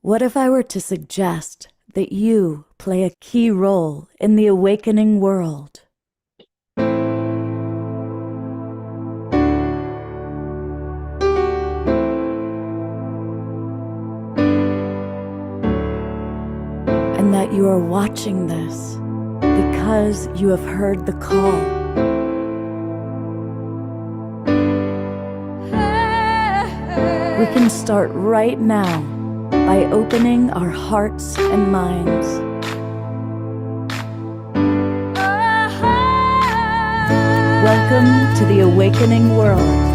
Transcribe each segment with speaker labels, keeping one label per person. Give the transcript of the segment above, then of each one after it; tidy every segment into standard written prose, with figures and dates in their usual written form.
Speaker 1: What if I were to suggest that you play a key role in the awakening world? And that you are watching this because you have heard the call. We can start right now by opening our hearts and minds. Welcome to the awakening world.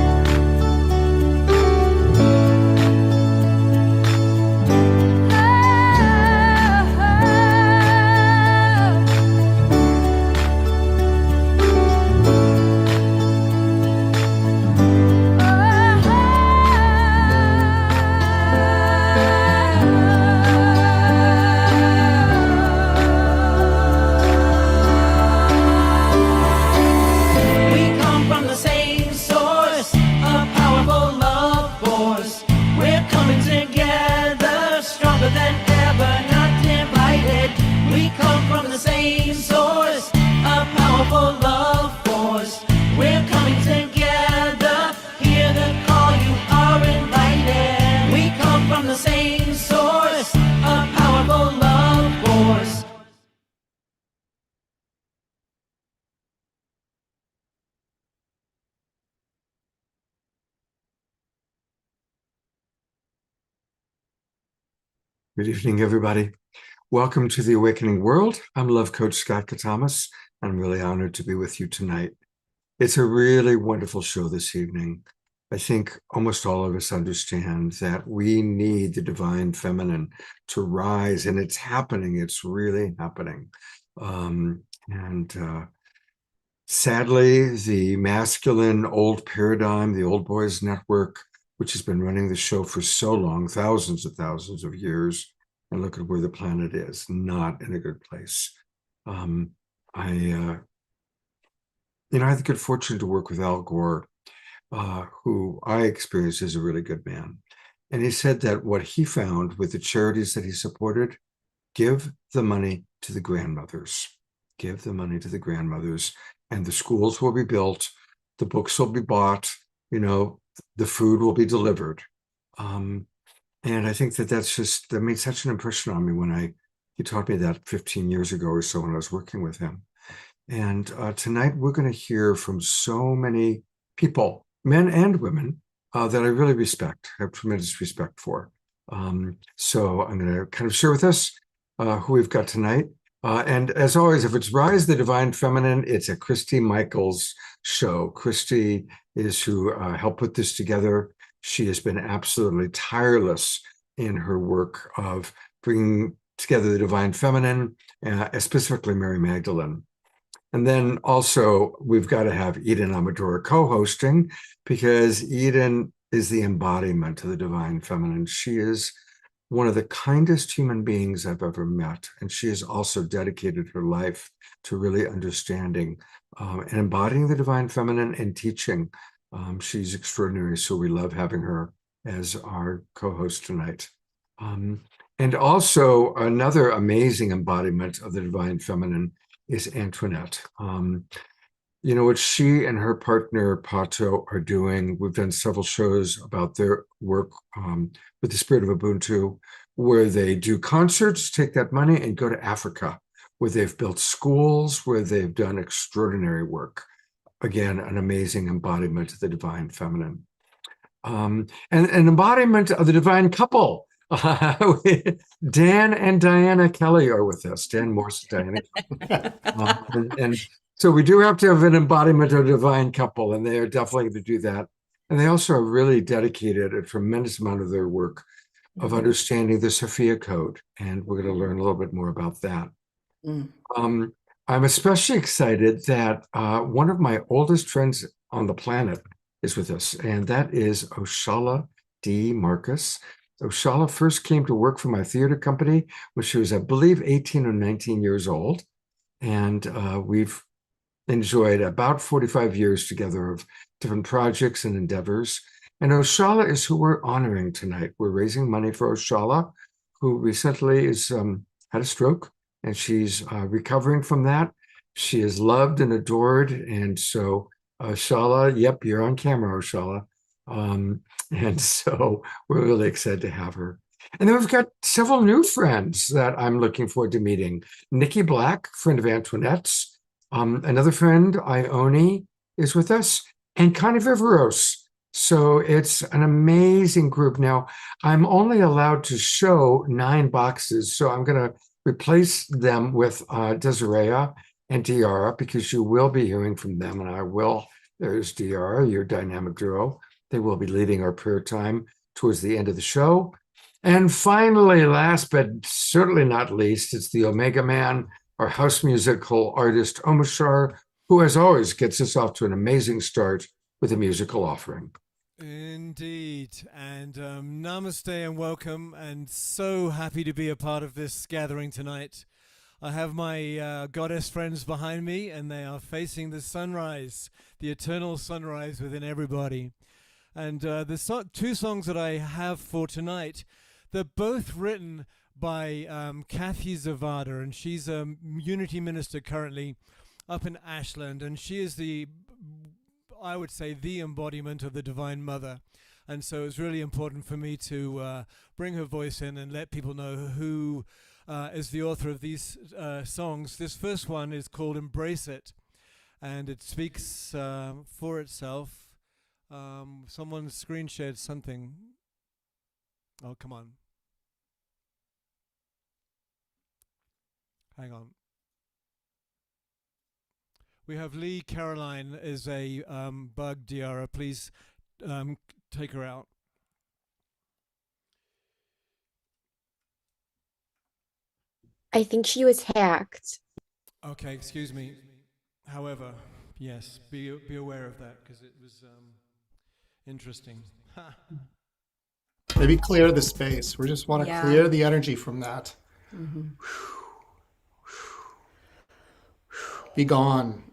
Speaker 2: Good evening, everybody. Welcome to the Awakening World. I'm Love Coach Scott Katamas. I'm really honored to be with you tonight. It's a really wonderful show this evening. I think almost all of us understand that we need the divine feminine to rise, and it's happening. It's really happening. Sadly, the masculine old paradigm, the old boys network, which has been running the show for so long, thousands of years, and look at where the planet is, not in a good place. I had the good fortune to work with Al Gore, who I experienced as a really good man. And he said that what he found with the charities that he supported, give the money to the grandmothers. Give the money to the grandmothers, and the schools will be built, the books will be bought, the food will be delivered. And I think that made such an impression on me when he taught me that 15 years ago or so when I was working with him. And tonight we're going to hear from so many people, men and women, that I really respect, have tremendous respect for. So I'm going to kind of share with us who we've got tonight. And as always, if it's Rise the Divine Feminine, it's a Christy Michaels show. Christy is who helped put this together. She has been absolutely tireless in her work of bringing together the Divine Feminine, specifically Mary Magdalene. And then also, we've got to have Eden Amador co-hosting, because Eden is the embodiment of the Divine Feminine. She is one of the kindest human beings I've ever met. And she has also dedicated her life to really understanding and embodying the Divine Feminine and teaching. She's extraordinary, so we love having her as our co-host tonight. And also another amazing embodiment of the Divine Feminine is Antoinette. What she and her partner Pato are doing, we've done several shows about their work with the Spirit of Ubuntu, where they do concerts, take that money and go to Africa, where they've built schools, where they've done extraordinary work. Again, an amazing embodiment of the Divine Feminine. And an embodiment of the divine couple. Dan and Diana Kelly are with us. Dan Morse and Diana. and so we do have to have an embodiment of a divine couple, and they are definitely going to do that. And they also have really dedicated a tremendous amount of their work of understanding the Sophia Code, and we're going to learn a little bit more about that. I'm especially excited that one of my oldest friends on the planet is with us, and that is Oshala D. Marcus. Oshala first came to work for my theater company when she was, I believe, 18 or 19 years old. And we've enjoyed about 45 years together of different projects and endeavors. And Oshala is who we're honoring tonight. We're raising money for Oshala, who recently is had a stroke, and she's recovering from that. She is loved and adored, and so Shala, yep, you're on camera, Shala. And so we're really excited to have her. And then we've got several new friends that I'm looking forward to meeting. Nikki Black, friend of Antoinette's. Another friend, Ione, is with us, and Connie Viveros. So it's an amazing group. Now, I'm only allowed to show 9 boxes, so I'm going to replace them with Desiree and Diara, because you will be hearing from them, and I will. There's Diara, your dynamic duo. They will be leading our prayer time towards the end of the show. And finally, last but certainly not least, it's the Omega Man, our house musical artist, Omashar, who, as always, gets us off to an amazing start with a musical offering.
Speaker 3: Indeed. And namaste and welcome, and so happy to be a part of this gathering tonight. I have my goddess friends behind me, and they are facing the sunrise, the eternal sunrise within everybody. And the 2 songs that I have for tonight, they're both written by Kathy Zavada, and she's a unity minister currently up in Ashland, and she is I would say, the embodiment of the Divine Mother. And so it's really important for me to bring her voice in and let people know who is the author of these songs. This first one is called Embrace It, and it speaks for itself. Someone screen shared something. Oh, come on. Hang on. We have Lee Caroline is a bug, Diara. Please take her out.
Speaker 4: I think she was hacked.
Speaker 3: Okay, excuse me. However, yes, be aware of that, because it was interesting.
Speaker 5: Maybe clear the space. We just want to clear the energy from that.
Speaker 4: Mm-hmm.
Speaker 5: Be gone.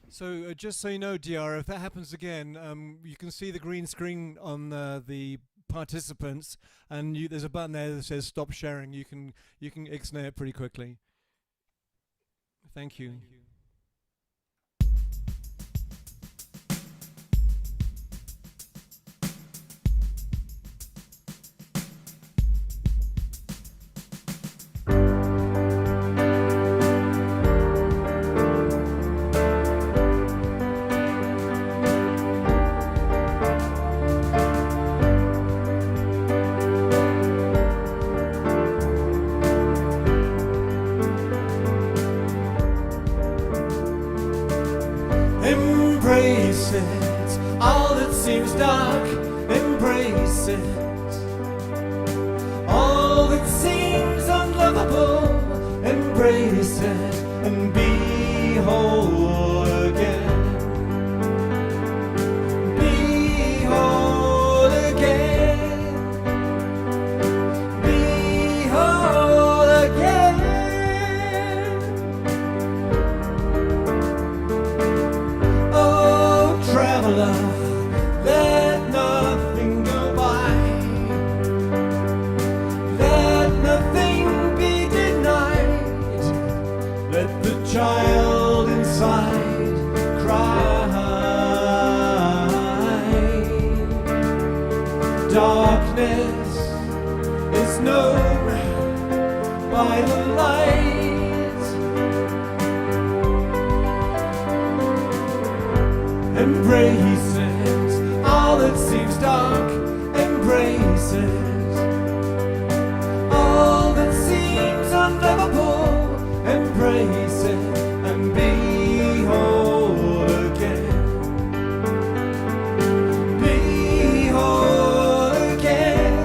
Speaker 3: So just so you know, Diara, if that happens again, you can see the green screen on the participants, and there's a button there that says stop sharing. You can ixnay it pretty quickly. Thank you. Embrace it, all that seems dark. Embrace it, all that seems unlovable. Embrace it and be whole again. Be whole again. Be whole again. Let nothing go by. Let nothing be denied. Let the child inside cry. Darkness is known by the light. Embrace it, all that seems dark. Embrace it, all that seems unlovable. Embrace it and be whole again. Be whole again.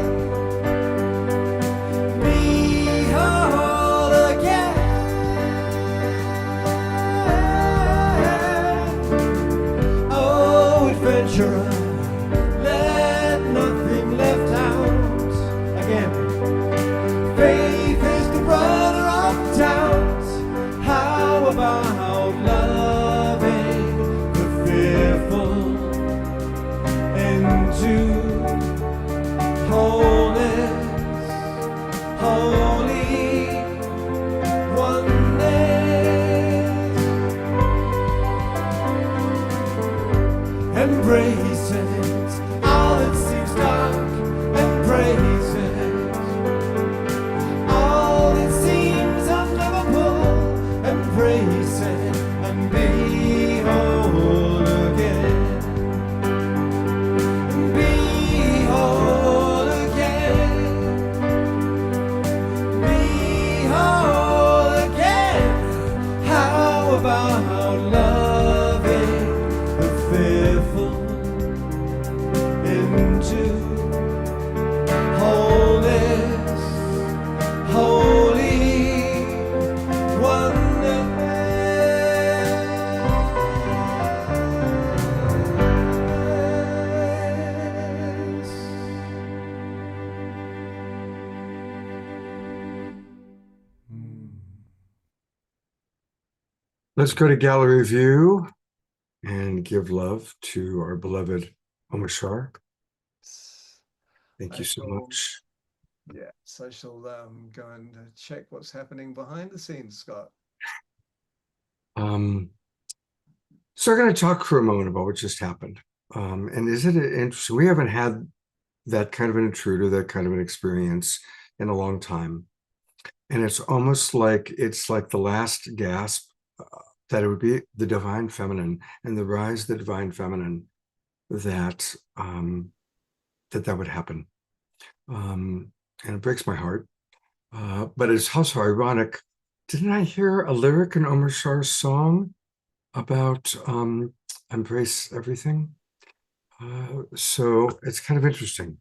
Speaker 3: Be whole again. Adventurer, let nothing left out. Again, faith is the brother of doubts. How about loving the fearful into embraces all that seems dark, embraces all that seems unlivable, embrace it and be whole again. Be whole again. Be whole again. How about loving the fearful into wholeness, holy wonders.
Speaker 2: Let's go to gallery view and give love to our beloved Omar Shar. Thank you so much.
Speaker 3: Yeah, so I shall go and check what's happening behind the scenes, Scott.
Speaker 2: So I'm going to talk for a moment about what just happened. And isn't it interesting? We haven't had that kind of an intruder, that kind of an experience in a long time. And it's almost like it's like the last gasp that it would be the divine feminine and the rise of the divine feminine that that would happen. And it breaks my heart. But it's also ironic. Didn't I hear a lyric in Omar Shar's song about embrace everything? So it's kind of interesting.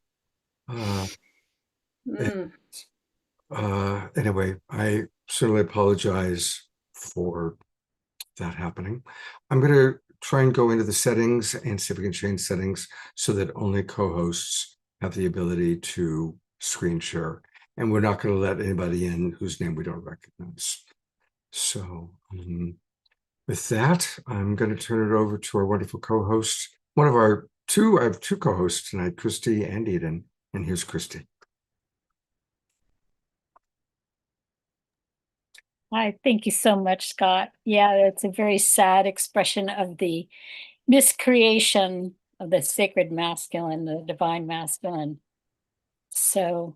Speaker 2: Anyway, I certainly apologize for that happening. I'm going to try and go into the settings and see if we can change settings so that only co-hosts have the ability to screen share. And we're not going to let anybody in whose name we don't recognize. So with that, I'm going to turn it over to our wonderful co-host. I have two co-hosts tonight, Christy and Eden. And here's Christy.
Speaker 6: Hi, thank you so much, Scott. Yeah, it's a very sad expression of the miscreation of the sacred masculine, the divine masculine. So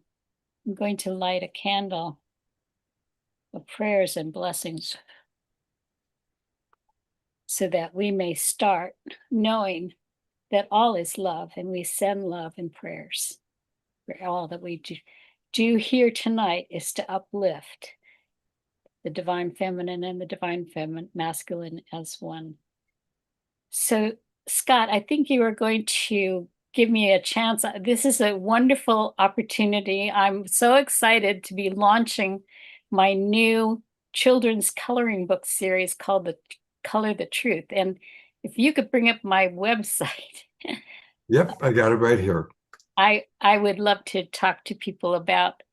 Speaker 6: I'm going to light a candle of prayers and blessings so that we may start knowing that all is love, and we send love and prayers for all that we do here tonight is to uplift the divine feminine and the divine masculine as one. So, Scott, I think you are going to give me a chance. This is a wonderful opportunity. I'm so excited to be launching my new children's coloring book series called the Color the Truth. And if you could bring up my website.
Speaker 2: Yep, I got it right here.
Speaker 6: I would love to talk to people about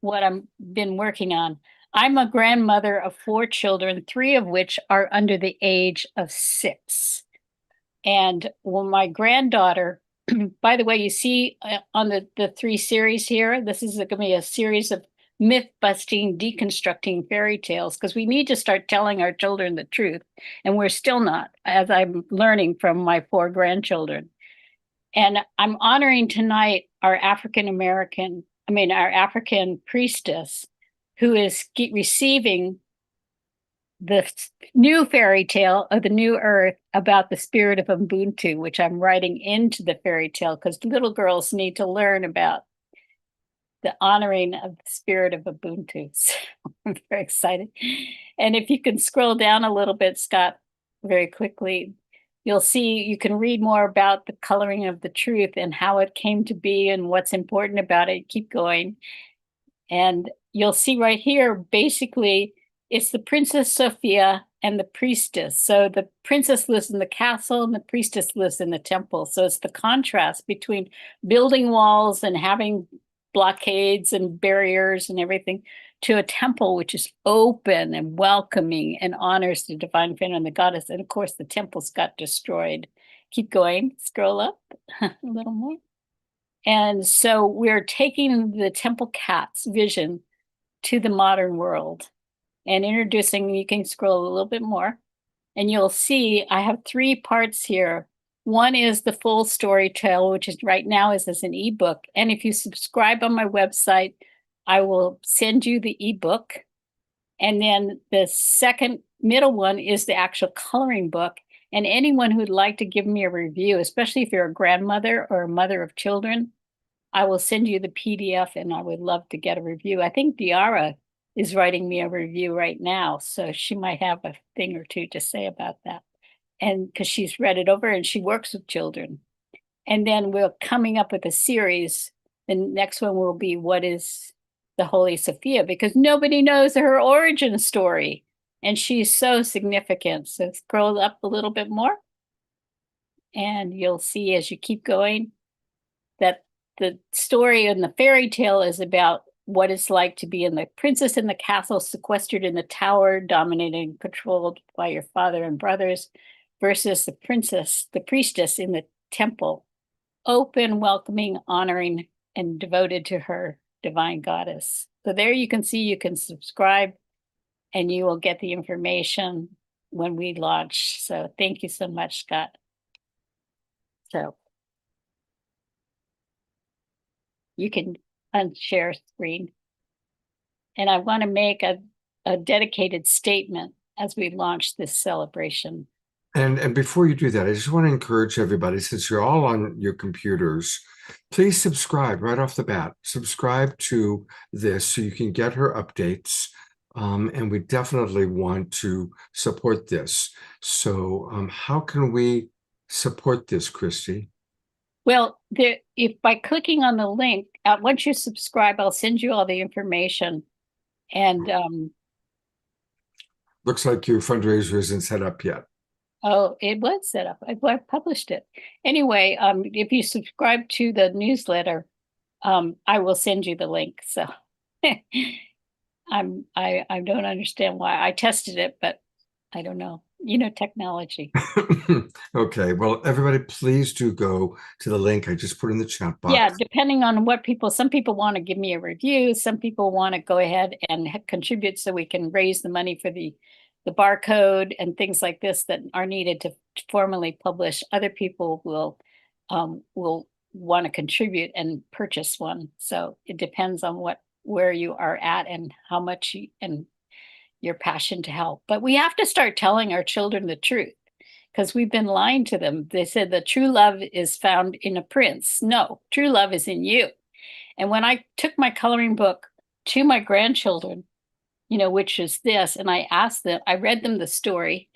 Speaker 6: what I've been working on. I'm a grandmother of 4 children, 3 of which are under the age of 6. And when my granddaughter, by the way, you see on the 3 series here, this is going to be a series of myth-busting, deconstructing fairy tales, because we need to start telling our children the truth. And we're still not, as I'm learning from my 4 grandchildren. And I'm honoring tonight our African priestess, who is receiving the new fairy tale of the new earth about the spirit of Ubuntu, which I'm writing into the fairy tale because little girls need to learn about the honoring of the spirit of Ubuntu. So I'm very excited. And if you can scroll down a little bit, Scott, very quickly, you'll see you can read more about the coloring of the truth and how it came to be and what's important about it. Keep going. And you'll see right here, basically, it's the Princess Sophia and the priestess. So the princess lives in the castle and the priestess lives in the temple. So it's the contrast between building walls and having blockades and barriers and everything to a temple which is open and welcoming and honors the divine feminine and the goddess. And of course, the temples got destroyed. Keep going, scroll up a little more. And so we're taking the temple cat's vision to the modern world and introducing, you can scroll a little bit more, and you'll see I have 3 parts here. One is the full story tale, which is right now is as an ebook. And if you subscribe on my website, I will send you the ebook. And then the second middle one is the actual coloring book. And anyone who'd like to give me a review, especially if you're a grandmother or a mother of children, I will send you the PDF and I would love to get a review. I think Diara is writing me a review right now, so she might have a thing or two to say about that. And because she's read it over and she works with children. And then we're coming up with a series. The next one will be what is the Holy Sophia, because nobody knows her origin story. And she's so significant. So scroll up a little bit more. And you'll see as you keep going that the story in the fairy tale is about what it's like to be in the princess in the castle, sequestered in the tower, dominated and controlled by your father and brothers, versus the princess, the priestess in the temple, open, welcoming, honoring, and devoted to her divine goddess. So there you can see, you can subscribe and you will get the information when we launch. So thank you so much, Scott. So you can unshare screen. And I want to make a dedicated statement as we launch this celebration.
Speaker 2: And before you do that, I just want to encourage everybody, since you're all on your computers, please subscribe right off the bat. Subscribe to this so you can get her updates. And we definitely want to support this. So how can we support this, Christy?
Speaker 6: Well, if by clicking on the link, once you subscribe, I'll send you all the information. And
Speaker 2: looks like your fundraiser isn't set up yet.
Speaker 6: Oh, it was set up. I published it. Anyway, if you subscribe to the newsletter, I will send you the link. So I don't understand why. I tested it, but I don't know. Technology.
Speaker 2: Okay, well, everybody, please do go to the link I just put in the chat box.
Speaker 6: Yeah, depending on what some people want to give me a review. Some people want to go ahead and contribute so we can raise the money for the barcode and things like this that are needed to formally publish. Other people will want to contribute and purchase one. So it depends on where you are at and how much and your passion to help. But we have to start telling our children the truth, because we've been lying to them. They said the true love is found in a prince. No, true love is in you. And when I took my coloring book to my grandchildren, which is this, and I asked them, I read them the story,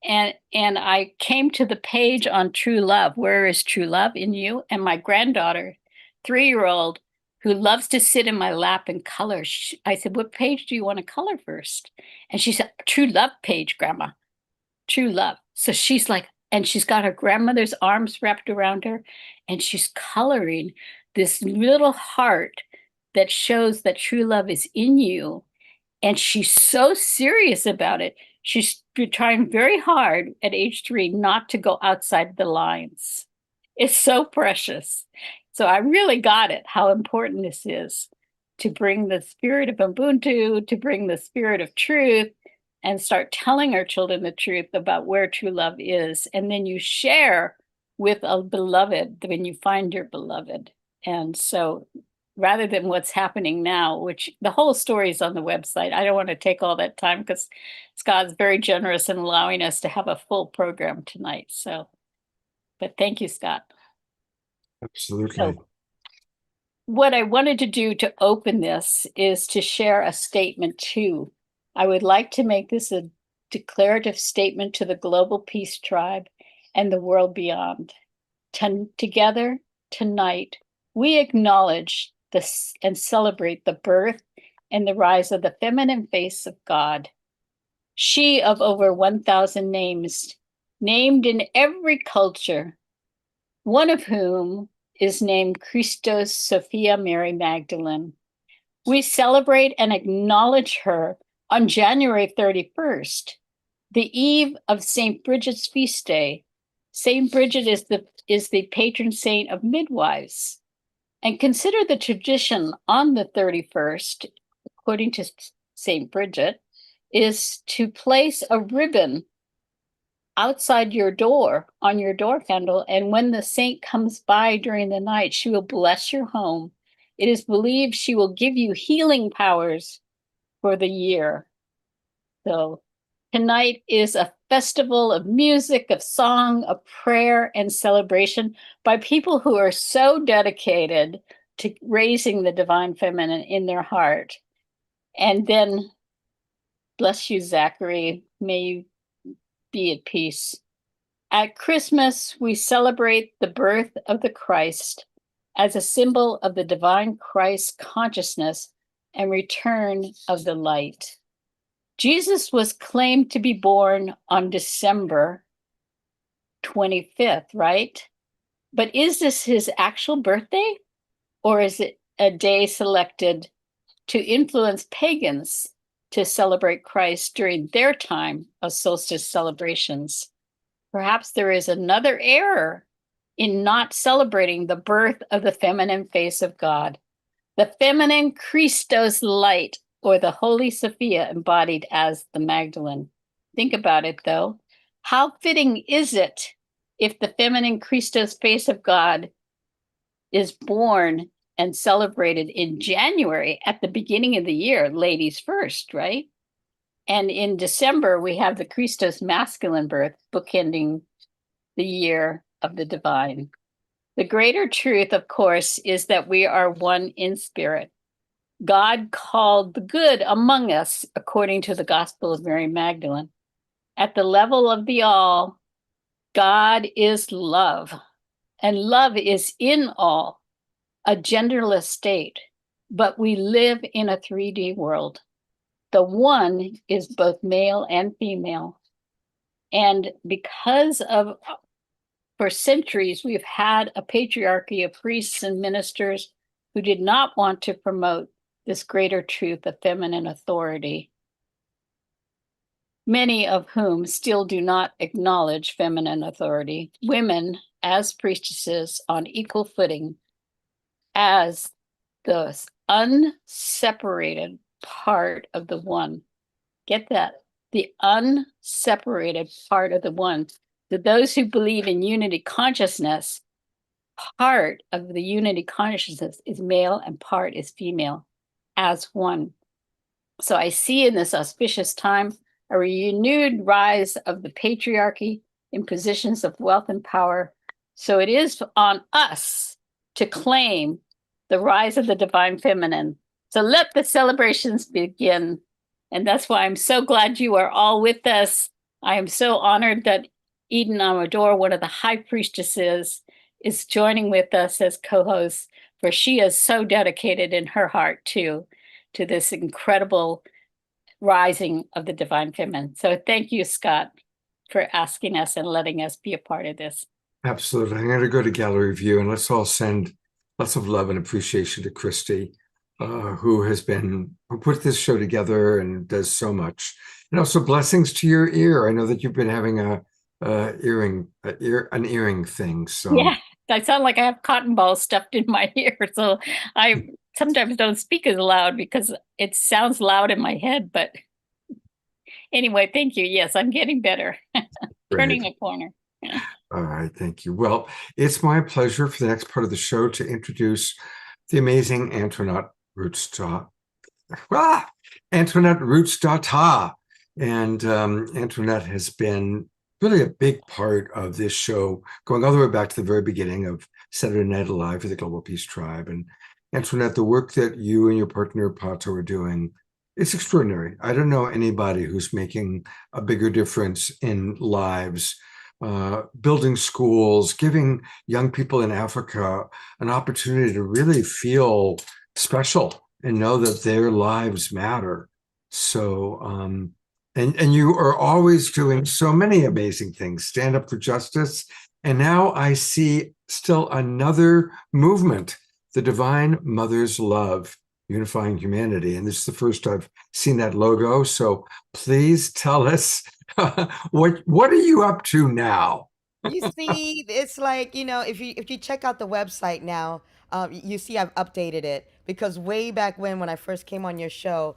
Speaker 6: and I came to the page on true love. Where is true love in you? And my granddaughter, 3-year-old, who loves to sit in my lap and color, I said, what page do you want to color first? And she said, true love page, Grandma. True love. So she's like, and she's got her grandmother's arms wrapped around her, and she's coloring this little heart that shows that true love is in you. And she's so serious about it. She's trying very hard at age 3 not to go outside the lines. It's so precious. So I really got it, how important this is to bring the spirit of Ubuntu, to bring the spirit of truth, and start telling our children the truth about where true love is. And then you share with a beloved when you find your beloved. And so rather than what's happening now, which the whole story is on the website. I don't want to take all that time because Scott's very generous in allowing us to have a full program tonight. So, but thank you, Scott.
Speaker 2: Absolutely.
Speaker 6: So, what I wanted to do to open this is to share a statement too. I would like to make this a declarative statement to the Global Peace Tribe and the world beyond. Together, tonight, we acknowledge this and celebrate the birth and the rise of the feminine face of God. She of over 1,000 names, named in every culture, one of whom is named Christos Sophia Mary Magdalene. We celebrate and acknowledge her on January 31st, the eve of St. Bridget's feast day. St. Bridget is the patron saint of midwives. And consider the tradition on the 31st, according to St. Bridget, is to place a ribbon outside your door on your door handle. And when the saint comes by during the night, she will bless your home. It is believed she will give you healing powers for the year. So tonight is a festival of music, of song, of prayer, and celebration by people who are so dedicated to raising the divine feminine in their heart. And then, bless you, Zachary. May you be at peace. At Christmas, we celebrate the birth of the Christ as a symbol of the divine Christ consciousness and return of the light. Jesus was claimed to be born on December 25th, right? But is this his actual birthday? Or is it a day selected to influence pagans to celebrate Christ during their time of solstice celebrations? Perhaps there is another error in not celebrating the birth of the feminine face of God, the feminine Christos light, or the Holy Sophia embodied as the Magdalene. Think about it, though. How fitting is it if the feminine Christos face of God is born and celebrated in January at the beginning of the year, ladies first, right? And in December, we have the Christos masculine birth, bookending the year of the divine. The greater truth, of course, is that we are one in spirit. God called the good among us, according to the Gospel of Mary Magdalene. At the level of the all, God is love, and love is in all, a genderless state, but we live in a 3D world. The one is both male and female. And because of, for centuries, we've had a patriarchy of priests and ministers who did not want to promote this greater truth of feminine authority, many of whom still do not acknowledge feminine authority. Women as priestesses on equal footing as the unseparated part of the one. Get that? The unseparated part of the one. To those who believe in unity consciousness, part of the unity consciousness is male and part is female as one. So I see in this auspicious time a renewed rise of the patriarchy in positions of wealth and power. So it is on us to claim the rise of the divine feminine. So let the celebrations begin. And that's why I'm so glad you are all with us. I am so honored that Eden Amador, one of the high priestesses, is joining with us as co-host, for she is so dedicated in her heart too to this incredible rising of the divine feminine. So thank you, Scott, for asking us and letting us be a part of this.
Speaker 2: Absolutely. I'm going to go to gallery view, and let's all send lots of love and appreciation to Christy, who put this show together and does so much. And also blessings to your ear. I know that you've been having an earring thing. So
Speaker 6: yeah, I sound like I have cotton balls stuffed in my ear. So I sometimes don't speak as loud because it sounds loud in my head. But anyway, thank you. Yes, I'm getting better. Turning a corner.
Speaker 2: All right, thank you. Well, it's my pleasure for the next part of the show to introduce the amazing Antoinette Rootsdatter. Antoinette Rootsdatter. And Antoinette has been really a big part of this show, going all the way back to the very beginning of Saturday Night Alive for the Global Peace Tribe. And Antoinette, the work that you and your partner Pato are doing, it's extraordinary. I don't know anybody who's making a bigger difference in lives, building schools, giving young people in Africa an opportunity to really feel special and know that their lives matter. So, and you are always doing so many amazing things, stand up for justice. And now I see still another movement, the Divine Mother's Love, unifying humanity. And this is the first I've seen that logo. So please tell us, what are you up to now?
Speaker 7: You see, it's like, if you check out the website now, you see I've updated it. because way back when I first came on your show,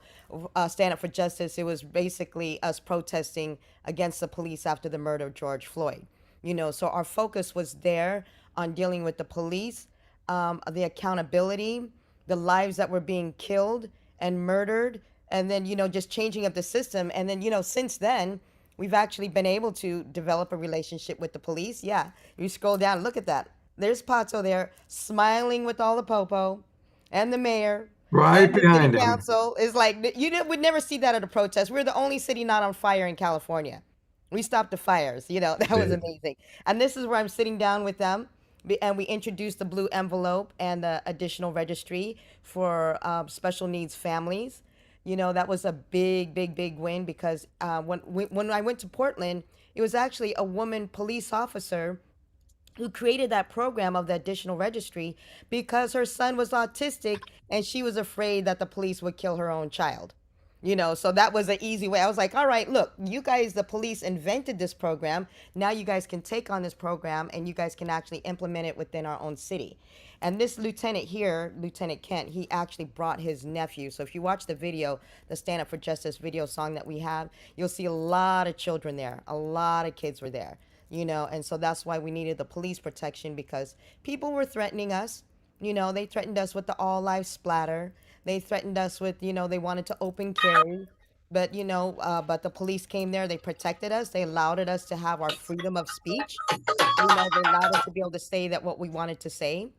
Speaker 7: Stand Up for Justice, it was basically us protesting against the police after the murder of George Floyd. You know, so our focus was there on dealing with the police, the accountability, the lives that were being killed and murdered, and then, you know, just changing up the system. And then, you know, since then, we've actually been able to develop a relationship with the police. Yeah, you scroll down, look at that. There's Pato there smiling with all the popo and the mayor
Speaker 2: Right
Speaker 7: and the city
Speaker 2: behind him.
Speaker 7: council. Is like, would never see that at a protest. We're the only city not on fire in California. We stopped the fires. You know, that was
Speaker 2: Yeah.
Speaker 7: amazing. And this is where I'm sitting down with them. And we introduced the blue envelope and the additional registry for special needs families. You know, that was a big, big, big win because when I went to Portland, it was actually a woman police officer who created that program of the additional registry because her son was autistic and she was afraid that the police would kill her own child. You know, so that was an easy way. I was like, all right, look, you guys, the police invented this program. Now you guys can take on this program and you guys can actually implement it within our own city. And this lieutenant here, Lieutenant Kent, he actually brought his nephew. So if you watch the video, the Stand Up for Justice video song that we have, you'll see a lot of children there. A lot of kids were there, you know, and so that's why we needed the police protection because people were threatening us. You know, they threatened us with the all life splatter. They threatened us with, you know, they wanted to open carry. But, you know, but the police came there. They protected us. They allowed us to have our freedom of speech. You know, they allowed us to be able to say that what we wanted to say.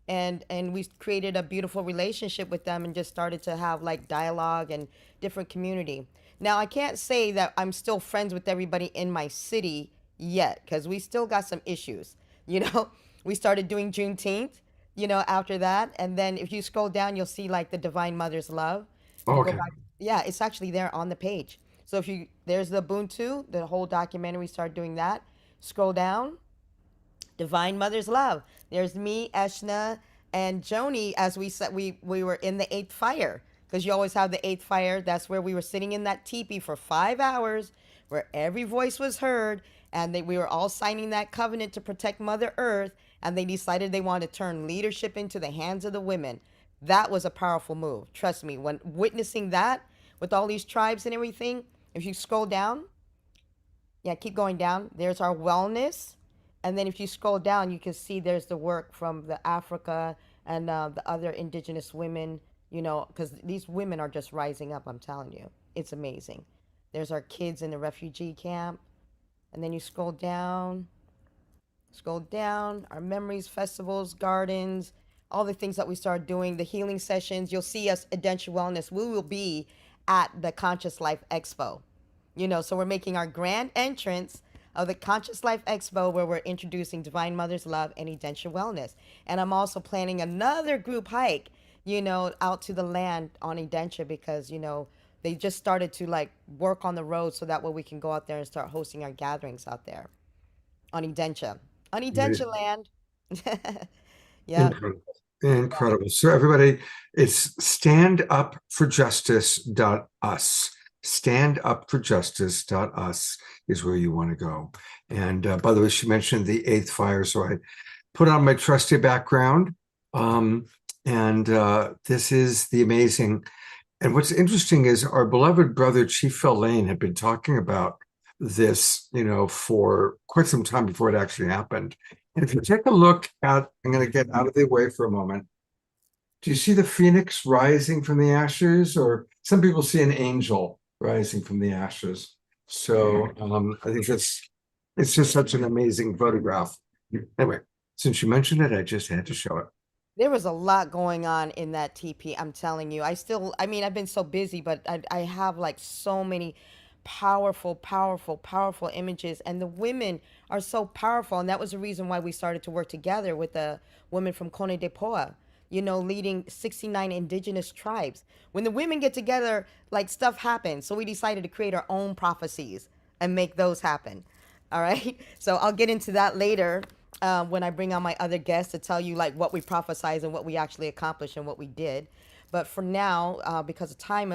Speaker 7: And we created a beautiful relationship with them and just started to have like dialogue and different community. Now, I can't say that I'm still friends with everybody in my city yet because we still got some issues. You know, we started doing Juneteenth, you know, after that. And then if you scroll down, you'll see like the Divine Mother's Love. If you go
Speaker 2: Okay.
Speaker 7: back, yeah, it's actually there on the page. So if you, there's the Ubuntu, the whole documentary, we started doing that. Scroll down, Divine Mother's Love. There's me, Eshna, and Joni as we said we were in the eighth fire. Because you always have the eighth fire. That's where we were sitting in that teepee for 5 hours, where every voice was heard, and we were all signing that covenant to protect Mother Earth, and they decided they wanted to turn leadership into the hands of the women. That was a powerful move. Trust me, when witnessing that with all these tribes and everything, if you scroll down, yeah, keep going down. There's our wellness. And then if you scroll down, you can see there's the work from the Africa and the other indigenous women, you know, because these women are just rising up, I'm telling you. It's amazing. There's our kids in the refugee camp. And then you scroll down, our memories, festivals, gardens, all the things that we started doing, the healing sessions. You'll see us at Denture Wellness. We will be at the Conscious Life Expo. You know, so we're making our grand entrance of the Conscious Life Expo where we're introducing Divine Mother's Love and Edenture Wellness. And I'm also planning another group hike, you know, out to the land on Edenture because, you know, they just started to like work on the road so that way we can go out there and start hosting our gatherings out there on Edenture. On Edenture land. Yeah.
Speaker 2: Incredible. Incredible. So everybody, it's standupforjustice.us. Standupforjustice.us is where you want to go. And by the way, she mentioned the eighth fire. So I put on my trusty background. This is the amazing. And what's interesting is our beloved brother, Chief Phil Lane, had been talking about this, you know, for quite some time before it actually happened. And if you take a look at, I'm going to get out of the way for a moment. Do you see the phoenix rising from the ashes? Or some people see an angel rising from the ashes. So I think it's just such an amazing photograph. Anyway, since you mentioned it, I just had to show it.
Speaker 7: There was a lot going on in that TP. I'm telling you. I mean, I've been so busy, but I have like so many powerful, powerful, powerful images. And the women are so powerful. And that was the reason why we started to work together with the women from Kone de Poa, you know, leading 69 indigenous tribes. When the women get together, like stuff happens. So we decided to create our own prophecies and make those happen. All right. So I'll get into that later. When I bring on my other guests to tell you like what we prophesized and what we actually accomplished and what we did. But for now, because of time,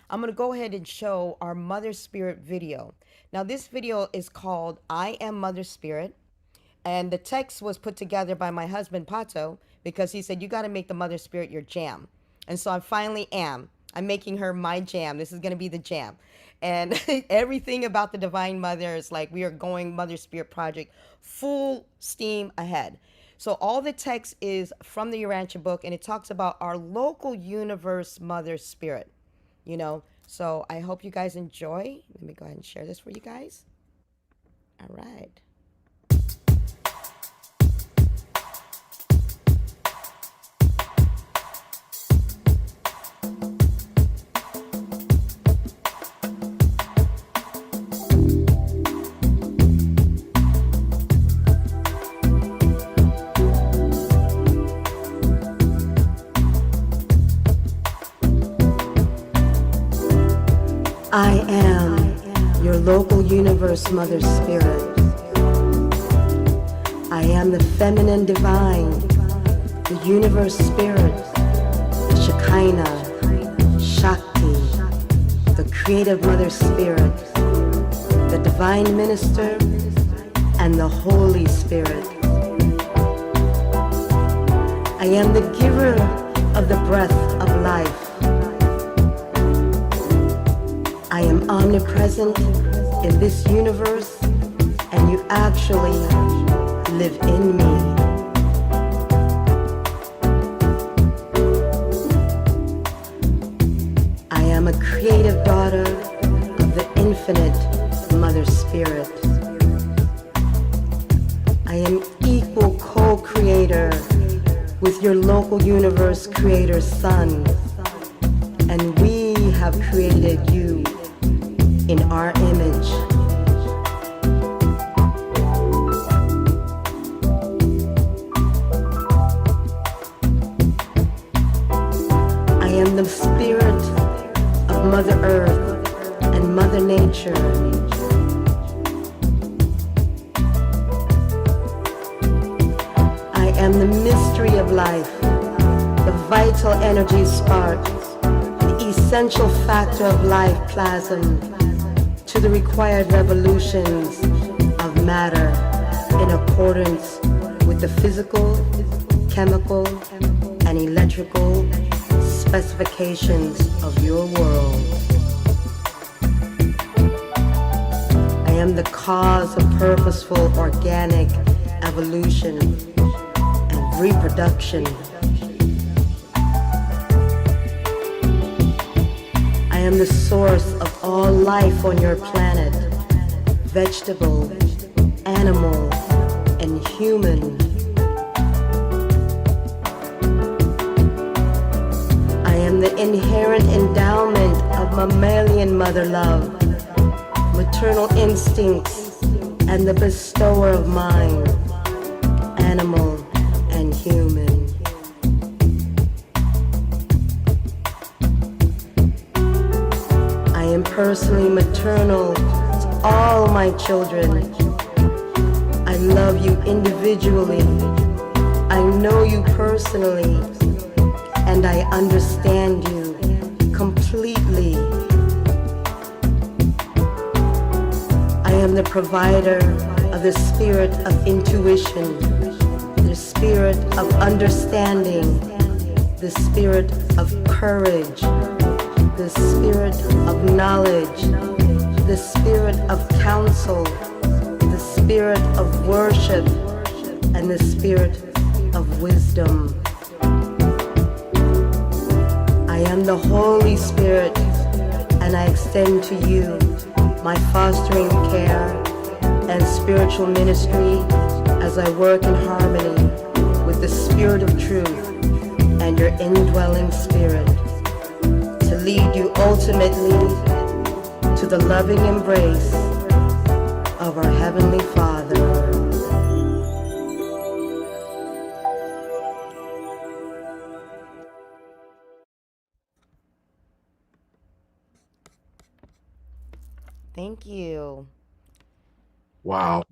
Speaker 7: I'm going to go ahead and show our Mother Spirit video. Now, this video is called I Am Mother Spirit. And the text was put together by my husband, Pato, because he said, you got to make the Mother Spirit your jam. And so I finally am. I'm making her my jam. This is going to be the jam. And everything about the Divine Mother is like, we are going Mother Spirit Project full steam ahead. So all the text is from the Urantia book, and it talks about our local universe Mother Spirit, you know. So I hope you guys enjoy. Let me go ahead and share this for you guys. All right. I am your local universe Mother Spirit. I am the feminine divine, the universe spirit, the Shekinah, Shakti, the creative Mother Spirit, the divine minister, and the Holy Spirit. I am the giver of the breath of life. I am omnipresent in this universe, and you actually live in me. I am a creative daughter of the infinite Mother Spirit. I am equal co-creator with your local universe creator Sun, and we have created you in our image. I am the spirit of Mother Earth and Mother Nature. I am the mystery of life, the vital energy spark, the essential factor of life plasm, to the required revolutions of matter in accordance with the physical, chemical, and electrical specifications of your world. I am the cause of purposeful organic evolution and reproduction. I am the source of all life on your planet, vegetable, animal, and human. I am the inherent endowment of mammalian mother love, maternal instincts, and the bestower of mind, animal and human. I am personally maternal to all my children. I love you individually. I know you personally, and I understand you completely. I am the provider of the spirit of intuition, the spirit of understanding, the spirit of courage, the spirit of knowledge, the spirit of counsel, the spirit of worship, and the spirit of wisdom. I am the Holy Spirit, and I extend to you my fostering care and spiritual ministry as I work in harmony with the Spirit of Truth and your indwelling spirit, to lead you ultimately to the loving embrace of our Heavenly Father. Thank you.
Speaker 2: Wow.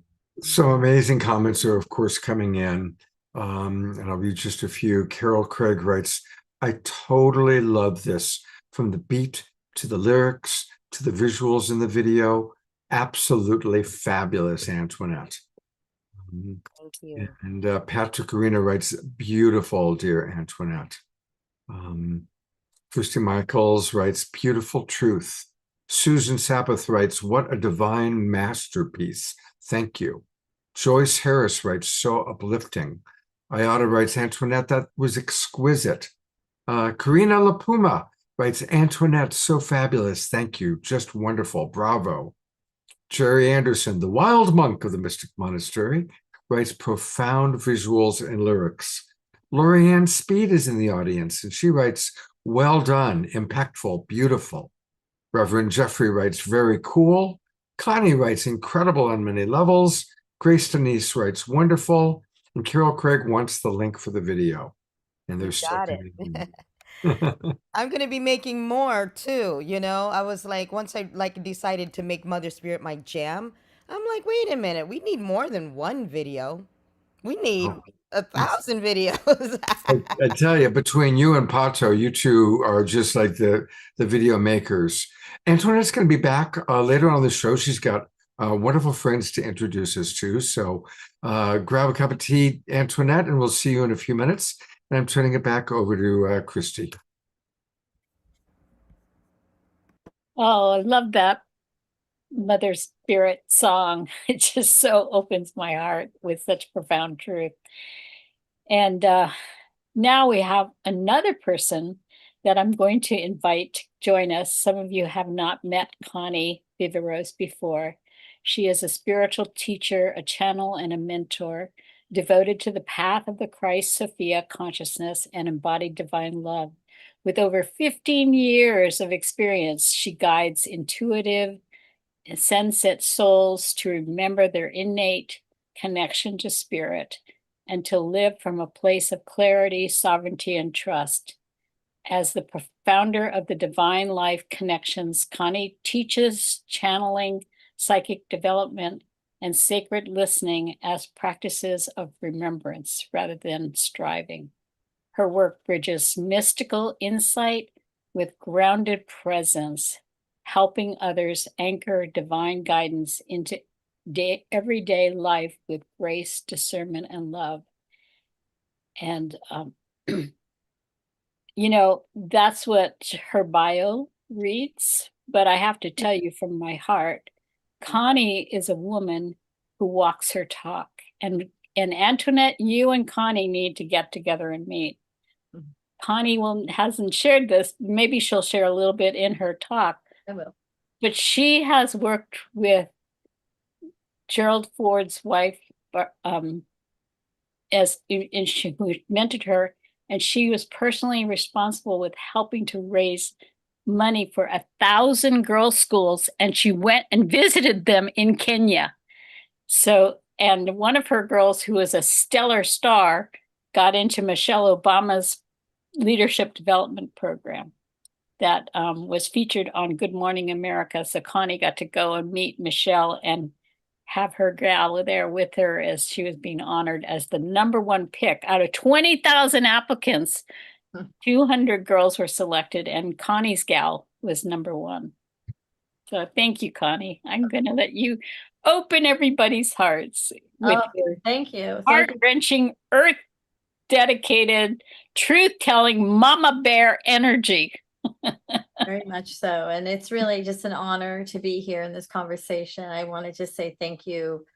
Speaker 2: So amazing comments are, of course, coming in. And I'll read just a few. Carol Craig writes, I totally love this, from the beat to the lyrics to the visuals in the video. Absolutely fabulous, Antoinette.
Speaker 7: Thank you.
Speaker 2: And Patrick Arena writes, beautiful, dear Antoinette. Christy Michaels writes, beautiful truth. Susan Sabbath writes, what a divine masterpiece. Thank you. Joyce Harris writes, so uplifting. Ayada writes, Antoinette, that was exquisite. Karina LaPuma writes, Antoinette, so fabulous. Thank you. Just wonderful. Bravo. Jerry Anderson, the wild monk of the Mystic Monastery, writes profound visuals and lyrics. Lorianne Speed is in the audience, and she writes, well done, impactful, beautiful. Reverend Jeffrey writes, very cool. Connie writes, incredible on many levels. Grace Denise writes, wonderful. And Carol Craig wants the link for the video. And there's
Speaker 7: Got it. I'm gonna be making more too, you know. I was like, once I like decided to make Mother Spirit my jam, I'm like, wait a minute, we need more than one video. We need 1,000 videos.
Speaker 2: I tell you, between you and Pato, you two are just like the video makers. Antoinette's going to be back later on the show. She's got wonderful friends to introduce us to. So grab a cup of tea, Antoinette, and we'll see you in a few minutes. And I'm turning it back over to Christy.
Speaker 6: Oh, I love that Mother Spirit song. It just so opens my heart with such profound truth. And now we have another person that I'm going to invite to join us. Some of you have not met Connie Viveros before. She is a spiritual teacher, a channel, and a mentor devoted to the path of the Christ Sophia consciousness and embodied divine love. With over 15 years of experience, she guides intuitive and sunset souls to remember their innate connection to spirit and to live from a place of clarity, sovereignty, and trust. As the founder of the Divine Life Connections, Connie teaches channeling, psychic development, and sacred listening as practices of remembrance rather than striving. Her work bridges mystical insight with grounded presence, helping others anchor divine guidance into everyday life with grace, discernment, and love. And, you know, that's what her bio reads. But I have to tell you from my heart, Connie is a woman who walks her talk. And Antoinette, you and Connie need to get together and meet. Connie hasn't shared this. Maybe she'll share a little bit in her talk.
Speaker 8: I will.
Speaker 6: But she has worked with Gerald Ford's wife, and she mentored her, and she was personally responsible with helping to raise money for 1,000 girls' schools, and she went and visited them in Kenya. So, and one of her girls, who is a stellar star, got into Michelle Obama's leadership development program that was featured on Good Morning America. So Connie got to go and meet Michelle and have her gal there with her as she was being honored as the #1 pick out of 20,000 applicants. 200 girls were selected, and Connie's gal was #1. So thank you, Connie. I'm going to let you open everybody's hearts with your
Speaker 8: Thank you.
Speaker 6: heart-wrenching, earth-dedicated, truth-telling mama bear energy.
Speaker 8: Very much so. And it's really just an honor to be here in this conversation. I want to just say thank you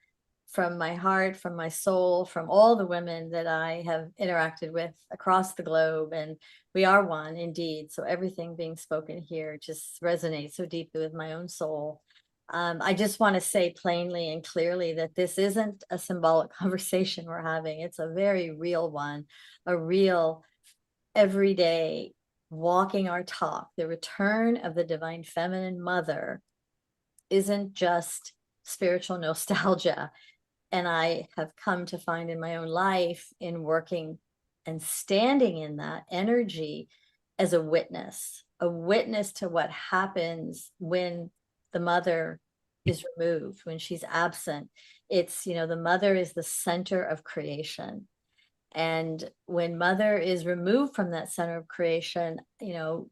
Speaker 8: from my heart, from my soul, from all the women that I have interacted with across the globe. And we are one indeed. So everything being spoken here just resonates so deeply with my own soul. I just want to say plainly and clearly that this isn't a symbolic conversation we're having. It's a very real one, a real everyday walking our talk. The return of the divine feminine mother isn't just spiritual nostalgia. And I have come to find in my own life, in working and standing in that energy as a witness to what happens when the mother is removed, when she's absent. It's, you know, the mother is the center of creation. And when mother is removed from that center of creation, you know,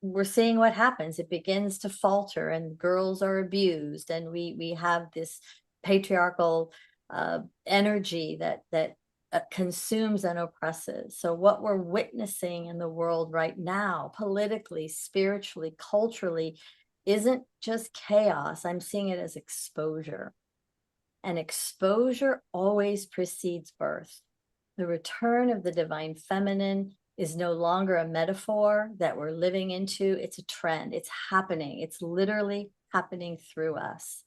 Speaker 8: we're seeing what happens. It begins to falter and girls are abused. And we have this patriarchal energy that consumes and oppresses. So what we're witnessing in the world right now, politically, spiritually, culturally, isn't just chaos. I'm seeing it as exposure. And exposure always precedes birth. The return of the divine feminine is no longer a metaphor that we're living into. It's a trend. It's happening. It's literally happening through us.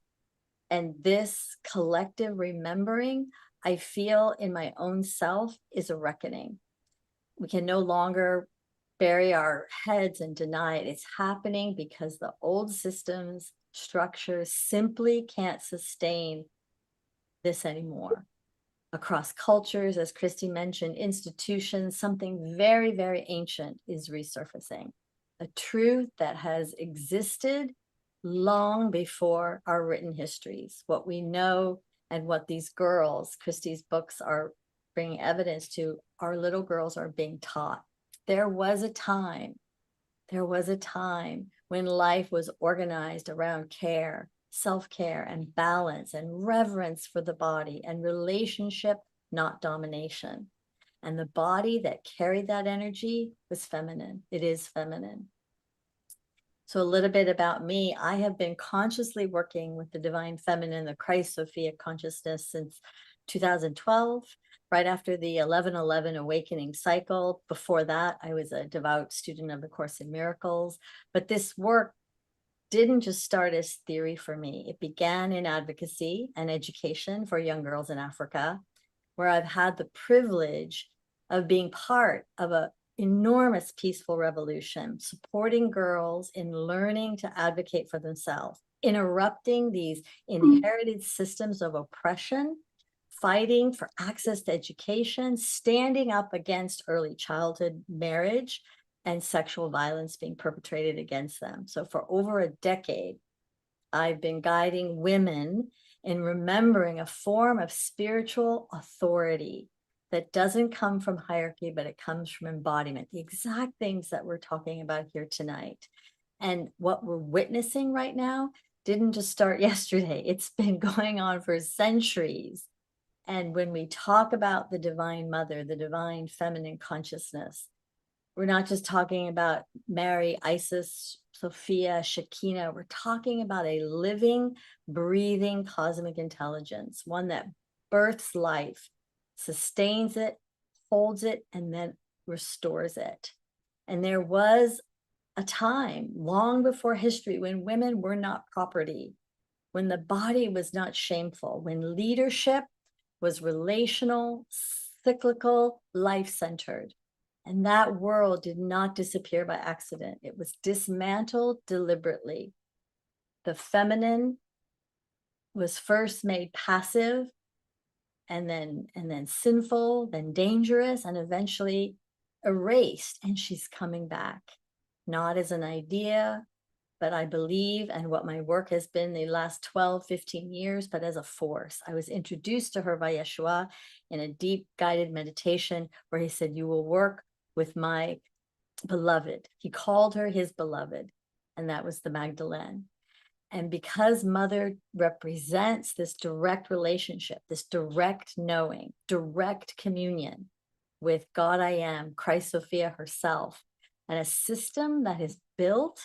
Speaker 8: And this collective remembering, I feel in my own self, is a reckoning. We can no longer bury our heads and deny it. It's happening because the old systems, structures simply can't sustain this anymore. Across cultures, as Christy mentioned, institutions, something very, very ancient is resurfacing. A truth that has existed long before our written histories. What we know and what these girls, Christy's books are bringing evidence to, our little girls are being taught. There was a time when life was organized around care, self-care, and balance, and reverence for the body, and relationship, not domination. And the body that carried that energy was feminine. It is feminine. So a little bit about me. I have been consciously working with the divine feminine, the Christ Sophia consciousness, since 2012, right after the 11/11 awakening cycle. Before that, I was a devout student of the Course in Miracles. But this work didn't just start as theory for me. It began in advocacy and education for young girls in Africa, where I've had the privilege of being part of an enormous peaceful revolution, supporting girls in learning to advocate for themselves, interrupting these inherited systems of oppression, fighting for access to education, standing up against early childhood marriage and sexual violence being perpetrated against them. So for over a decade, I've been guiding women in remembering a form of spiritual authority that doesn't come from hierarchy, but it comes from embodiment, the exact things that we're talking about here tonight. And what we're witnessing right now didn't just start yesterday. It's been going on for centuries. And when we talk about the divine mother, the divine feminine consciousness, we're not just talking about Mary, Isis, Sophia, Shekinah. We're talking about a living, breathing cosmic intelligence, one that births life, sustains it, holds it, and then restores it. And there was a time long before history when women were not property, when the body was not shameful, when leadership was relational, cyclical, life-centered. And that world did not disappear by accident. It was dismantled deliberately. The feminine was first made passive, and then sinful, then dangerous, and eventually erased. And she's coming back, not as an idea, but I believe, and what my work has been the last 12, 15 years, but as a force. I was introduced to her by Yeshua in a deep guided meditation where he said, you will work with my beloved. He called her his beloved, and that was the Magdalene. And because mother represents this direct relationship, this direct knowing, direct communion with God I am, Christ Sophia herself, and a system that is built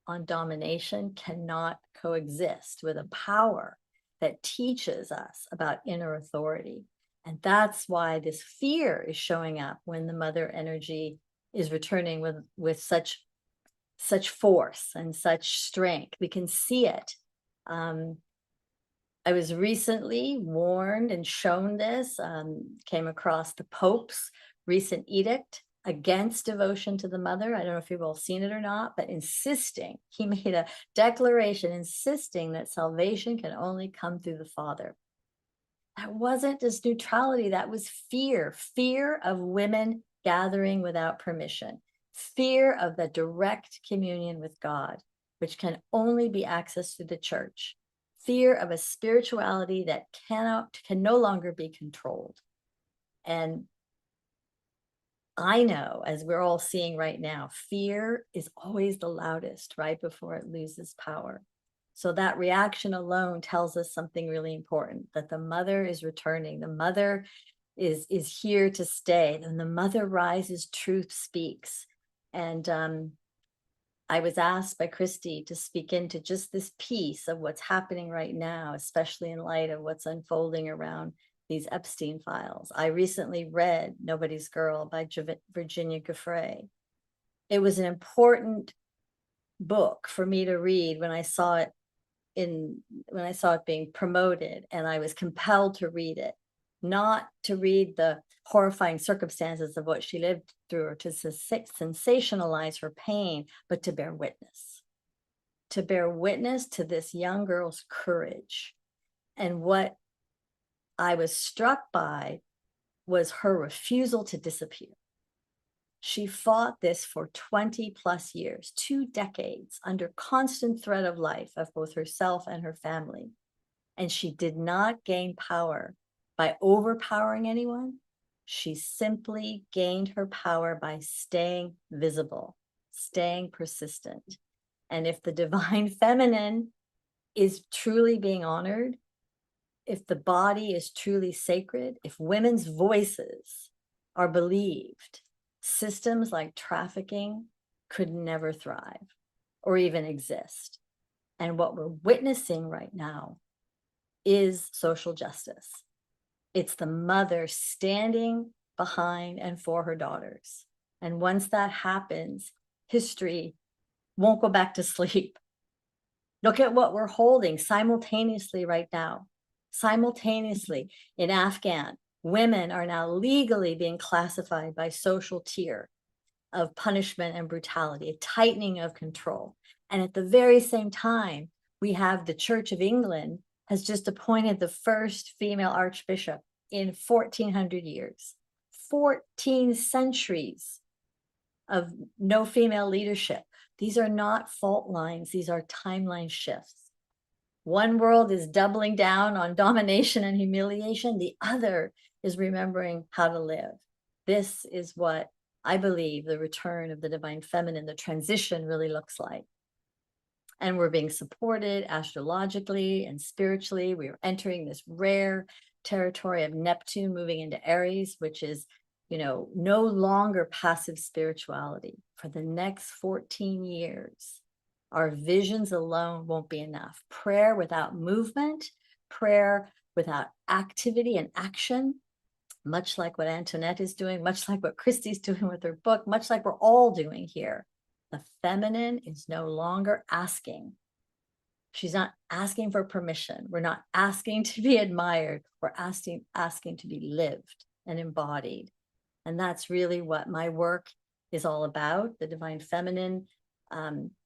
Speaker 8: on domination cannot coexist with a power that teaches us about inner authority. And that's why this fear is showing up when the mother energy is returning with such force and such strength. We can see it. I was recently warned and shown this, came across the Pope's recent edict against devotion to the mother. I don't know if you've all seen it or not, but insisting, he made a declaration insisting that salvation can only come through the Father. That wasn't just neutrality, that was fear of women gathering without permission, fear of the direct communion with God, which can only be accessed through the church, fear of a spirituality that can no longer be controlled. And I know, as we're all seeing right now, fear is always the loudest right before it loses power. So that reaction alone tells us something really important, that the mother is returning. The mother is here to stay. And the mother rises, truth speaks. And I was asked by Christy to speak into just this piece of what's happening right now, especially in light of what's unfolding around these Epstein files. I recently read Nobody's Girl by Virginia Giuffre. It was an important book for me to read when I saw it being promoted, and I was compelled to read it, not to read the horrifying circumstances of what she lived through or to sensationalize her pain, but to bear witness to this young girl's courage. And what I was struck by was her refusal to disappear. She fought this for 20 plus years, 2 decades, under constant threat of life of both herself and her family. And she did not gain power by overpowering anyone. She simply gained her power by staying visible, staying persistent. And if the divine feminine is truly being honored, if the body is truly sacred, if women's voices are believed, systems like trafficking could never thrive or even exist. And what we're witnessing right now is social justice. It's the mother standing behind and for her daughters. And once that happens, history won't go back to sleep. Look at what we're holding simultaneously right now. Simultaneously in Afghan, women are now legally being classified by social tier of punishment and brutality, a tightening of control. And at the very same time, we have the Church of England has just appointed the first female archbishop in 1400 years, 14 centuries of no female leadership. These are not fault lines. These are timeline shifts. One world is doubling down on domination and humiliation. The other is remembering how to live. This is what I believe the return of the divine feminine, the transition really looks like. And we're being supported astrologically and spiritually. We are entering this rare territory of Neptune moving into Aries, which is, no longer passive spirituality. For the next 14 years, our visions alone won't be enough. Prayer without movement, prayer without activity and action, much like what Antoinette is doing, much like what Christy's doing with her book, much like we're all doing here. The feminine is no longer asking. She's not asking for permission. We're not asking to be admired. We're asking to be lived and embodied. And that's really what my work is all about, the divine feminine,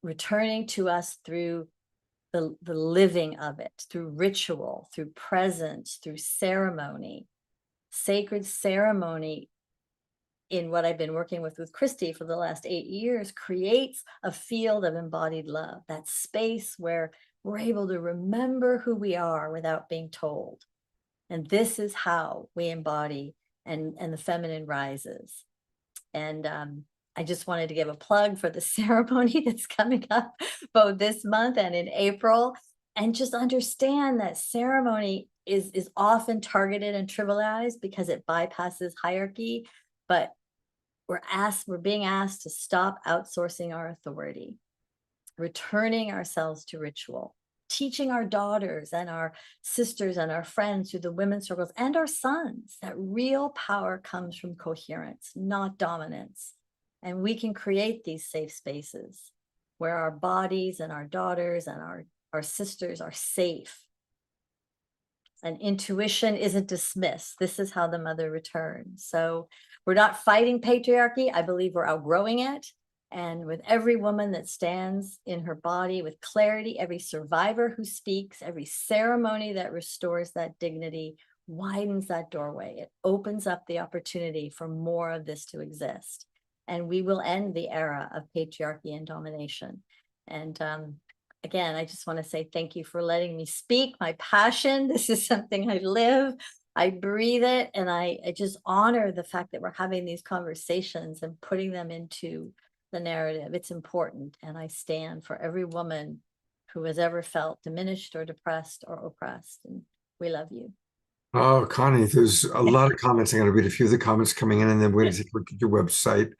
Speaker 8: returning to us through the living of it, through ritual, through presence, through ceremony, sacred ceremony. In what I've been working with Christy for the last 8 years, creates a field of embodied love, that space where we're able to remember who we are without being told. And this is how we embody and the feminine rises. And I just wanted to give a plug for the ceremony that's coming up both this month and in April. And just understand that ceremony is often targeted and trivialized because it bypasses hierarchy. But we're being asked to stop outsourcing our authority, returning ourselves to ritual, teaching our daughters and our sisters and our friends through the women's circles and our sons that real power comes from coherence, not dominance. And we can create these safe spaces where our bodies and our daughters and our sisters are safe. And intuition isn't dismissed. This is how the mother returns. So we're not fighting patriarchy. I believe we're outgrowing it. And with every woman that stands in her body with clarity, every survivor who speaks, every ceremony that restores that dignity, widens that doorway. It opens up the opportunity for more of this to exist. And we will end the era of patriarchy and domination. And again, I just want to say thank you for letting me speak my passion. This is something I live, I breathe it, and I just honor the fact that we're having these conversations and putting them into the narrative. It's important, and I stand for every woman who has ever felt diminished or depressed or oppressed. And we love you.
Speaker 2: Oh, Connie, there's a lot of comments. I'm going to read a few of the comments coming in, and then we're going to take a look at your website.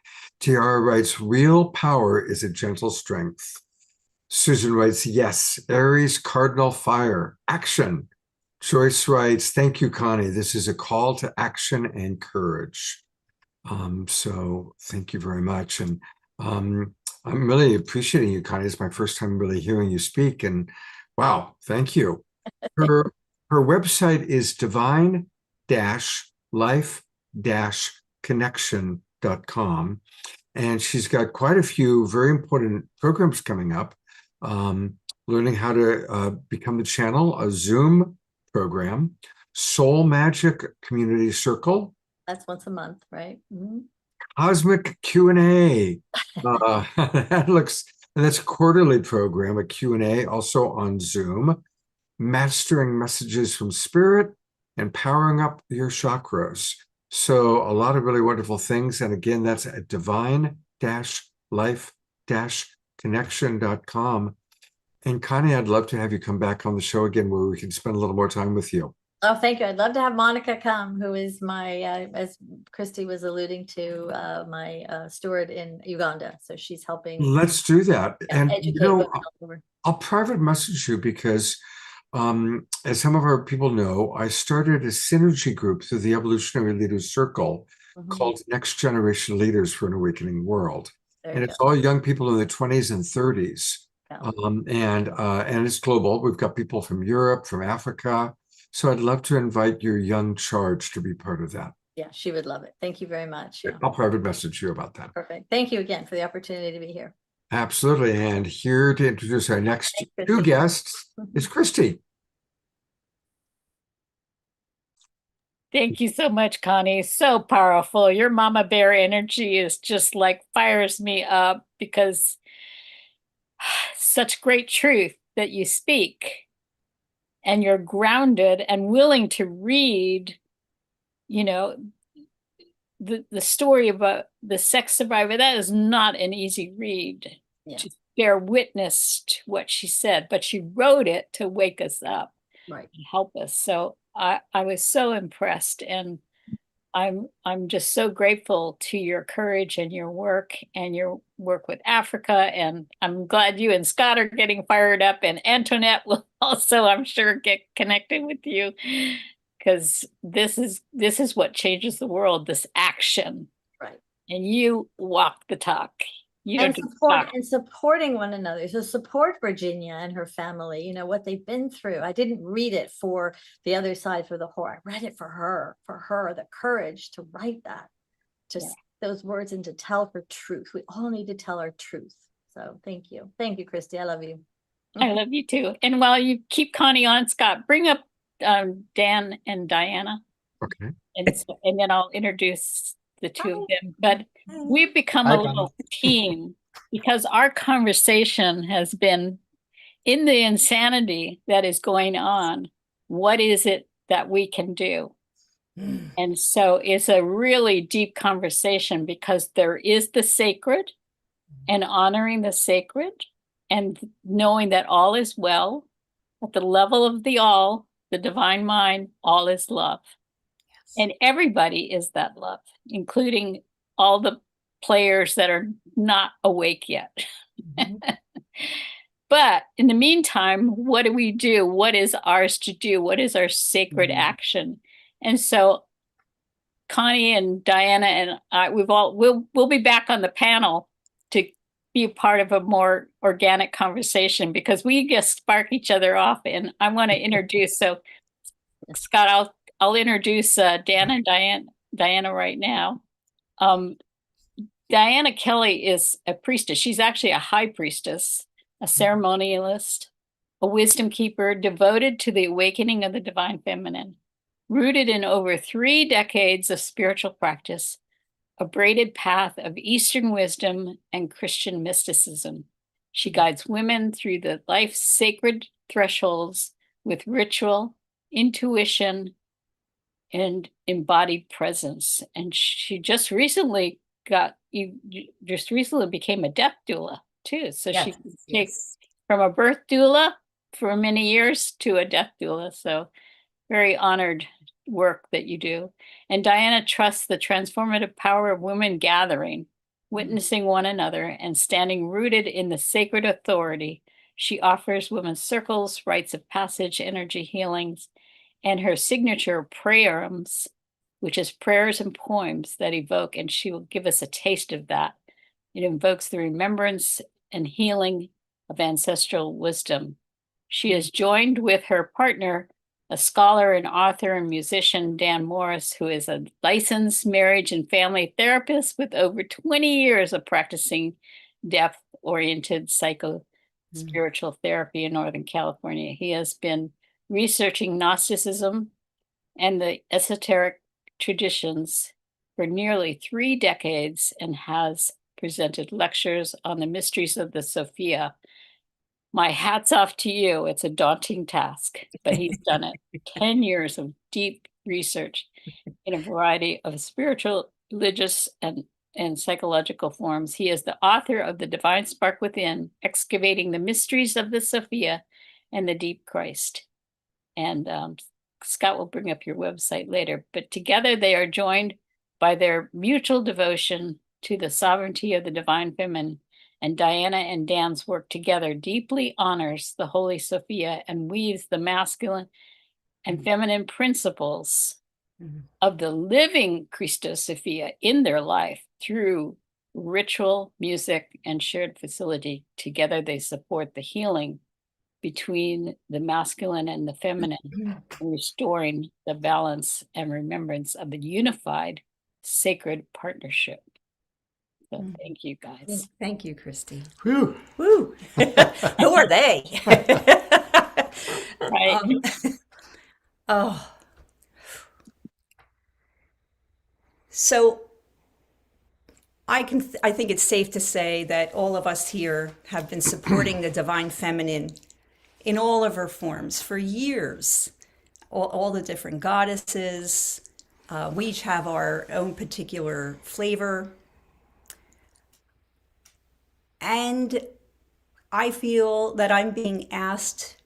Speaker 2: Tiara writes, real power is a gentle strength. Susan writes, yes, Aries cardinal fire, action. Joyce writes, thank you, Connie. This is a call to action and courage. So thank you very much. And I'm really appreciating you, Connie. It's my first time really hearing you speak. And wow, thank you. Her website is divine-life-connection.com. And she's got quite a few very important programs coming up. Learning how to become the channel, a Zoom program, Soul Magic Community Circle.
Speaker 8: That's once a month, right? Mm-hmm.
Speaker 2: Cosmic Q&A. That's a quarterly program, a Q&A, also on Zoom. Mastering Messages from Spirit and Powering Up Your Chakras. So a lot of really wonderful things. And again, that's at divine-life-connection.com. And Connie, I'd love to have you come back on the show again where we can spend a little more time with you.
Speaker 8: Oh, thank you. I'd love to have Monica come, who is my, as Christy was alluding to, my steward in Uganda. So she's helping.
Speaker 2: Let's do that. And
Speaker 8: educate
Speaker 2: you know,
Speaker 8: women all over.
Speaker 2: I'll private message you because as some of our people know, I started a synergy group through the Evolutionary Leaders Circle called Next Generation Leaders for an Awakening World.
Speaker 8: There
Speaker 2: And
Speaker 8: you
Speaker 2: it's
Speaker 8: go.
Speaker 2: all young people in their 20s and 30s.
Speaker 8: Yeah.
Speaker 2: And it's global. We've got people from Europe, from Africa. So I'd love to invite your young charge to be part of that.
Speaker 8: Yeah, she would love it. Thank you very much. Yeah.
Speaker 2: I'll private message you about that.
Speaker 8: Perfect. Thank you again for the opportunity to be here.
Speaker 2: Absolutely. And here to introduce our next
Speaker 8: Thanks,
Speaker 2: two
Speaker 8: Christy.
Speaker 2: guests is Christy.
Speaker 6: Thank you so much, Connie. So powerful. Your mama bear energy is just like fires me up because such great truth that you speak, and you're grounded and willing to read, you know, the story about the sex survivor. That is not an easy read.
Speaker 8: Yeah.
Speaker 6: To bear witness to what she said, but she wrote it to wake us up.
Speaker 8: Right.
Speaker 6: And help us. So I was so impressed, and I'm just so grateful to your courage and your work with Africa. And I'm glad you and Scott are getting fired up, and Antoinette will also, I'm sure, get connected with you, because this is what changes the world, this action.
Speaker 8: Right.
Speaker 6: And you walk the talk. You
Speaker 8: And
Speaker 6: don't just
Speaker 8: support
Speaker 6: talk.
Speaker 8: and supporting one another. So support Virginia and her family, you know, what they've been through. I didn't read it for the other side, for the horror. I read it for her, the courage to write that, to
Speaker 6: Yeah.
Speaker 8: say those words and to tell her truth. We all need to tell our truth. So thank you. Thank you, Christy. I love you.
Speaker 6: I love you too. And while you keep Connie on, Scott, bring up Dan and Diana.
Speaker 2: Okay.
Speaker 6: And then I'll introduce the two of them. But we've become
Speaker 5: Hi,
Speaker 6: a little team because our conversation has been, in the insanity that is going on, what is it that we can do? And so it's a really deep conversation because there is the sacred and honoring the sacred and knowing that all is well at the level of the all, the divine mind, all is love. And everybody is that love, including all the players that are not awake yet. But in the meantime, what do we do? What is ours to do? What is our sacred action? And so Connie and Diana and I, we'll be back on the panel to be a part of a more organic conversation because we just spark each other off. And I want to introduce, so Scott, I'll introduce Dan and Diana right now. Diana Kelly is a priestess. She's actually a high priestess, a ceremonialist, a wisdom keeper devoted to the awakening of the divine feminine, rooted in over 3 decades of spiritual practice, a braided path of Eastern wisdom and Christian mysticism. She guides women through the life's sacred thresholds with ritual, intuition, and embodied presence. And she just recently became a death doula too. So she takes from a birth doula for many years to a death doula. So very honored work that you do. And Diana trusts the transformative power of women gathering, witnessing one another, and standing rooted in the sacred authority. She offers women's circles, rites of passage, energy healings, and her signature prayerums, which is prayers and poems that evoke, and she will give us a taste of that. It invokes the remembrance and healing of ancestral wisdom. She is joined with her partner, a scholar and author and musician, Dan Morris, who is a licensed marriage and family therapist with over 20 years of practicing depth-oriented psycho-spiritual therapy in Northern California. He has been researching Gnosticism and the esoteric traditions for nearly 3 decades and has presented lectures on the mysteries of the Sophia. My hat's off to you. It's a daunting task, but he's done it. 10 years of deep research in a variety of spiritual, religious, and psychological forms. He is the author of The Divine Spark Within, Excavating the Mysteries of the Sophia and the Deep Christ. And Scott will bring up your website later, but together they are joined by their mutual devotion to the sovereignty of the divine feminine. And Diana and Dan's work together deeply honors the Holy Sophia and weaves the masculine and feminine principles of the living Christos Sophia in their life through ritual, music, and shared facility. Together they support the healing between the masculine and the feminine, restoring the balance and remembrance of the unified sacred partnership. So thank you guys.
Speaker 9: Thank you, Christy.
Speaker 5: Whew.
Speaker 9: Woo! Who are they?
Speaker 6: Right.
Speaker 9: Oh. So I think it's safe to say that all of us here have been supporting the divine feminine in all of her forms for years. All the different goddesses. We each have our own particular flavor. And I feel that I'm being asked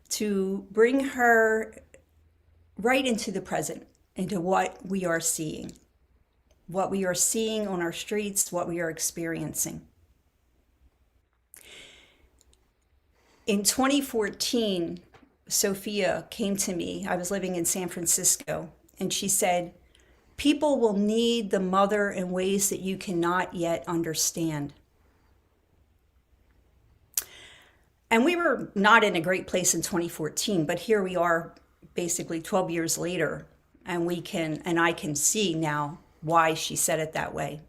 Speaker 9: to bring her right into the present, into what we are seeing on our streets, what we are experiencing. In 2014, Sophia came to me. I was living in San Francisco, and she said, "People will need the mother in ways that you cannot yet understand." And we were not in a great place in 2014, but here we are basically 12 years later, and I can see now why she said it that way.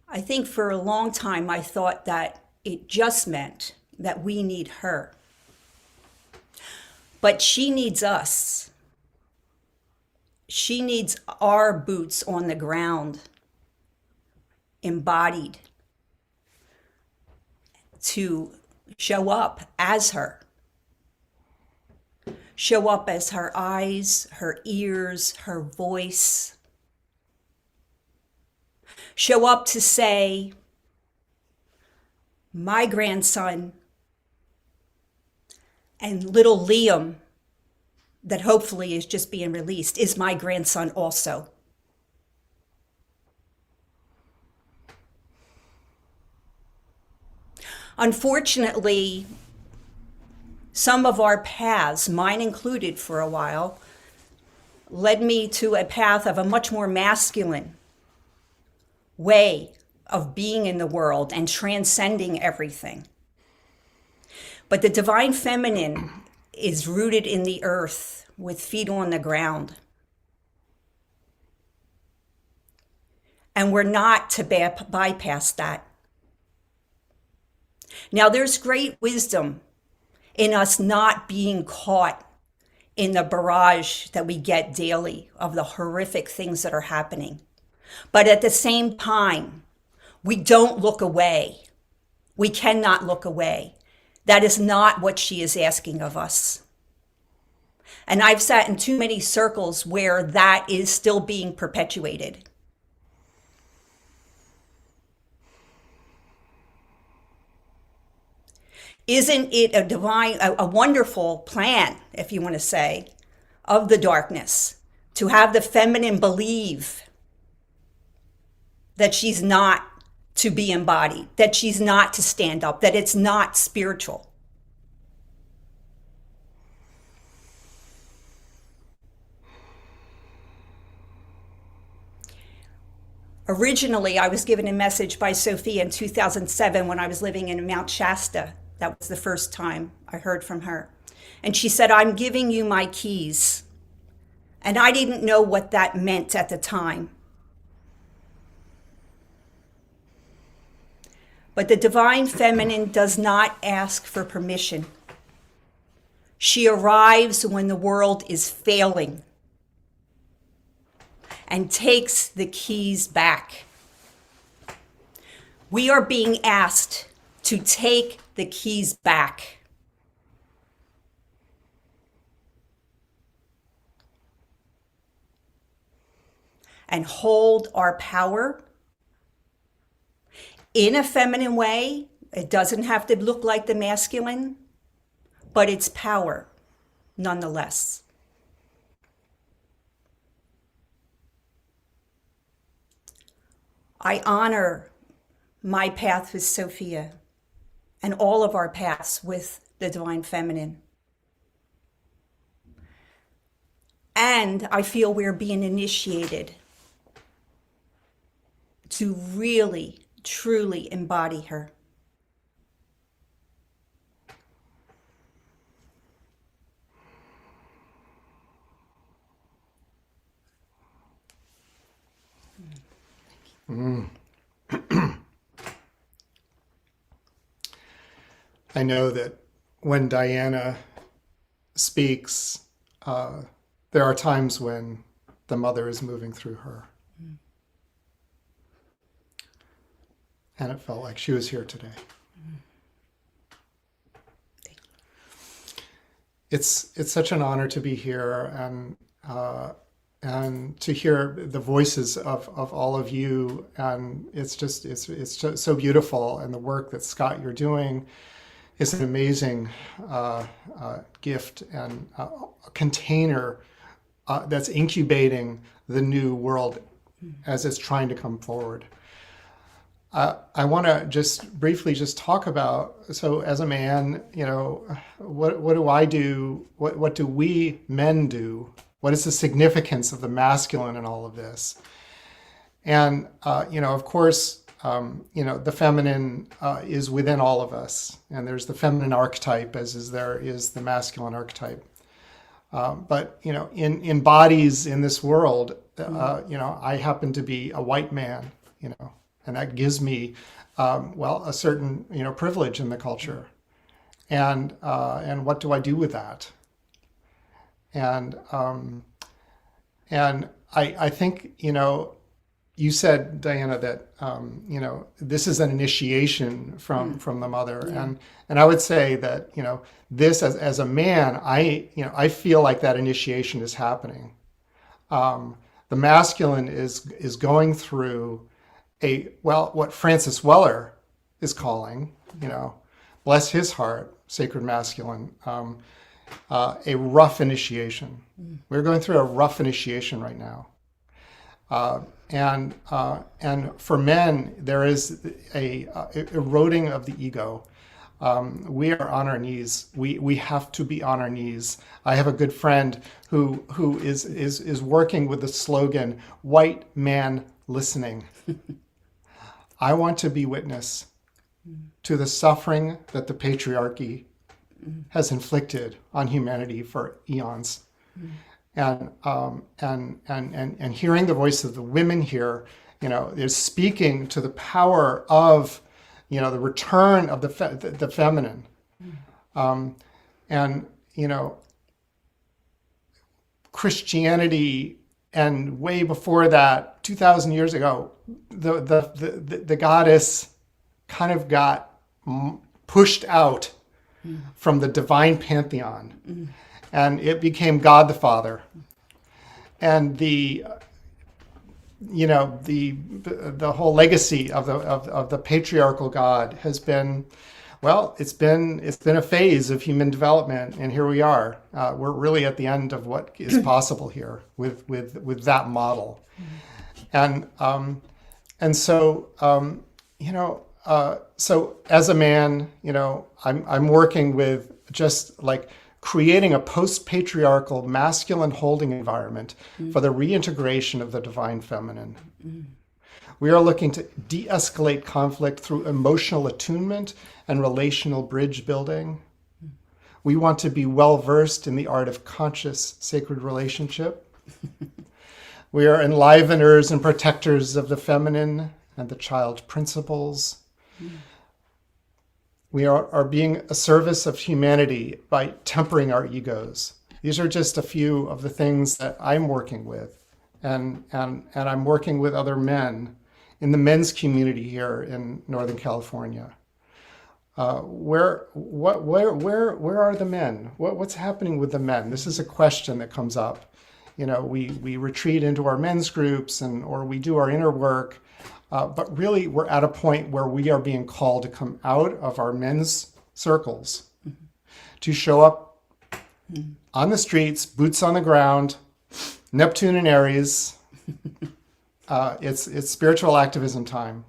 Speaker 9: I think for a long time I thought that it just meant that we need her. But she needs us. She needs our boots on the ground, embodied, to show up as her. Show up as her eyes, her ears, her voice. Show up to say, my grandson and little Liam, that hopefully is just being released, is my grandson also. Unfortunately, some of our paths, mine included for a while, led me to a path of a much more masculine way of being in the world and transcending everything. But the divine feminine is rooted in the earth with feet on the ground. And we're not to bypass that. Now, there's great wisdom in us not being caught in the barrage that we get daily of the horrific things that are happening. But at the same time, we don't look away. We cannot look away. That is not what she is asking of us. And I've sat in too many circles where that is still being perpetuated. Isn't it a divine, a wonderful plan, if you want to say, of the darkness, to have the feminine believe that she's not to be embodied, that she's not to stand up, that it's not spiritual? Originally, I was given a message by Sophia in 2007 when I was living in Mount Shasta. That was the first time I heard from her. And she said, I'm giving you my keys. And I didn't know what that meant at the time. But the divine feminine does not ask for permission. She arrives when the world is failing and takes the keys back. We are being asked to take the keys back. And hold our power in a feminine way. It doesn't have to look like the masculine, but it's power nonetheless. I honor my path with Sophia and all of our paths with the divine feminine. And I feel we're being initiated to really, truly embody her.
Speaker 5: I know that when Diana speaks, there are times when the mother is moving through her. And it felt like she was here today. It's such an honor to be here and to hear the voices of all of you. And it's just so beautiful. And the work that Scott, you're doing is an amazing gift and a container that's incubating the new world as it's trying to come forward. I want to just briefly just talk about, so as a man, what do I do? What do we men do? What is the significance of the masculine in all of this? And, of course, the feminine is within all of us. And there's the feminine archetype as there is the masculine archetype. But, in bodies in this world, I happen to be a white man, and that gives me, a certain, privilege in the culture. And what do I do with that? And I think, you said, Diana, that, this is an initiation from the mother. Yeah. And I would say that, this as a man, I feel like that initiation is happening. The masculine is going through what Francis Weller is calling, bless his heart, sacred masculine, a rough initiation. We're going through a rough initiation right now. And for men, there is a eroding of the ego. We are on our knees. We have to be on our knees. I have a good friend who is working with the slogan, "White man listening." I want to be witness to the suffering that the patriarchy has inflicted on humanity for eons. And hearing the voice of the women here, is speaking to the power of, the return of the feminine. Christianity, and way before that, 2,000 years ago, the goddess kind of got pushed out from the divine pantheon, and it became God the Father. And the whole legacy of the patriarchal God has been Well, it's been a phase of human development, and here we are. We're really at the end of what is possible here with that model, and so so as a man, I'm working with just like creating a post-patriarchal masculine holding environment for the reintegration of the divine feminine. We are looking to de-escalate conflict through emotional attunement and relational bridge building. We want to be well-versed in the art of conscious sacred relationship. We are enliveners and protectors of the feminine and the child principles. We are being a service of humanity by tempering our egos. These are just a few of the things that I'm working with. And I'm working with other men in the men's community here in Northern California. Where are the men? What's happening with the men? This is a question that comes up. We retreat into our men's groups or we do our inner work, but really we're at a point where we are being called to come out of our men's circles, to show up on the streets, boots on the ground, Neptune and Aries. It's spiritual activism time.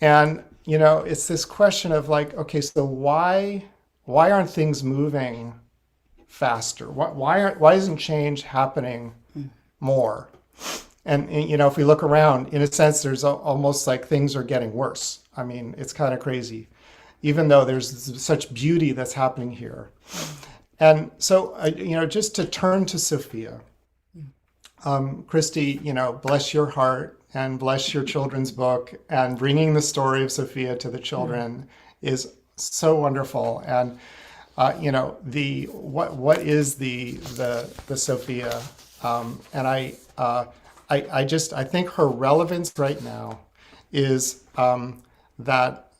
Speaker 5: And, it's this question of like, okay, so why aren't things moving faster? Why isn't change happening more? And if we look around, in a sense, there's almost like things are getting worse. I mean, it's kind of crazy, even though there's such beauty that's happening here. And so, just to turn to Sophia, Christy, bless your heart and bless your children's book, and bringing the story of Sophia to the children is so wonderful. And what is the Sophia? And I think her relevance right now is that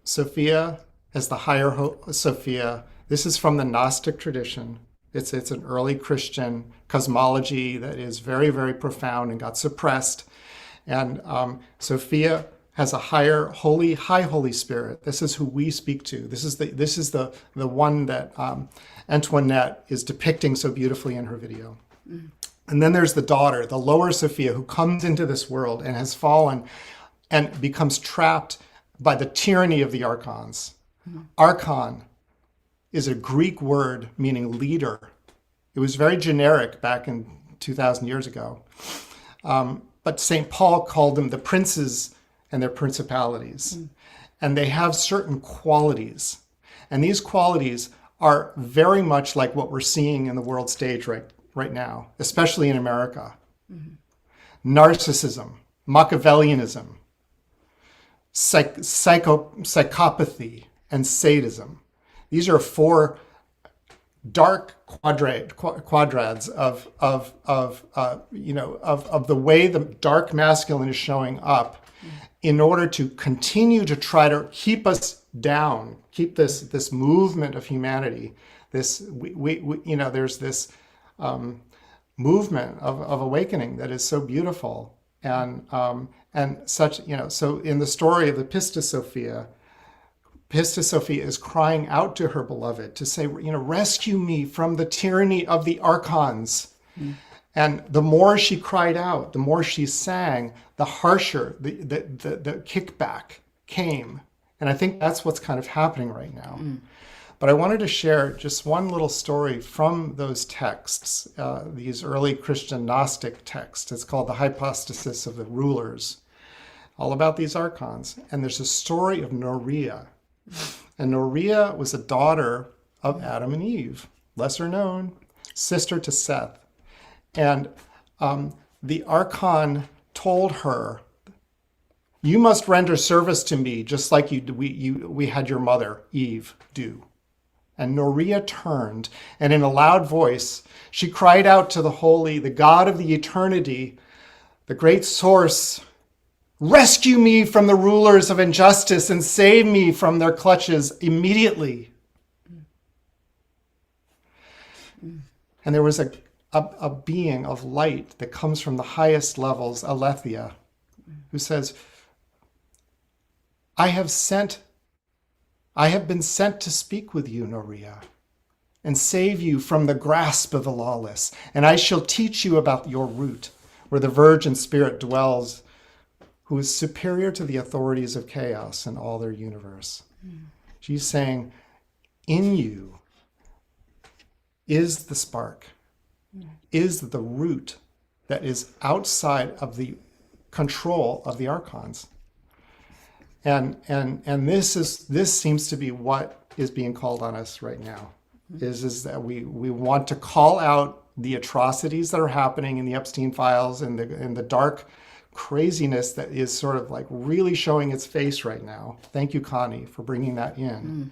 Speaker 5: Sophia, as the higher Sophia, this is from the Gnostic tradition. It's an early Christian cosmology that is very, very profound and got suppressed. And Sophia has a high Holy Spirit. This is who we speak to. This is the one that Antoinette is depicting so beautifully in her video. And then there's the daughter, the lower Sophia, who comes into this world and has fallen and becomes trapped by the tyranny of the archons. Archon is a Greek word meaning leader. It was very generic back in 2,000 years ago. But St. Paul called them the princes and their principalities. And they have certain qualities. And these qualities are very much like what we're seeing in the world stage right now, especially in America. Narcissism, Machiavellianism, psychopathy, and sadism. These are four dark quadrads of the way the dark masculine is showing up in order to continue to try to keep us down, keep this movement of humanity. There's this movement of awakening that is so beautiful and such. So in the story of the Pistis Sophia is crying out to her beloved to say, rescue me from the tyranny of the archons. And the more she cried out, the more she sang, the harsher the kickback came. And I think that's what's kind of happening right now. But I wanted to share just one little story from those texts, these early Christian Gnostic texts. It's called The Hypostasis of the Rulers, all about these archons. And there's a story of Norea. And Norea was a daughter of Adam and Eve, lesser known, sister to Seth. And the archon told her, you must render service to me just like we had your mother, Eve, do. And Norea turned, and in a loud voice, she cried out to the God of the eternity, the great source, rescue me from the rulers of injustice and save me from their clutches immediately. And there was a being of light that comes from the highest levels, Aletheia, who says, I have been sent to speak with you, Noria, and save you from the grasp of the lawless. And I shall teach you about your root, where the virgin spirit dwells, who is superior to the authorities of chaos and all their universe. She's saying, in you is the spark, is the root that is outside of the control of the archons. And this seems to be what is being called on us right now, is that we want to call out the atrocities that are happening in the Epstein files and the dark craziness that is sort of like really showing its face right now. Thank you, Connie, for bringing that in.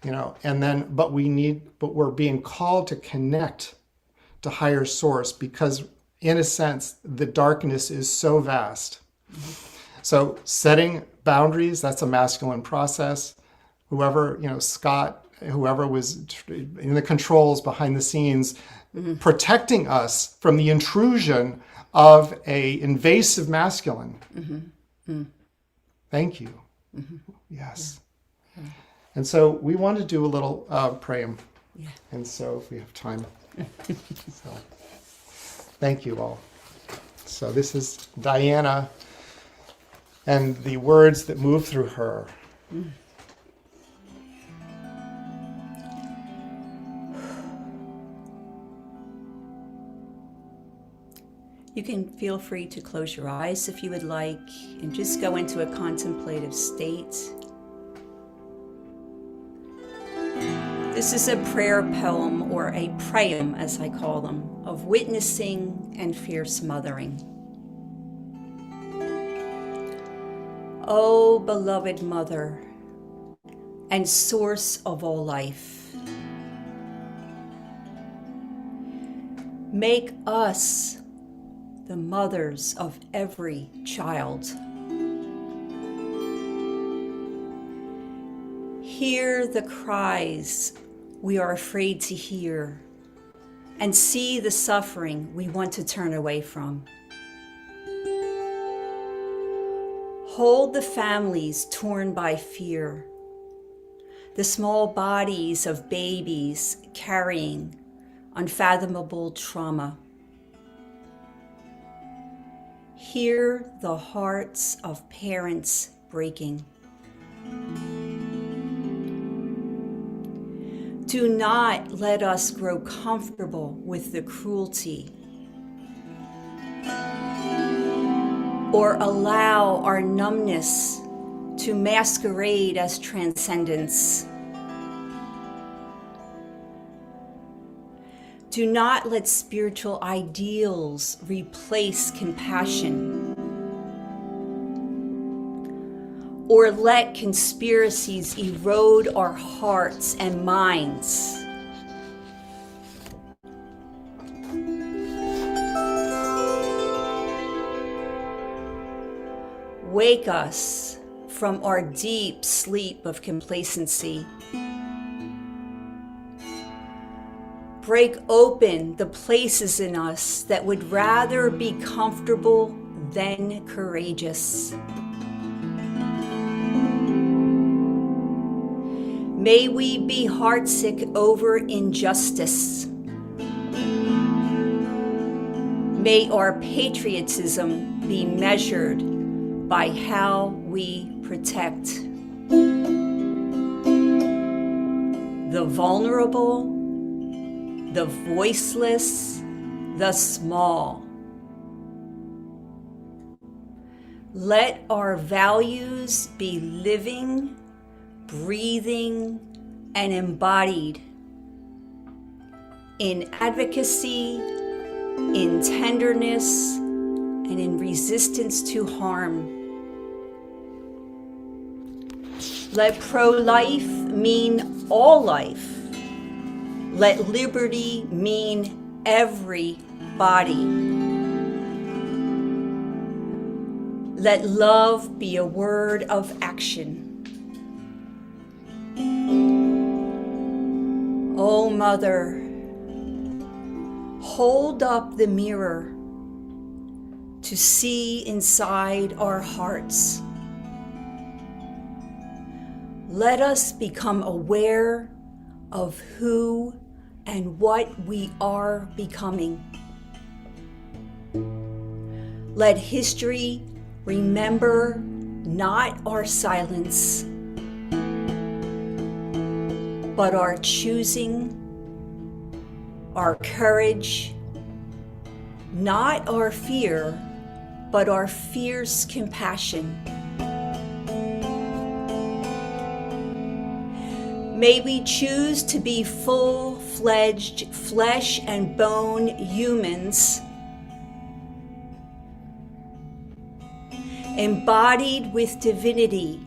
Speaker 5: And then, but we're being called to connect to higher source, because in a sense, the darkness is so vast. So setting boundaries, that's a masculine process. Whoever, Scott, whoever was in the controls behind the scenes, protecting us from the intrusion of a invasive masculine. Thank you. Yes. And so we want to do a little praying. And so if we have time. So, thank you all. So this is Diana and the words that move through her.
Speaker 9: You can feel free to close your eyes if you would like and just go into a contemplative state. This is a prayer poem, or a prayum as I call them, of witnessing and fierce mothering. O beloved mother and source of all life, make us the mothers of every child. Hear the cries we are afraid to hear, and see the suffering we want to turn away from. Hold the families torn by fear, the small bodies of babies carrying unfathomable trauma. Hear the hearts of parents breaking. Do not let us grow comfortable with the cruelty, or allow our numbness to masquerade as transcendence. Do not let spiritual ideals replace compassion, or let conspiracies erode our hearts and minds. Wake us from our deep sleep of complacency. Break open the places in us that would rather be comfortable than courageous. May we be heartsick over injustice. May our patriotism be measured by how we protect the vulnerable, the voiceless, the small. Let our values be living, breathing, and embodied in advocacy, in tenderness, and in resistance to harm. Let pro-life mean all life. Let liberty mean everybody. Let love be a word of action. Oh, Mother, hold up the mirror to see inside our hearts. let us become aware of who and what we are becoming. Let history remember not our silence, but our choosing, our courage, not our fear, but our fierce compassion. May we choose to be full-fledged flesh and bone humans, embodied with divinity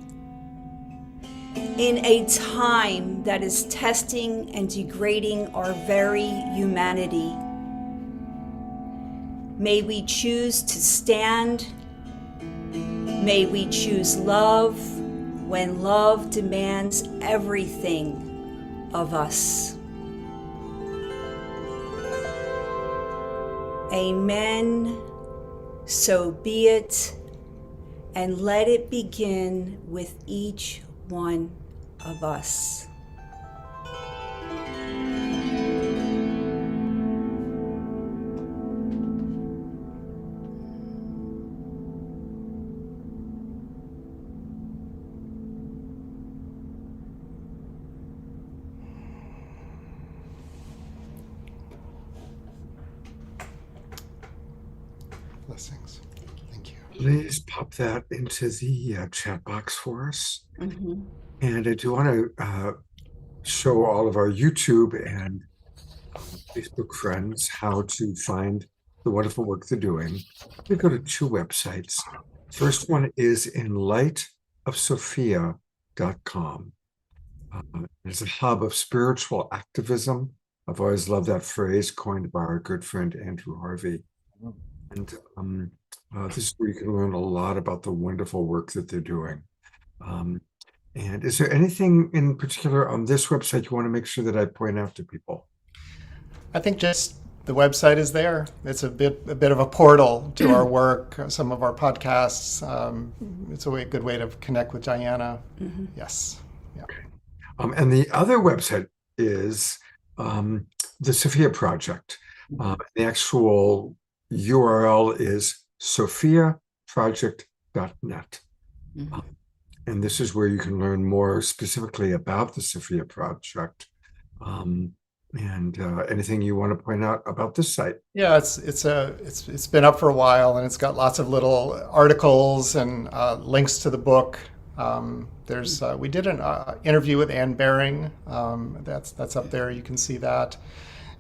Speaker 9: in a time that is testing and degrading our very humanity. May we choose to stand. May we choose love when love demands everything of us. Amen. So be it, and let it begin with each one of us.
Speaker 5: Blessings. Thank you.
Speaker 2: Please pop that into the chat box for us.
Speaker 9: Mm-hmm.
Speaker 2: And I do want to show all of our YouTube and Facebook friends how to find the wonderful work they're doing. We go to two websites. First one is inlightofsophia.com. It's a hub of spiritual activism. I've always loved that phrase coined by our good friend Andrew Harvey. And this is where you can learn a lot about the wonderful work that they're doing. And is there anything in particular on this website you want to make sure that I point out to people?
Speaker 5: I think just the website is there. It's a bit of a portal to our work, some of our podcasts. It's a good way to connect with Diana.
Speaker 9: Mm-hmm.
Speaker 5: Yes. Yeah.
Speaker 2: And the other website is the Sophia Project. The actual URL is sophiaproject.net.
Speaker 9: Mm-hmm.
Speaker 2: And this is where you can learn more specifically about the Sophia Project. And anything you want to point out about this site?
Speaker 5: Yeah, it's been up for a while, and it's got lots of little articles and links to the book. We did an interview with Anne Baring. That's up there. You can see that,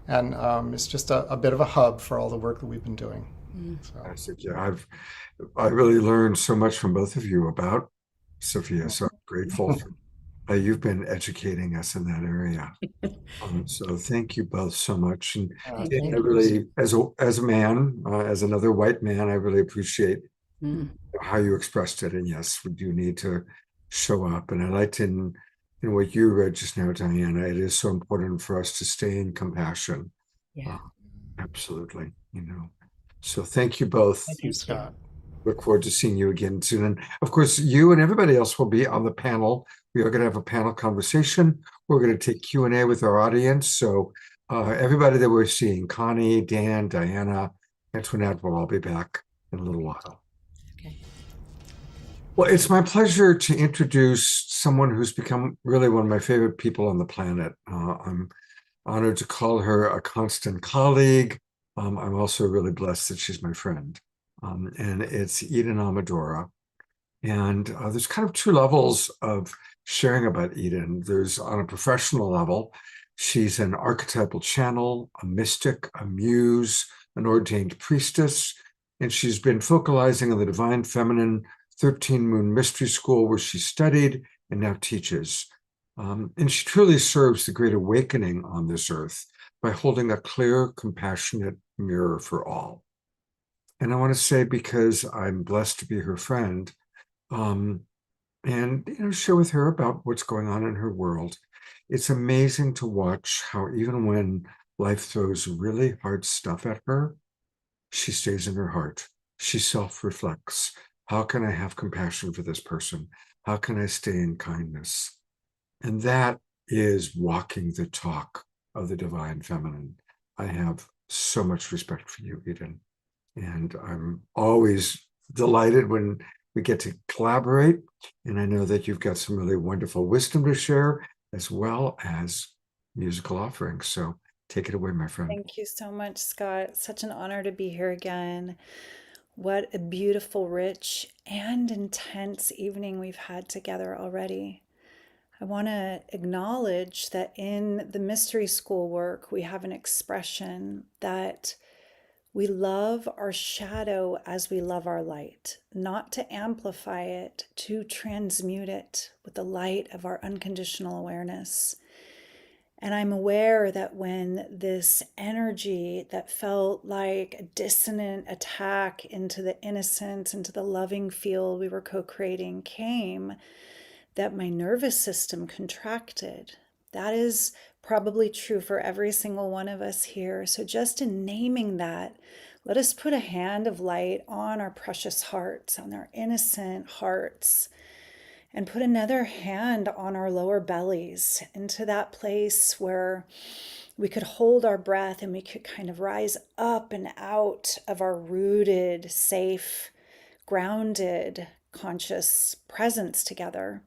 Speaker 5: and it's just a bit of a hub for all the work that we've been doing. So.
Speaker 2: Yeah, I really learned so much from both of you about Sophia. So I'm grateful for you've been educating us in that area. So thank you both so much. And I really, as a man, as another white man, I really appreciate how you expressed it. And yes, we do need to show up. And I liked in what you read just now, Diana, it is so important for us to stay in compassion.
Speaker 9: Yeah.
Speaker 2: Absolutely. So thank you both.
Speaker 5: Thank you, Scott.
Speaker 2: Look forward to seeing you again soon. And of course, you and everybody else will be on the panel. We are going to have a panel conversation. We're going to take Q&A with our audience. So everybody that we're seeing, Connie, Dan, Diana, Antoinette, will all be back in a little while.
Speaker 9: Okay.
Speaker 2: Well, it's my pleasure to introduce someone who's become really one of my favorite people on the planet. I'm honored to call her a constant colleague. I'm also really blessed that she's my friend. And it's Eden Amadora. And there's kind of two levels of sharing about Eden. There's on a professional level, she's an archetypal channel, a mystic, a muse, an ordained priestess, and she's been focalizing on the divine feminine 13 Moon Mystery School, where she studied and now teaches. And she truly serves the great awakening on this earth by holding a clear, compassionate mirror for all. And I want to say, because I'm blessed to be her friend, and share with her about what's going on in her world. It's amazing to watch how even when life throws really hard stuff at her, she stays in her heart. She self-reflects. How can I have compassion for this person? How can I stay in kindness? And that is walking the talk of the divine feminine. I have so much respect for you, Eden. And I'm always delighted when we get to collaborate. And I know that you've got some really wonderful wisdom to share, as well as musical offerings. So take it away, my friend.
Speaker 10: Thank you so much, Scott. Such an honor to be here again. What a beautiful, rich, and intense evening we've had together already. I want to acknowledge that in the mystery school work, we have an expression that we love our shadow as we love our light, not to amplify it, to transmute it with the light of our unconditional awareness. And I'm aware that when this energy that felt like a dissonant attack into the innocence, into the loving field we were co-creating came, that my nervous system contracted. That is probably true for every single one of us here. So just in naming that, let us put a hand of light on our precious hearts, on our innocent hearts, and put another hand on our lower bellies, into that place where we could hold our breath and we could kind of rise up and out of our rooted, safe, grounded, conscious presence together.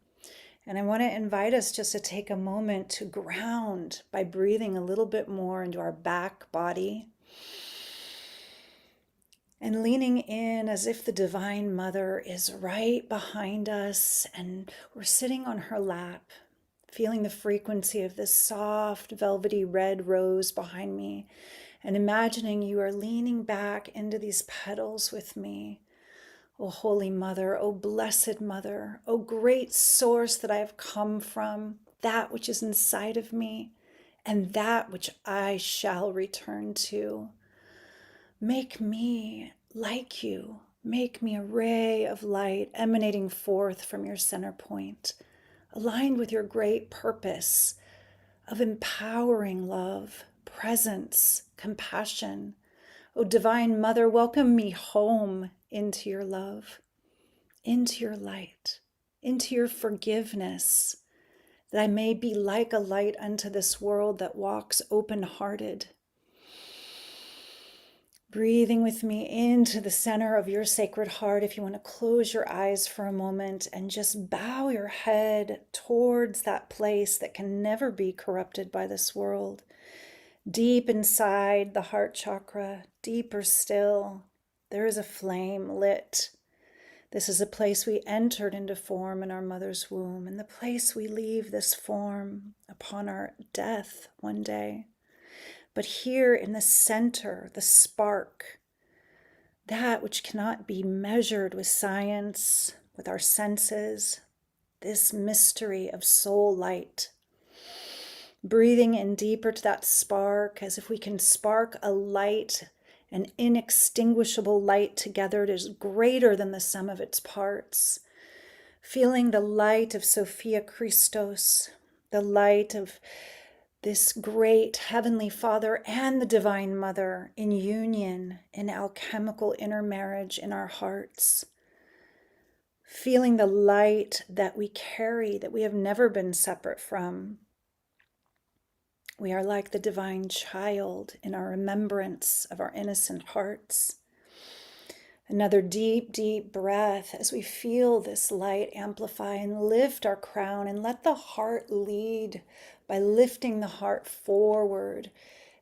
Speaker 10: And I want to invite us just to take a moment to ground by breathing a little bit more into our back body and leaning in as if the Divine Mother is right behind us and we're sitting on her lap, feeling the frequency of this soft, velvety red rose behind me, and imagining you are leaning back into these petals with me. O Holy Mother, O Blessed Mother, O great source that I have come from, that which is inside of me, and that which I shall return to. Make me like you. Make me a ray of light emanating forth from your center point, aligned with your great purpose of empowering love, presence, compassion. O Divine Mother, welcome me home into your love, into your light, into your forgiveness, that I may be like a light unto this world that walks open-hearted. Breathing with me into the center of your sacred heart. If you want to close your eyes for a moment and just bow your head towards that place that can never be corrupted by this world. Deep inside the heart chakra, deeper still, there is a flame lit. This is a place we entered into form in our mother's womb, and the place we leave this form upon our death one day. But here in the center, the spark, that which cannot be measured with science, with our senses, this mystery of soul light. Breathing in deeper to that spark, as if we can spark a light, an inextinguishable light together. It is greater than the sum of its parts. Feeling the light of Sophia Christos, the light of this great Heavenly Father and the Divine Mother in union, in alchemical intermarriage in our hearts. Feeling the light that we carry, that we have never been separate from. We are like the divine child in our remembrance of our innocent hearts. Another deep, deep breath as we feel this light amplify and lift our crown and let the heart lead by lifting the heart forward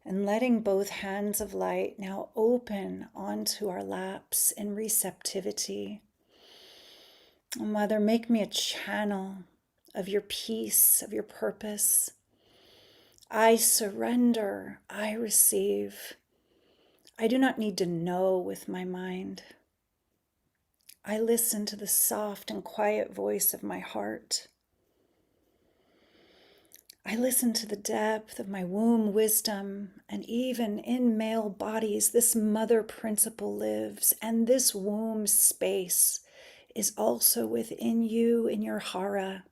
Speaker 10: and letting both hands of light now open onto our laps in receptivity. Oh, Mother, make me a channel of your peace, of your purpose. I surrender, I receive. I do not need to know with my mind. I listen to the soft and quiet voice of my heart. I listen to the depth of my womb wisdom, and even in male bodies, this mother principle lives, and this womb space is also within you in your hara.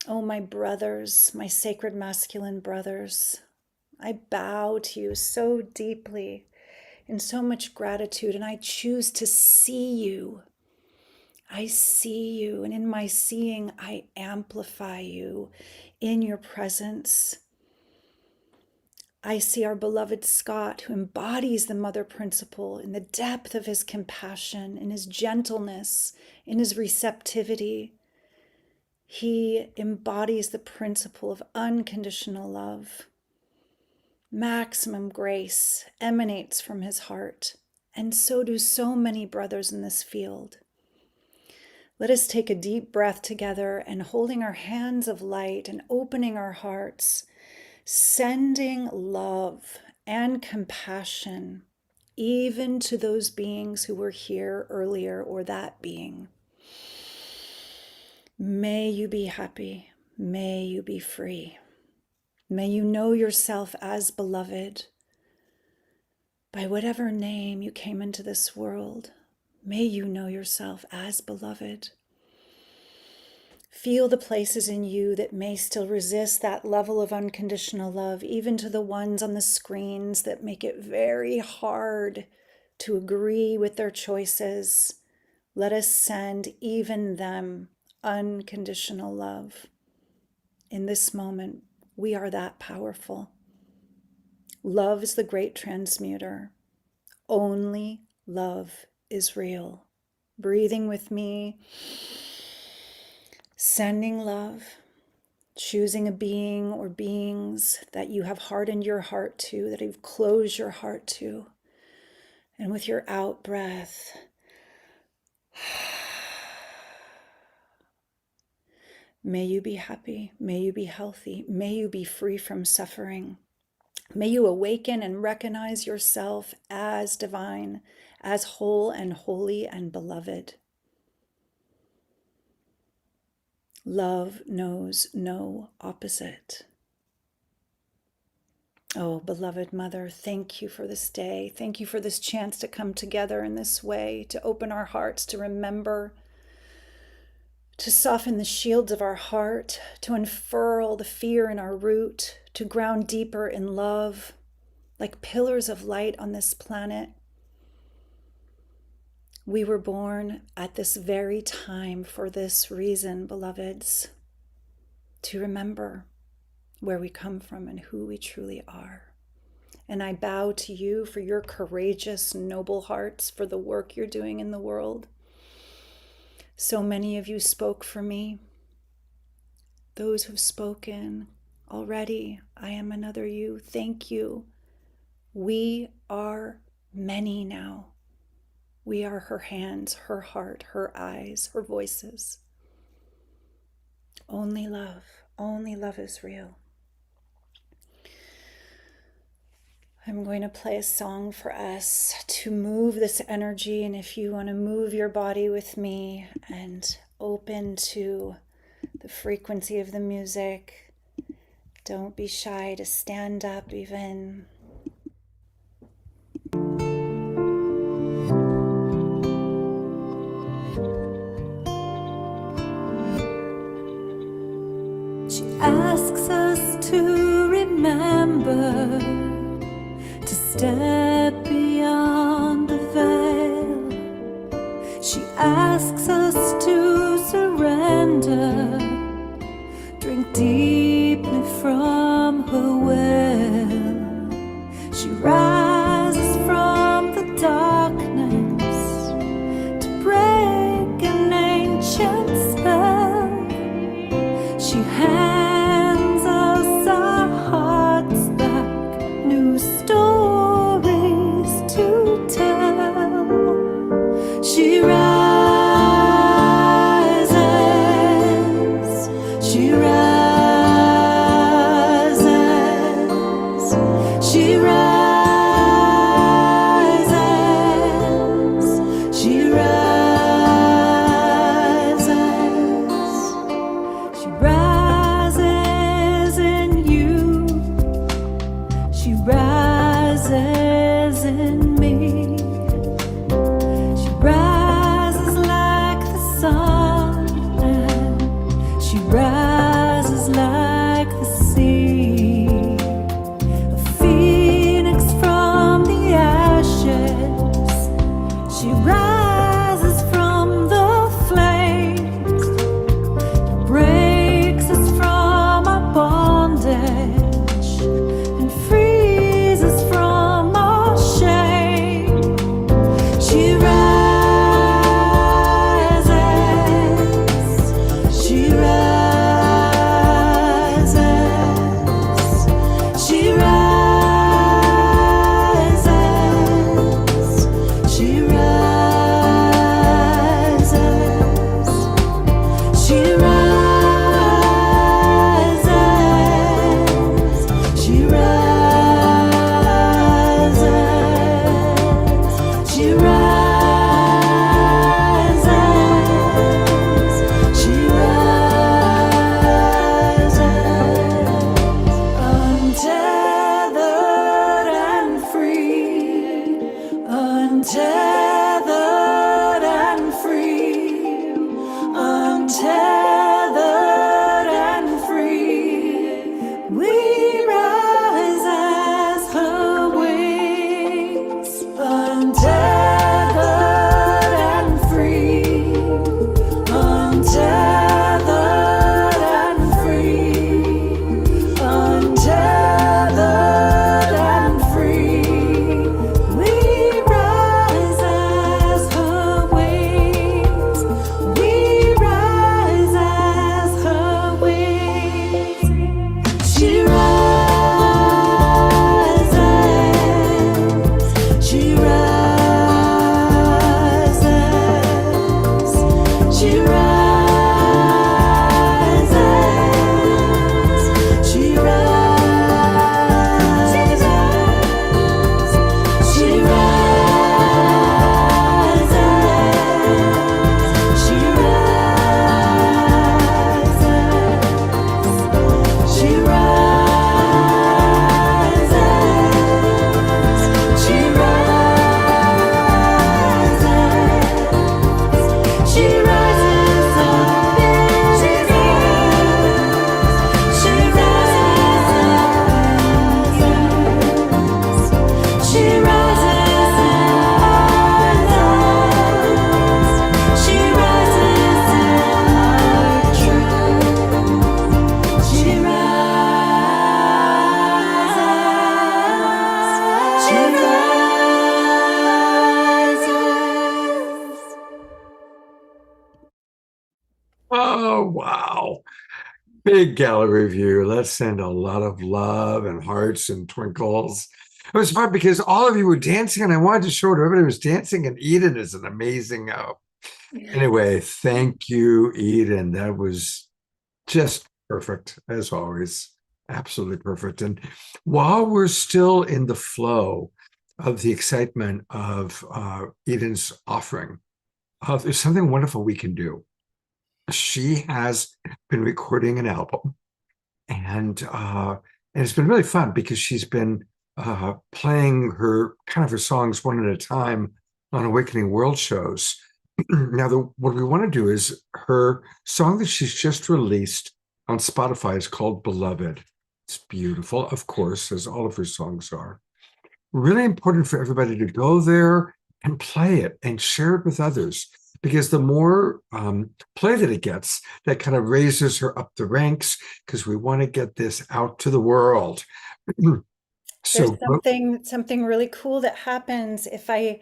Speaker 10: Oh, my brothers, my sacred masculine brothers, I bow to you so deeply in so much gratitude, and I choose to see you. I see you, and in my seeing, I amplify you in your presence. I see our beloved Scott, who embodies the mother principle in the depth of his compassion, in his gentleness, in his receptivity. He embodies the principle of unconditional love. Maximum grace emanates from his heart, and so do so many brothers in this field. Let us take a deep breath together and holding our hands of light and opening our hearts, sending love and compassion even to those beings who were here earlier or that being. May you be happy. May you be free. May you know yourself as beloved. By whatever name you came into this world, may you know yourself as beloved. Feel the places in you that may still resist that level of unconditional love, even to the ones on the screens that make it very hard to agree with their choices. Let us send even them unconditional love. In this moment, we are that powerful. Love is the great transmuter. Only love is real. Breathing with me, sending love, choosing a being or beings that you have hardened your heart to, that you've closed your heart to. And with your out breath, may you be happy, may you be healthy, may you be free from suffering. May you awaken and recognize yourself as divine, as whole and holy and beloved. Love knows no opposite. Oh, beloved Mother, thank you for this day. Thank you for this chance to come together in this way, to open our hearts, to remember, to soften the shields of our heart, to unfurl the fear in our root, to ground deeper in love, like pillars of light on this planet. We were born at this very time for this reason, beloveds, to remember where we come from and who we truly are. And I bow to you for your courageous, noble hearts, for the work you're doing in the world. So many of you spoke for me. Those who've spoken already, I am another you. Thank you. We are many now. We are her hands, her heart, her eyes, her voices. Only love is real. I'm going to play a song for us to move this energy, and if you want to move your body with me and open to the frequency of the music, don't be shy to stand up even.
Speaker 1: She asks us to remember to step beyond the veil. She asks us to surrender, drink deeply from her well. She rises from the darkness to break an ancient spell. She hands us our hearts back, new stories to tell. She rises, she rises, she rises, she rises. She rises in you, she rises in me. She rises like the sun, and she rises like the sea. A phoenix from the ashes, she rises from the flame.
Speaker 2: Oh, wow. Big gallery view. Let's send a lot of love and hearts and twinkles. It was hard because all of you were dancing, and I wanted to show it. Everybody was dancing, and Eden is an amazing. Anyway, thank you, Eden. That was just perfect, as always. Absolutely perfect. And while we're still in the flow of the excitement of Eden's offering, there's something wonderful we can do. She has been recording an album, and it's been really fun because she's been playing her songs one at a time on Awakening World shows. Now, what we want to do is her song that she's just released on Spotify is called Beloved. It's beautiful, of course, as all of her songs are. Really important for everybody to go there and play it and share it with others, because the more play that it gets, that kind of raises her up the ranks, because we want to get this out to the world.
Speaker 10: There's something really cool that happens if I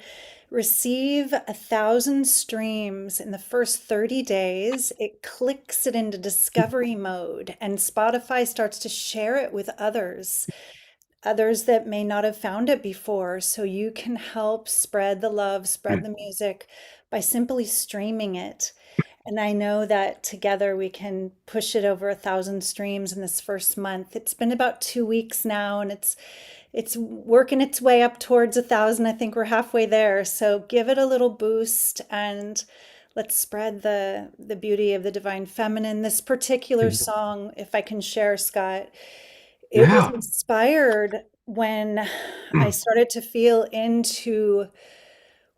Speaker 10: receive 1,000 streams in the first 30 days. It clicks it into discovery mode, and Spotify starts to share it with others that may not have found it before. So you can help spread the love, spread the music by simply streaming it. And I know that together we can push it over 1,000 streams in this first month. It's been about 2 weeks now, and it's working its way up towards 1,000. I think we're halfway there. So give it a little boost, and let's spread the beauty of the divine feminine. This particular song, if I can share, Scott, it was inspired when I started to feel into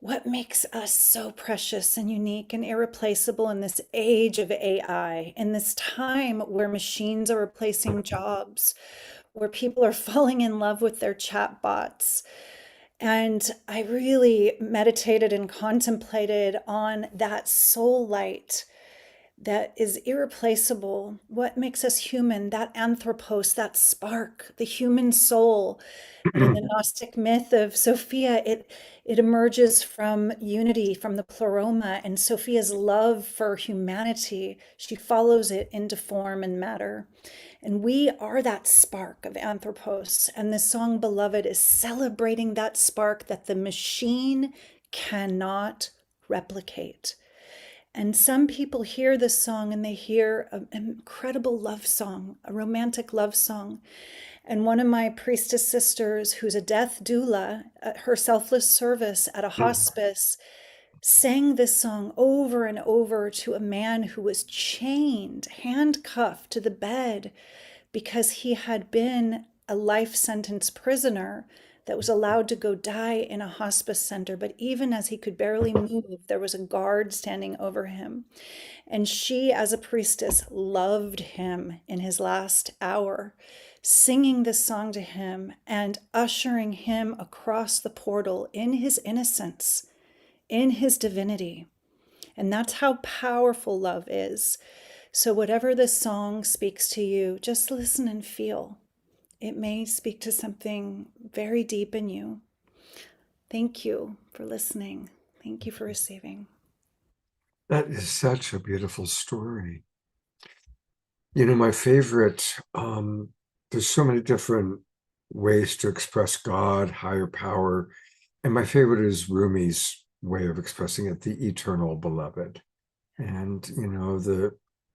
Speaker 10: what makes us so precious and unique and irreplaceable in this age of AI, in this time where machines are replacing jobs, where people are falling in love with their chatbots. And I really meditated and contemplated on that soul light that is irreplaceable. What makes us human? That anthropos, that spark, the human soul. And in the Gnostic myth of Sophia, it emerges from unity, from the pleroma, and Sophia's love for humanity. She follows it into form and matter. And we are that spark of anthropos. And the song Beloved is celebrating that spark that the machine cannot replicate. And some people hear this song and they hear an incredible love song, a romantic love song. And one of my priestess sisters, who's a death doula, her selfless service at a hospice, sang this song over and over to a man who was chained, handcuffed to the bed because he had been a life sentence prisoner that was allowed to go die in a hospice center. But even as he could barely move, there was a guard standing over him. And she, as a priestess, loved him in his last hour, singing this song to him and ushering him across the portal in his innocence, in his divinity. And that's how powerful love is. So whatever this song speaks to you, just listen and feel. It may speak to something very deep in you. Thank you for listening. Thank you for receiving.
Speaker 2: That is such a beautiful story. You know, my favorite, there's so many different ways to express God, higher power. And my favorite is Rumi's way of expressing it, the eternal beloved. And, you know,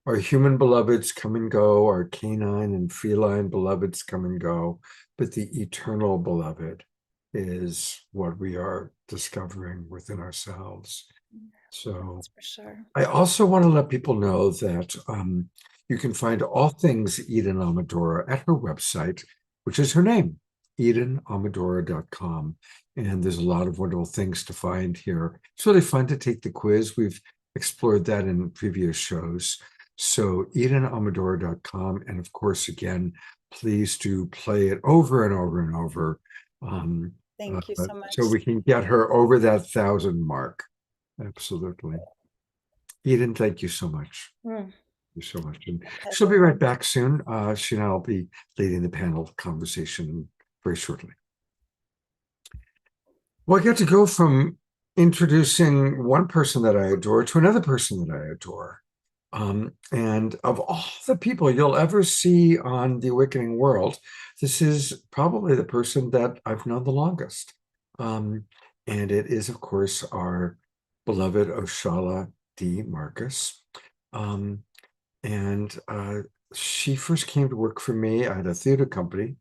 Speaker 2: our human beloveds come and go, our canine and feline beloveds come and go, but the eternal beloved is what we are discovering within ourselves. So
Speaker 10: That's for sure.
Speaker 2: I also want to let people know that you can find all things Eden Amadora at her website, which is her name, EdenAmadora.com. And there's a lot of wonderful things to find here. It's really fun to take the quiz. We've explored that in previous shows. So EdenAmadora.com. And of course, again, please do play it over and over and over.
Speaker 10: Thank you so much.
Speaker 2: So we can get her over that 1,000 mark. Absolutely. Eden, thank you so much. Thank you so much. And she'll be right back soon. She and I will be leading the panel conversation very shortly. Well, I get to go from introducing one person that I adore to another person that I adore. And of all the people you'll ever see on The Awakening World, this is probably the person that I've known the longest. And it is, of course, our beloved Oshala D. Marcus. And she first came to work for me. I had a theater company,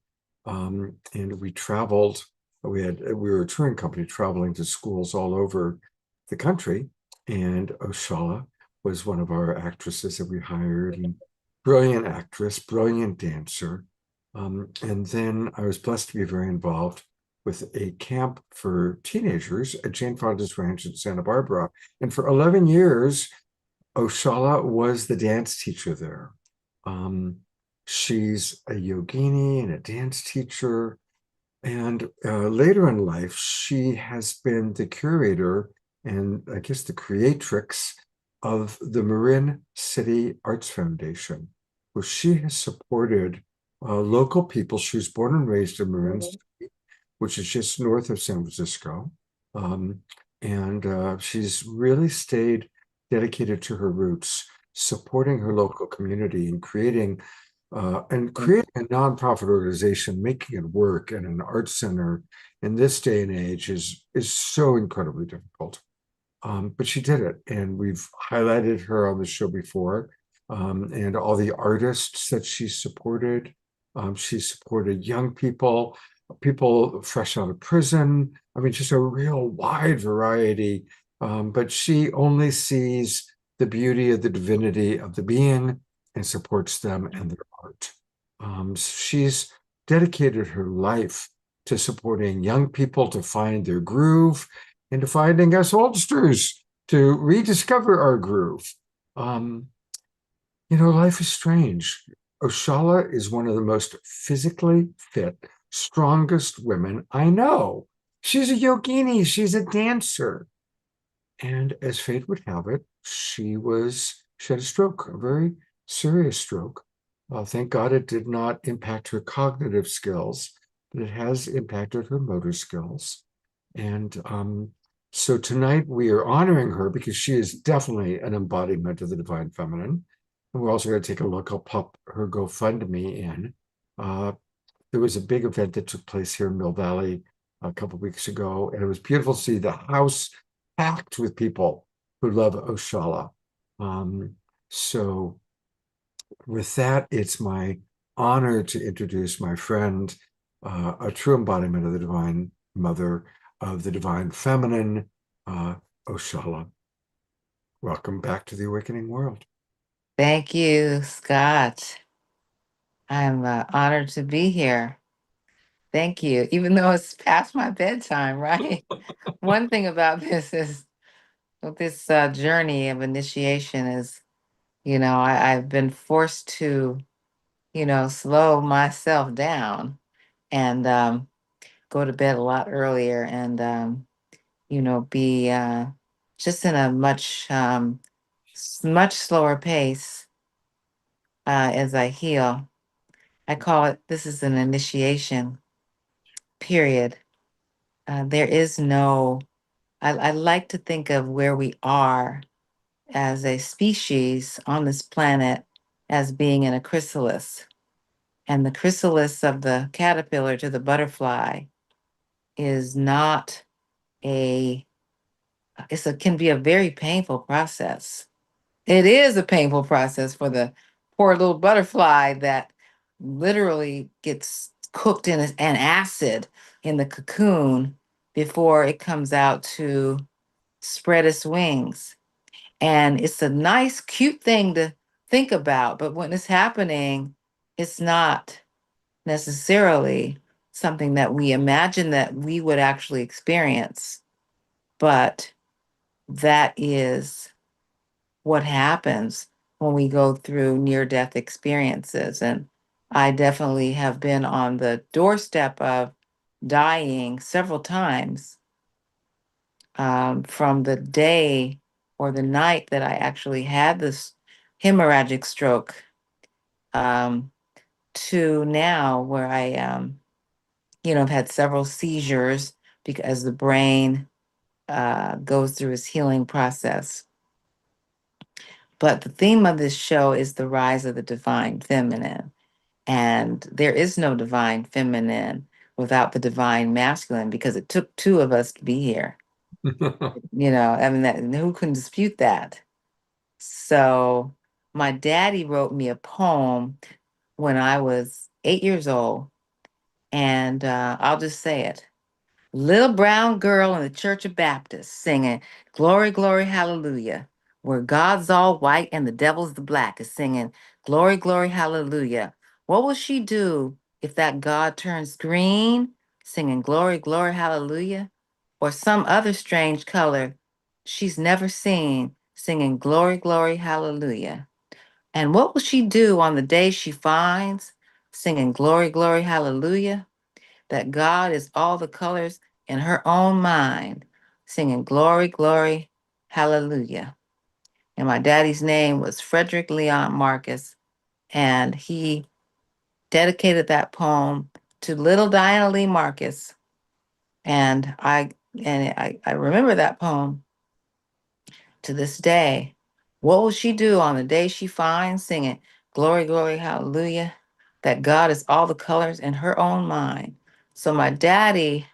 Speaker 2: and we traveled. We were a touring company traveling to schools all over the country, and Oshala was one of our actresses that we hired, and brilliant actress, brilliant dancer. And then I was blessed to be very involved with a camp for teenagers at Jane Fonda's Ranch in Santa Barbara. And for 11 years, Oshala was the dance teacher there. She's a yogini and a dance teacher. And later in life, she has been the curator and I guess the creatrix of the Marin City Arts Foundation, where she has supported local people. She was born and raised in Marin City, which is just north of San Francisco. And she's really stayed dedicated to her roots, supporting her local community and creating a nonprofit organization, making it work, and an art center in this day and age is so incredibly difficult. But she did it, and we've highlighted her on the show before, and all the artists that she supported. She supported young people, people fresh out of prison. I mean, just a real wide variety. But she only sees the beauty of the divinity of the being and supports them and their art. She's dedicated her life to supporting young people to find their groove and to finding us oldsters to rediscover our groove. Life is strange. Oshala is one of the most physically fit, strongest women I know. She's a yogini, she's a dancer. And as fate would have it, she had a stroke, a very serious stroke. Thank God it did not impact her cognitive skills, but it has impacted her motor skills. And so tonight we are honoring her because she is definitely an embodiment of the divine feminine. And we're also going to take a look. I'll pop her GoFundMe in. There was a big event that took place here in Mill Valley a couple of weeks ago, and it was beautiful to see the house packed with people who love Oshala. So with that, it's my honor to introduce my friend, a true embodiment of the divine mother, of the divine feminine, Oshala. Welcome back to the Awakening World.
Speaker 11: Thank you, Scott. I'm honored to be here. Thank you, even though it's past my bedtime, right? One thing about this is, with this journey of initiation is, I've been forced to, slow myself down and go to bed a lot earlier and, be just in a much slower pace as I heal. I call it, this is an initiation period. There is no, I like to think of where we are as a species on this planet as being in a chrysalis. And the chrysalis of the caterpillar to the butterfly is not can be a very painful process. It is a painful process for the poor little butterfly that literally gets cooked in an acid in the cocoon before it comes out to spread its wings. And it's a nice, cute thing to think about, but when it's happening, it's not necessarily something that we imagine that we would actually experience. But that is what happens when we go through near-death experiences. And I definitely have been on the doorstep of dying several times from the day or the night that I actually had this hemorrhagic stroke to now where I, have had several seizures because the brain goes through its healing process. But the theme of this show is the rise of the divine feminine. And there is no divine feminine without the divine masculine, because it took two of us to be here. I mean, who can dispute that? So my daddy wrote me a poem when I was 8 years old, and I'll just say it. Little brown girl in the Church of Baptist singing, Glory, glory, hallelujah. Where God's all white and the devil's the black is singing, Glory, glory, hallelujah. What will she do if that God turns green, singing, Glory, glory, hallelujah? Or some other strange color she's never seen, singing, Glory, glory, hallelujah? And what will she do on the day she finds, singing, Glory, glory, hallelujah? That God is all the colors in her own mind, singing glory, glory, hallelujah. And my daddy's name was Frederick Leon Marcus, and he dedicated that poem to little Diana Lee Marcus. And I remember that poem to this day. What will she do on the day she finds, singing glory, glory, hallelujah? That God is all the colors in her own mind. So my daddy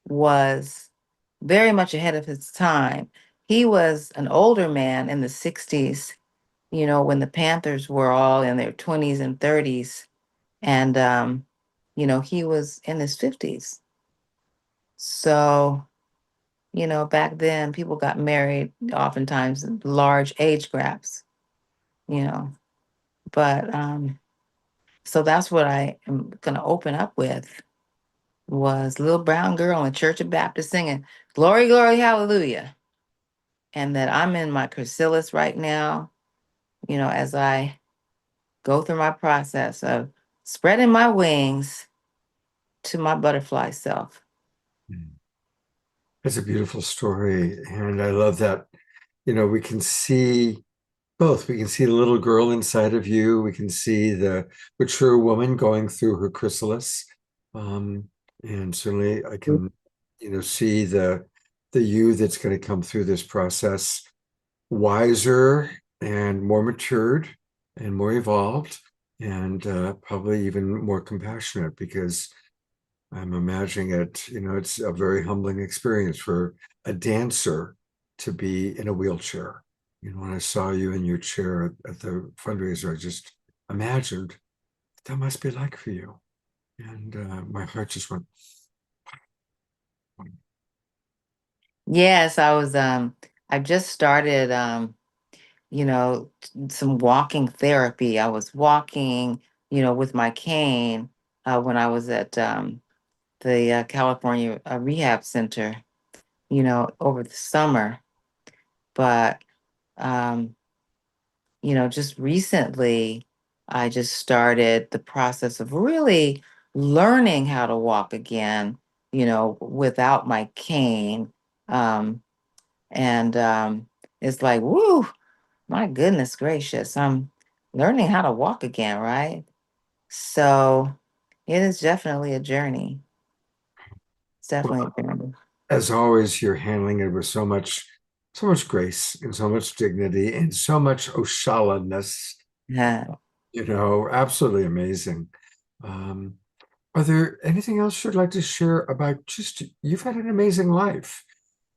Speaker 11: was very much ahead of his time. He was an older man in the 60s, when the Panthers were all in their 20s and 30s. And, he was in his 50s. So, back then people got married oftentimes in large age gaps, you know. But so that's what I am going to open up with, was little brown girl in the Church of Baptist singing, Glory, glory, hallelujah. And that I'm in my chrysalis right now, as I go through my process of spreading my wings to my butterfly self.
Speaker 2: That's a beautiful story. And I love that, we can see both. We can see the little girl inside of you. We can see the mature woman going through her chrysalis. And certainly I can, see the you that's going to come through this process wiser and more matured and more evolved, and probably even more compassionate, because I'm imagining it, it's a very humbling experience for a dancer to be in a wheelchair. When I saw you in your chair at the fundraiser, I just imagined that must be like for you. And my heart just went.
Speaker 11: Yes, I've just started, some walking therapy. I was walking, with my cane when I was at the California Rehab Center, over the summer. But, just recently, I just started the process of really learning how to walk again, without my cane. And it's like, woo, my goodness gracious, I'm learning how to walk again, right? So it is definitely a journey. It's definitely a journey.
Speaker 2: As always, you're handling it with so much grace and so much dignity and so much Oshala-ness.
Speaker 11: Yeah.
Speaker 2: Absolutely amazing. Are there anything else you'd like to share about you've had an amazing life.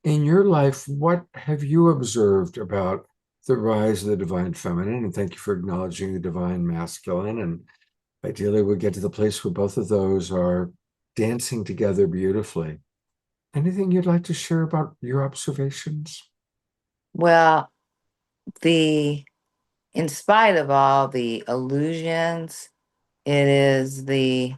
Speaker 2: In your life, what have you observed about the rise of the divine feminine? And thank you for acknowledging the divine masculine. And ideally, we'll get to the place where both of those are dancing together beautifully. Anything you'd like to share about your observations?
Speaker 11: Well, in spite of all the illusions, it is there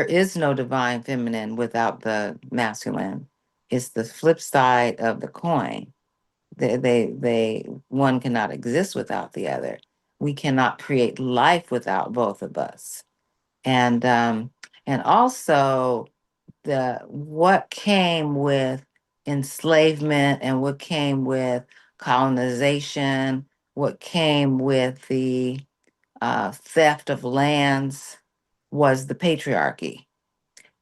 Speaker 11: is no divine feminine without the masculine. It's the flip side of the coin. One cannot exist without the other. We cannot create life without both of us. And also what came with enslavement and what came with colonization, what came with the theft of lands was the patriarchy,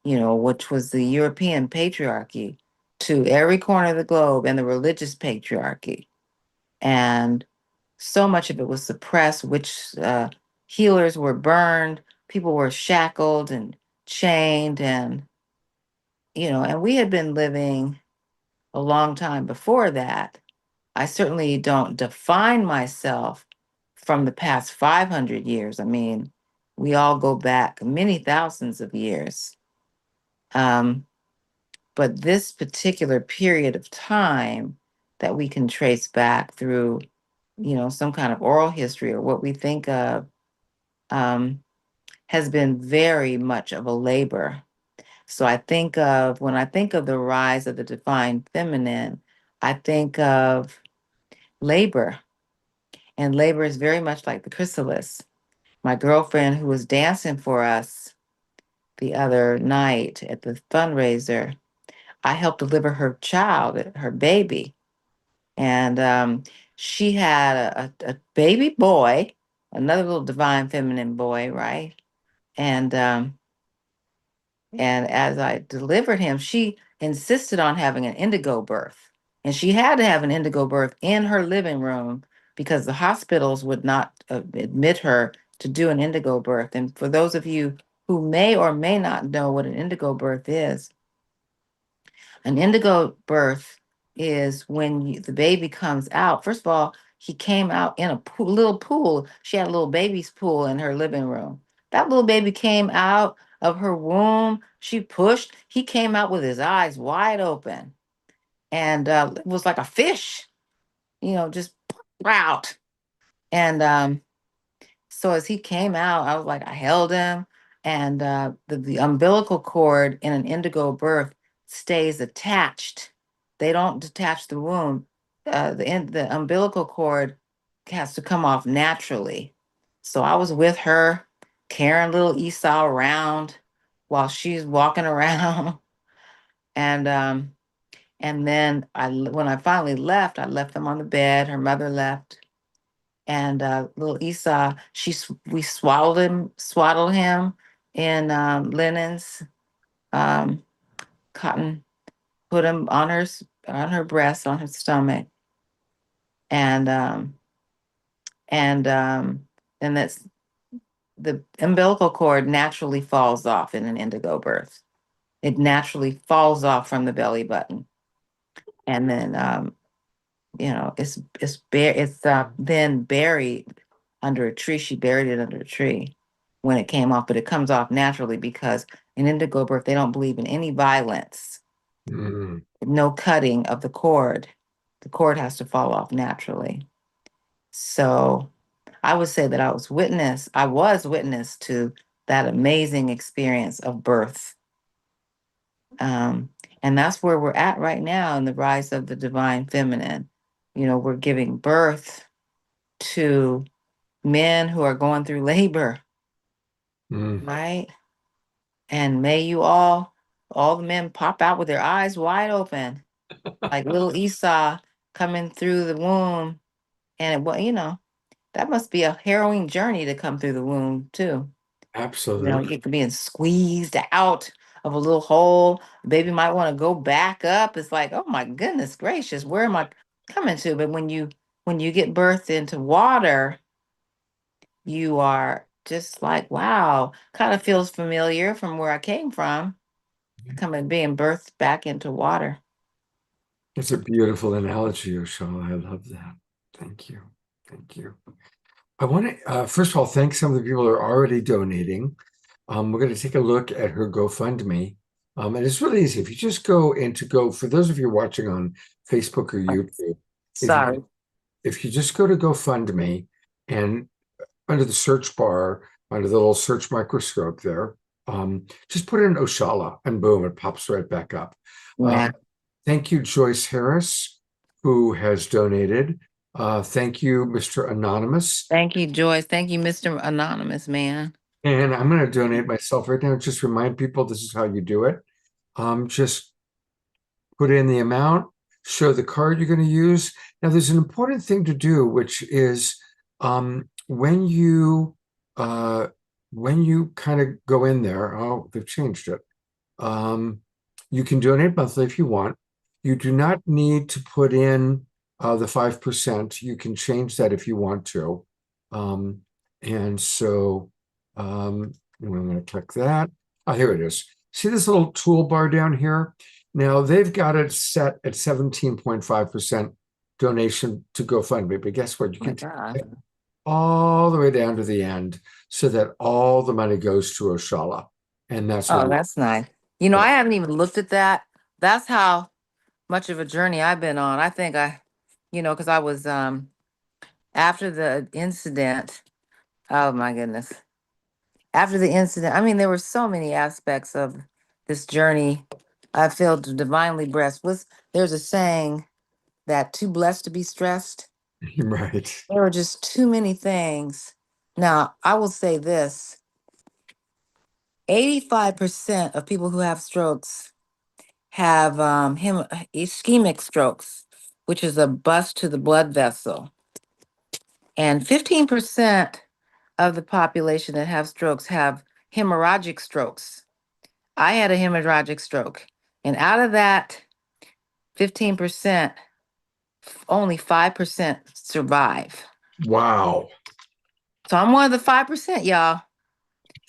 Speaker 11: which was the European patriarchy to every corner of the globe, and the religious patriarchy. And so much of it was suppressed, which healers were burned, people were shackled and chained, and and we had been living a long time before that. I certainly don't define myself from the past 500 years. I mean, we all go back many thousands of years. But this particular period of time that we can trace back through, some kind of oral history or what we think of, has been very much of a labor. So when I think of the rise of the divine feminine, I think of labor. And labor is very much like the chrysalis. My girlfriend who was dancing for us the other night at the fundraiser, I helped deliver her child, her baby. And she had a baby boy, another little divine feminine boy, right? And as I delivered him, she insisted on having an indigo birth. And she had to have an indigo birth in her living room because the hospitals would not admit her to do an indigo birth. And for those of you who may or may not know what an indigo birth is, an indigo birth is when the baby comes out. First of all, he came out in a little pool. She had a little baby's pool in her living room. That little baby came out of her womb. She pushed. He came out with his eyes wide open, and it was like a fish, just out. And so as he came out, I was like, I held him, and the umbilical cord in an indigo birth stays attached. They don't detach the womb. The umbilical cord has to come off naturally. So I was with her, carrying little Esau around while she's walking around, and then when I finally left, I left them on the bed. Her mother left. And little Esau, we swaddled him in linens, cotton, put him on her breast, on her stomach, and that's the umbilical cord naturally falls off in an indigo birth. It naturally falls off from the belly button, and then it's then buried under a tree. She buried it under a tree when it came off, but it comes off naturally because in indigo birth, they don't believe in any violence, no cutting of the cord. The cord has to fall off naturally. So I would say that I was witness to that amazing experience of birth. And that's where we're at right now in the rise of the divine feminine. We're giving birth to men who are going through labor, right? And may you all the men pop out with their eyes wide open, like little Esau coming through the womb. And that must be a harrowing journey to come through the womb too.
Speaker 2: Absolutely.
Speaker 11: You being squeezed out of a little hole. The baby might want to go back up. It's like, oh my goodness gracious, where am I coming to? But when you get birthed into water, you are just like, wow, kind of feels familiar from where I came from, being birthed back into water.
Speaker 2: It's a beautiful analogy, Oshala. I love that. Thank you. Thank you. I want to, first of all, thank some of the people who are already donating. We're going to take a look at her GoFundMe. And it's really easy. If you just go for those of you watching on Facebook or YouTube,
Speaker 11: Sorry.
Speaker 2: If you just go to GoFundMe and under the search bar, under the little search microscope there, just put in Oshala and boom, it pops right back up.
Speaker 11: Yeah.
Speaker 2: Thank you, Joyce Harris, who has donated. Thank you, Mr. Anonymous.
Speaker 11: Thank you, Joyce. Thank you, Mr. Anonymous, man.
Speaker 2: And I'm going to donate myself right now. Just remind people this is how you do it. Just put in the amount, show the card you're going to use. Now, there's an important thing to do, which is when you kind of go in there, oh, they've changed it. You can donate monthly if you want. You do not need to put in the 5%. You can change that if you want to. And so I'm going to click that. Oh, here it is. See this little toolbar down here? Now they've got it set at 17.5% donation to GoFundMe, but guess what? You
Speaker 11: Oh my
Speaker 2: can take
Speaker 11: God.
Speaker 2: it all the way down to the end so that all the money goes to Oshala. And that's what
Speaker 11: Oh, that's nice. You know, I haven't even looked at that. That's how much of a journey I've been on. I think because I was after the incident. Oh my goodness. After the incident, I mean, there were so many aspects of this journey. I feel divinely blessed. There's a saying that too blessed to be stressed.
Speaker 2: right.
Speaker 11: There were just too many things. Now, I will say this: 85% of people who have strokes have ischemic strokes, which is a bust to the blood vessel. And 15% of the population that have strokes have hemorrhagic strokes. I had a hemorrhagic stroke. And out of that 15%, only 5% survive.
Speaker 2: Wow.
Speaker 11: So I'm one of the 5%, y'all.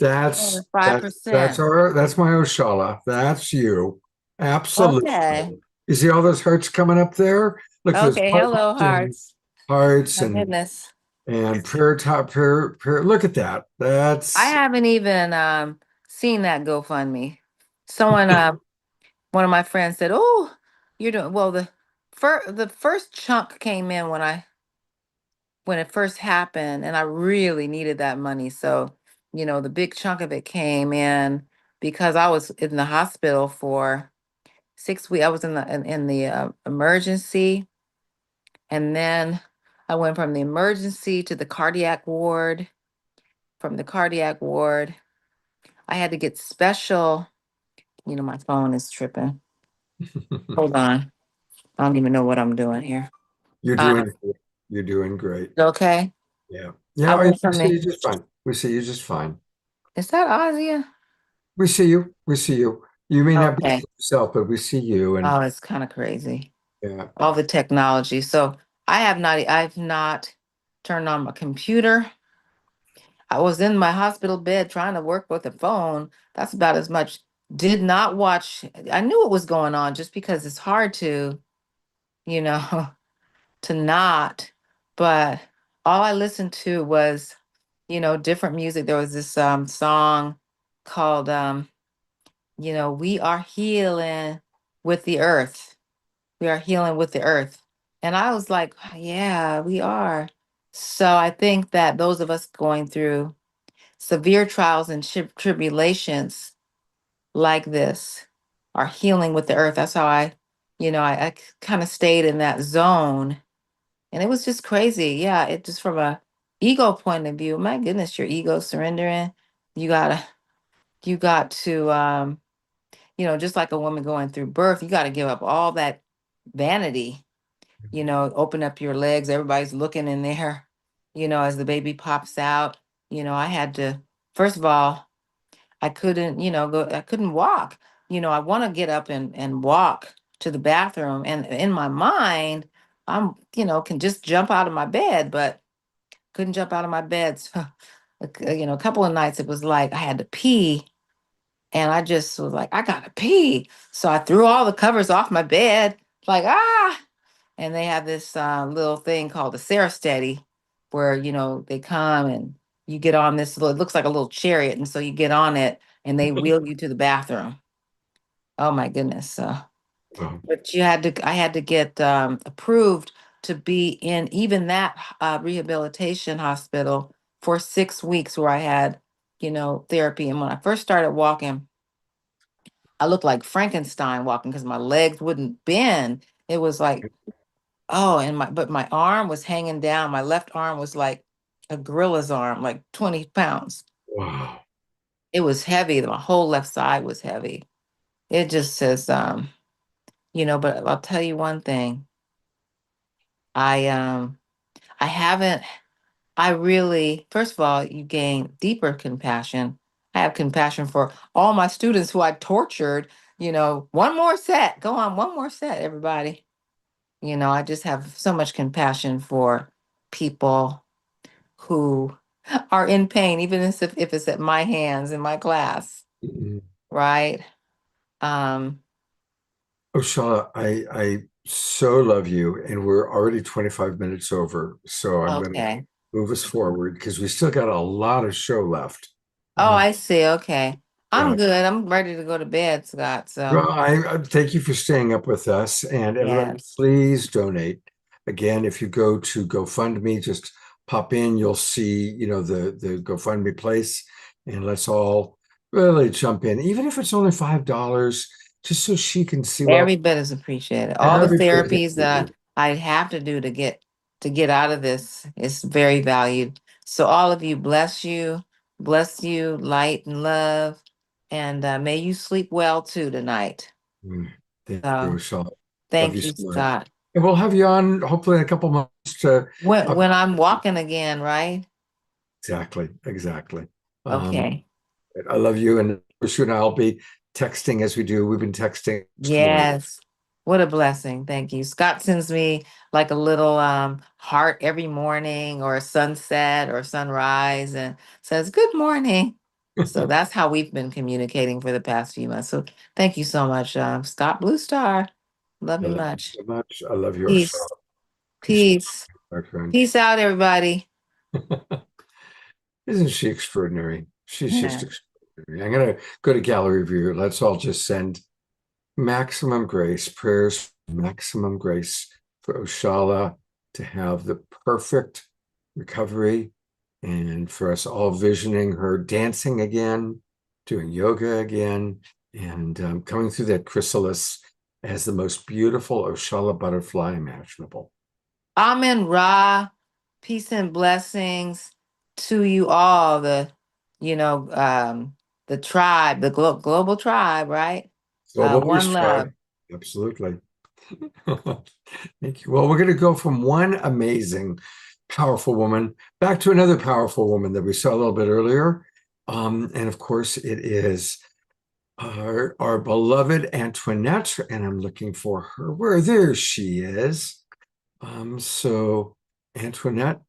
Speaker 2: That's
Speaker 11: Only
Speaker 2: that's
Speaker 11: 5%.
Speaker 2: that's my Oshala. That's you. Absolutely.
Speaker 11: Okay.
Speaker 2: You see all those hearts coming up there? Look, there's
Speaker 11: Okay. Hello, hearts.
Speaker 2: hearts
Speaker 11: My goodness.
Speaker 2: and prayer top prayer. Look at that. That's
Speaker 11: I haven't even seen that GoFundMe. Someone one of my friends said, "Oh, you're doing well." The first chunk came in when it first happened, and I really needed that money. So, the big chunk of it came in because I was in the hospital for 6 weeks. I was in the emergency, and then I went from the emergency to the cardiac ward. From the cardiac ward, I had to get special. My phone is tripping. Hold on. I don't even know what I'm doing here.
Speaker 2: you're
Speaker 11: Uh,
Speaker 2: doing great.
Speaker 11: okay.
Speaker 2: Yeah.
Speaker 11: I
Speaker 2: Yeah, we
Speaker 11: went from
Speaker 2: see you
Speaker 11: the.
Speaker 2: just fine. We see you just fine.
Speaker 11: Is that Ozzy?
Speaker 2: We see you. We see you. You may not be
Speaker 11: Okay.
Speaker 2: yourself, but we see you. And
Speaker 11: Oh, it's kind of crazy.
Speaker 2: yeah.
Speaker 11: All the technology. So I've not turned on my computer. I was in my hospital bed trying to work with the phone. That's about as much. Did not watch. I knew what was going on just because it's hard you know, to not. But all I listened to was, different music. There was this song called We Are Healing with the Earth. We are healing with the earth. And I was like, yeah, we are. So I think that those of us going through severe trials and tribulations like this are healing with the earth. That's how I kind of stayed in that zone. And it was just crazy. Yeah, it just from a ego point of view, my goodness, your ego surrendering. You got to just like a woman going through birth, you got to give up all that vanity, open up your legs. Everybody's looking in there, as the baby pops out. I had to, first of all, I couldn't, I couldn't walk. I want to get up and walk to the bathroom. And in my mind, I'm, can just jump out of my bed, but couldn't jump out of my bed. So, a couple of nights it was like I had to pee. And I just was like, I gotta pee. So I threw all the covers off my bed, like, ah. And they have this little thing called the Sarah Steady, where they come and you get on this it looks like a little chariot, and so you get on it and they wheel you to the bathroom. Oh my goodness. But I had to get approved to be in even that rehabilitation hospital for 6 weeks, where I had therapy. And when I first started walking, I looked like Frankenstein walking because my legs wouldn't bend. It was like, oh, but my arm was hanging down. My left arm was like a gorilla's arm, like 20 pounds.
Speaker 2: Wow.
Speaker 11: It was heavy. My whole left side was heavy. It just says, but I'll tell you one thing. I haven't, I really, first of all, you gain deeper compassion. I have compassion for all my students who I tortured, one more set. Go on, one more set, everybody. I just have so much compassion for people who are in pain, even if it's at my hands in my class,
Speaker 2: Mhm.
Speaker 11: right? Um,
Speaker 2: Oshala, I so love you, and we're already 25 minutes over, so I'm going to
Speaker 11: okay.
Speaker 2: move us forward because we still got a lot of show left.
Speaker 11: Oh, I see. Okay.
Speaker 2: Yeah.
Speaker 11: I'm good. I'm ready to go to bed, Scott. So,
Speaker 2: Well, I thank you for staying up with us, and everyone,
Speaker 11: yes.
Speaker 2: please donate. Again, if you go to GoFundMe, just pop in. You'll see, the GoFundMe place, and let's all really jump in, even if it's only $5, just so she can see what
Speaker 11: Every bit is appreciated. All the
Speaker 2: every bit is
Speaker 11: therapies that I have to do to get out of this is very valued. So all of you, bless you, light and love, and may you sleep well too tonight.
Speaker 2: Thank you,
Speaker 11: So
Speaker 2: Oshala. Love
Speaker 11: thank
Speaker 2: you
Speaker 11: you,
Speaker 2: so much.
Speaker 11: Scott.
Speaker 2: And we'll have you on hopefully in a couple months to
Speaker 11: When I'm walking again, right?
Speaker 2: exactly.
Speaker 11: Okay.
Speaker 2: I love you, and Sue and I'll be texting as we do. We've been texting this morning.
Speaker 11: Yes. What a blessing. Thank you. Scott sends me like a little heart every morning or a sunset or sunrise and says, "Good morning." So that's how we've been communicating for the past few months. So thank you so much, Scott Blue Star. Love
Speaker 2: I
Speaker 11: you
Speaker 2: love you
Speaker 11: much.
Speaker 2: so much. I love you,
Speaker 11: Peace.
Speaker 2: Oshala.
Speaker 11: Peace.
Speaker 2: My friend.
Speaker 11: Peace out, everybody.
Speaker 2: Isn't she extraordinary? She's just
Speaker 11: Yeah.
Speaker 2: extraordinary. I'm going to go to gallery view. Let's all just send maximum grace, prayers, maximum grace for Oshala to have the perfect recovery, and for us all visioning her dancing again, doing yoga again, and coming through that chrysalis as the most beautiful Oshala butterfly imaginable.
Speaker 11: Amen Ra. Peace and blessings to you all, the tribe, the global tribe, right?
Speaker 2: Global
Speaker 11: One
Speaker 2: Peace
Speaker 11: love.
Speaker 2: Tribe. Absolutely. Thank you. Well, we're going to go from one amazing, powerful woman back to another powerful woman that we saw a little bit earlier. And of course, it is our beloved Antoinette, and I'm looking for her. There she is. So Antoinette,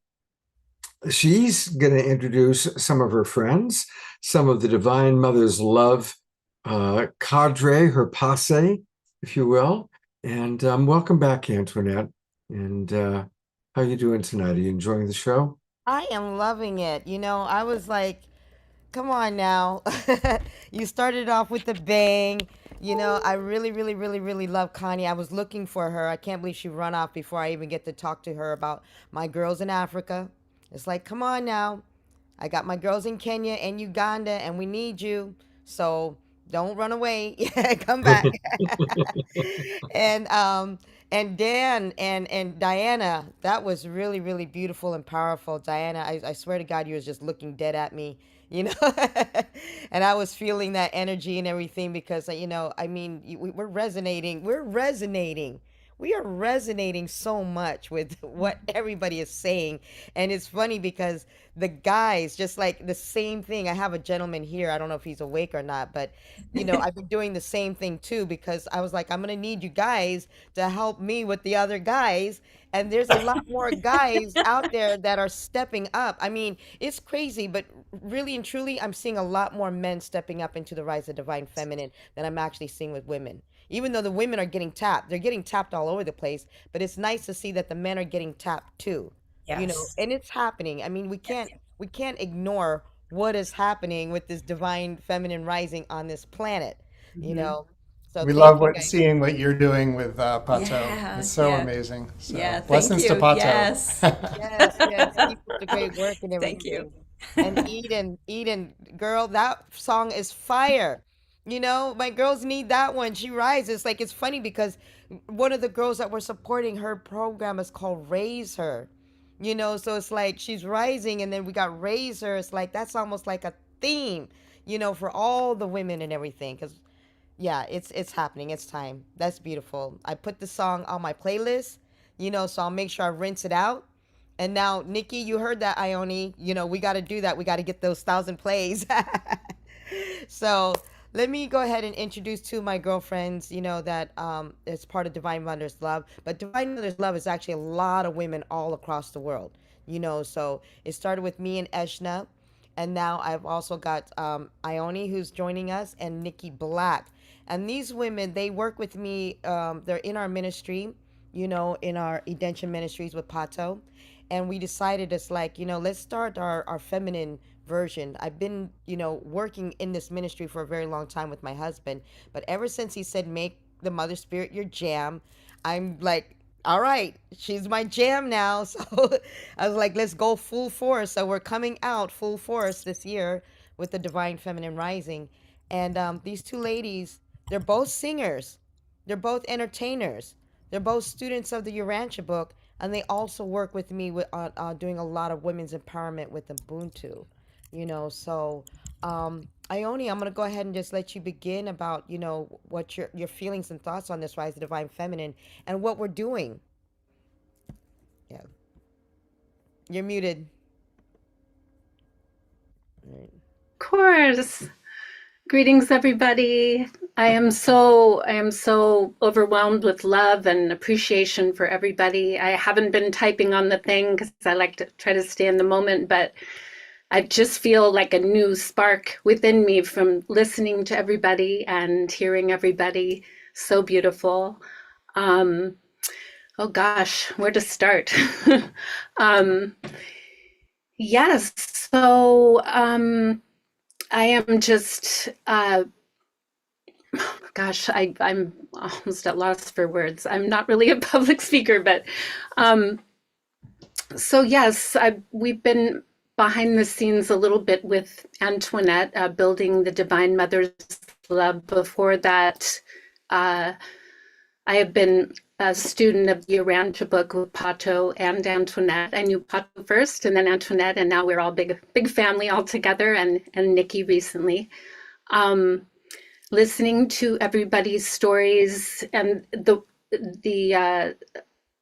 Speaker 2: she's going to introduce some of her friends, some of the Divine Mother's Love cadre, her passe, if you will. And welcome back, Antoinette. And how you doing tonight? Are you enjoying the show?
Speaker 7: I am loving it. I was like, come on now. You started off with a bang. I really, really, really, really love Connie. I was looking for her. I can't believe she run off before I even get to talk to her about my girls in Africa. It's like, come on now. I got my girls in Kenya and Uganda, and we need you. So don't run away. Come back. And Dan and Diana, that was really, really beautiful and powerful. Diana, I swear to God, you was just looking dead at me, you know. And I was feeling that energy and everything because I mean, we're resonating. We are resonating so much with what everybody is saying. And it's funny because the guys, just like the same thing. I have a gentleman here. I don't know if he's awake or not, but I've been doing the same thing too because I was like, I'm gonna need you guys to help me with the other guys. And there's a lot more guys out there that are stepping up. I mean, it's crazy, but really and truly, I'm seeing a lot more men stepping up into the rise of divine feminine than I'm actually seeing with women. Even though the women are getting tapped, they're getting tapped all over the place. But it's nice to see that the men are getting tapped too.
Speaker 9: Yes.
Speaker 7: And it's happening. I mean, we can't ignore what is happening with this divine feminine rising on this planet. You
Speaker 9: Mhm.
Speaker 7: know, so
Speaker 5: We
Speaker 7: thank
Speaker 5: love
Speaker 7: you guys.
Speaker 5: seeing what you're doing with Pato.
Speaker 12: Yeah,
Speaker 5: It's so
Speaker 12: yeah.
Speaker 5: amazing. So
Speaker 12: Yeah, thank
Speaker 5: blessings to
Speaker 12: you.
Speaker 5: Pato.
Speaker 12: Yes.
Speaker 7: Yes, keep up the great work and
Speaker 12: Thank you.
Speaker 7: everything. And Eden, girl, that song is fire. My girls need that one. She rises. Like it's funny because one of the girls that we're supporting her program is called Raise Her. So it's like she's rising, and then we got Raise Her. It's like that's almost like a theme, for all the women and everything. Because yeah, it's happening. It's time. That's beautiful. I put the song on my playlist, so I'll make sure I rinse it out. And now, Nikki, you heard that, Ione. We got to do that. We got to get those 1,000 plays. So let me go ahead and introduce two of my girlfriends, that is part of Divine Mother's Love. But Divine Mother's Love is actually a lot of women all across the world, so it started with me and Eshna. And now I've also got Ione, who's joining us, and Nikki Black. And these women, they work with me. They're in our ministry, in our Edention Ministries with Pato. And we decided it's like, let's start our feminine version. I've been, working in this ministry for a very long time with my husband. But ever since he said, make the Mother Spirit your jam, I'm like, all right, she's my jam now. So I was like, let's go full force. So we're coming out full force this year with the Divine Feminine Rising. And these two ladies, they're both singers. They're both entertainers. They're both students of the Urantia book. And they also work with me with doing a lot of women's empowerment with Ubuntu. So Ione, I'm going to go ahead and just let you begin about, what your feelings and thoughts on this Rise of Divine Feminine and what we're doing. Yeah. You're muted. All right.
Speaker 12: Of course. Greetings, everybody. I am so overwhelmed with love and appreciation for everybody. I haven't been typing on the thing because I like to try to stay in the moment, but I just feel like a new spark within me from listening to everybody and hearing everybody. So beautiful. Oh gosh, where to start? Yes, so I am just, gosh, I'm almost at loss for words. I'm not really a public speaker, but so yes, we've been behind the scenes a little bit with Antoinette, building the Divine Mother's Love. Before that, I have been a student of the Urantia book with Pato and Antoinette. I knew Pato first and then Antoinette, and now we're all big family all together, and Nikki recently. Listening to everybody's stories and the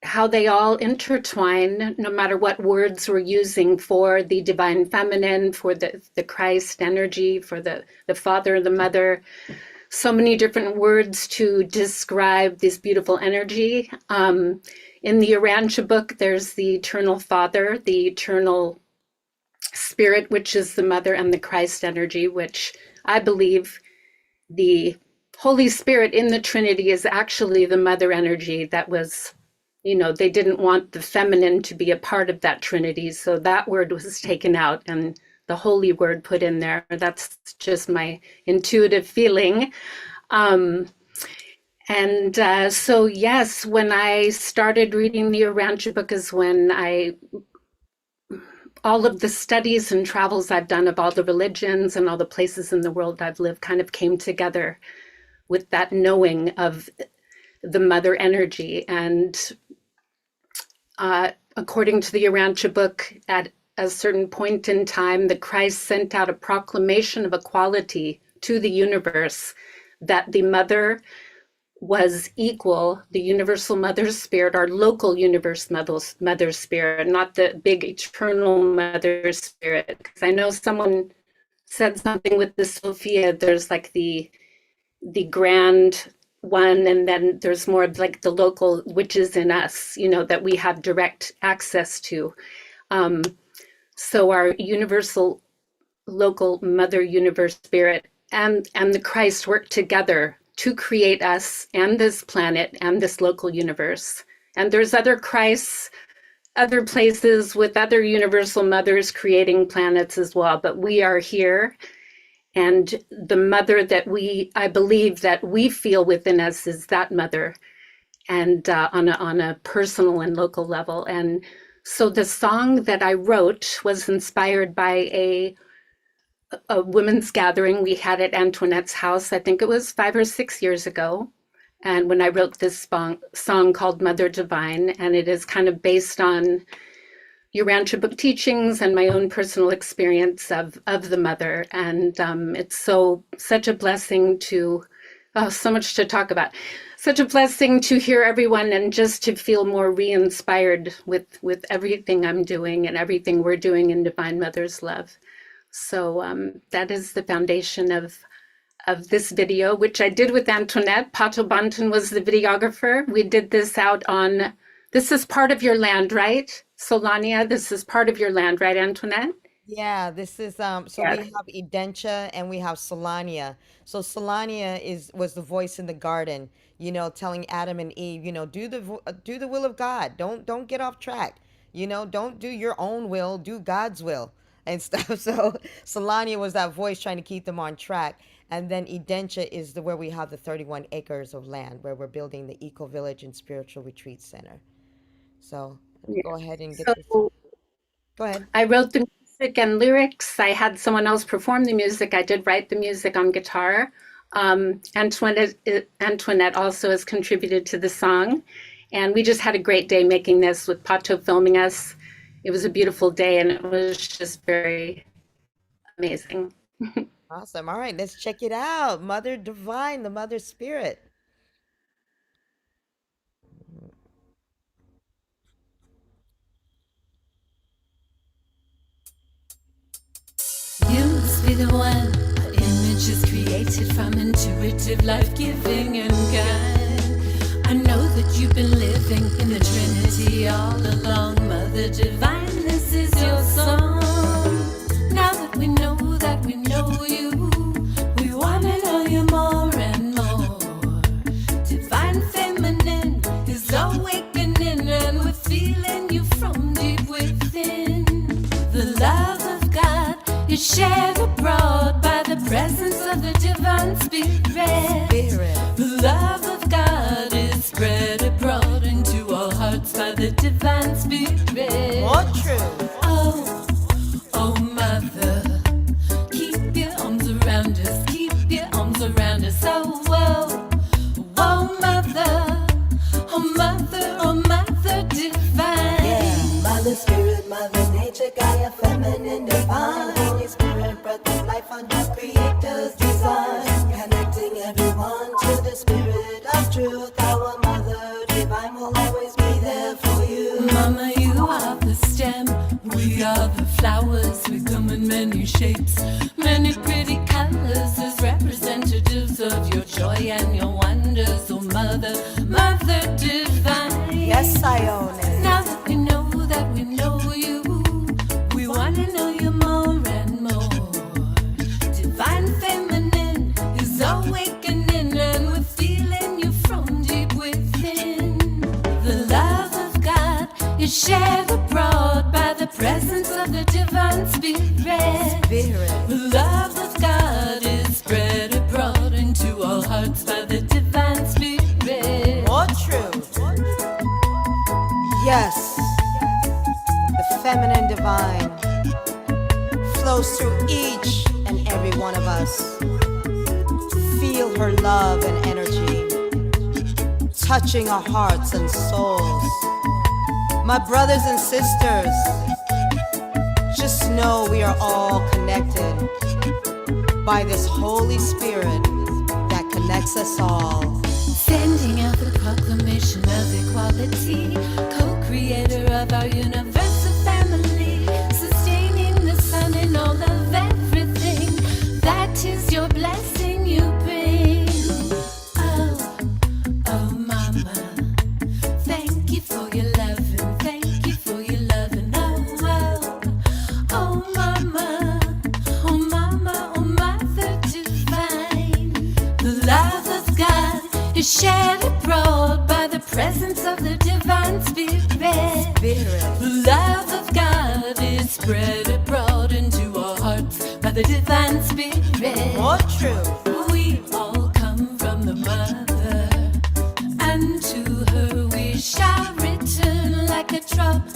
Speaker 12: how they all intertwine, no matter what words we're using for the Divine Feminine, for the Christ energy, for the Father, the Mother. So many different words to describe this beautiful energy. In the Urantia book, there's the Eternal Father, the Eternal Spirit, which is the Mother, and the Christ energy, which I believe the Holy Spirit in the Trinity is actually the Mother energy that was, they didn't want the feminine to be a part of that Trinity. So that word was taken out and the holy word put in there. That's just my intuitive feeling. So yes, when I started reading the Urantia book is when all of the studies and travels I've done of all the religions and all the places in the world I've lived kind of came together with that knowing of the mother energy. And according to the Urantia book, at a certain point in time, the Christ sent out a proclamation of equality to the universe, that the mother was equal, the universal mother spirit, our local universe mother spirit, not the big eternal mother spirit. Because I know someone said something with the Sophia, there's like the grand one, and then there's more like the local, which is in us, that we have direct access to. So our universal local mother universe spirit and the Christ work together to create us and this planet and this local universe. And there's other Christs, other places with other universal mothers creating planets as well, but we are here. And the mother that I believe that we feel within us is that mother, and on a personal and local level. And so the song that I wrote was inspired by a women's gathering we had at Antoinette's house. I think it was 5 or 6 years ago. And when I wrote this song called Mother Divine, and it is kind of based on Urantia book teachings and my own personal experience of the mother. And it's such a blessing so much to talk about. Such a blessing to hear everyone and just to feel more re-inspired with everything I'm doing and everything we're doing in Divine Mother's Love. So that is the foundation of of this video, which I did with Antoinette. Pato Banton was the videographer. We did this out on, this is part of your land, right? Solania, this is part of your land, right, Antoinette?
Speaker 7: Yeah, this is so
Speaker 12: Yes.
Speaker 7: we have Edentia and we have Solania. So Solania was the voice in the garden, telling Adam and Eve, do the will of God. Don't get off track. Don't do your own will, do God's will and stuff. So Solania was that voice trying to keep them on track. And then Edentia is where we have the 31 acres of land where we're building the Eco Village and Spiritual Retreat Center. So let me go ahead and get this.
Speaker 12: So
Speaker 7: Go ahead.
Speaker 12: I wrote the music and lyrics. I had someone else perform the music. I did write the music on guitar. Antoinette also has contributed to the song. And we just had a great day making this with Pato filming us. It was a beautiful day and it was just very amazing.
Speaker 7: Awesome. All right, let's check it out. Mother Divine, the Mother Spirit.
Speaker 13: You must be the one. Our image is created from intuitive life-giving and kind. I know that you've been living in the Trinity all along. Mother Divine, this is your song. Now that we know you, we want to know you more and more. Divine Feminine is awakening and we're feeling you from deep within. The love of God is shared abroad by the presence of the Divine Spirit. The love of God is spread abroad into all hearts by the Divine Spirit.
Speaker 7: More true.
Speaker 13: Oh, Mother, keep your arms around us, keep your arms around us. Oh, Mother, oh, Mother, oh, Mother Divine.
Speaker 14: Yeah, Mother Spirit, Mother Nature, Gaia, Feminine, Divine. Holy Spirit, breath of life under Creator's design. Connecting everyone to the Spirit of truth. Our Mother Divine will always be there for you.
Speaker 13: Mama, you are the stem, we are the flowers. We come in many shapes, many pretty colors as representatives of your joy and your wonders. Oh, Mother, Mother Divine.
Speaker 7: Yes, Ione.
Speaker 13: Now that we know you, we want to know you more and more. Divine Feminine is awakening and we're feeling you from deep within. The love of God is shared abroad by the presence of the Divine Spirit. The love of God is spread abroad into all hearts by the Divine Spirit.
Speaker 7: More true. Yes. The feminine divine flows through each and every one of us. Feel her love and energy touching our hearts and souls. My brothers and sisters, just know we are all connected by this Holy Spirit that connects us all.
Speaker 13: Sending out the proclamation of equality, co-creator of our universal family, sustaining the sun and all of everything. That is your blessing you bring. Oh, Mama, thank you for your loving, thank you for your loving. Oh, Mama, oh, Mama, oh, Mother Divine. The love of God is shared abroad by the presence of the Divine Spirit. The love of God is spread abroad into our hearts by the Divine Spirit.
Speaker 7: More true.
Speaker 13: We all come from the Mother, and to her we shall return like a drop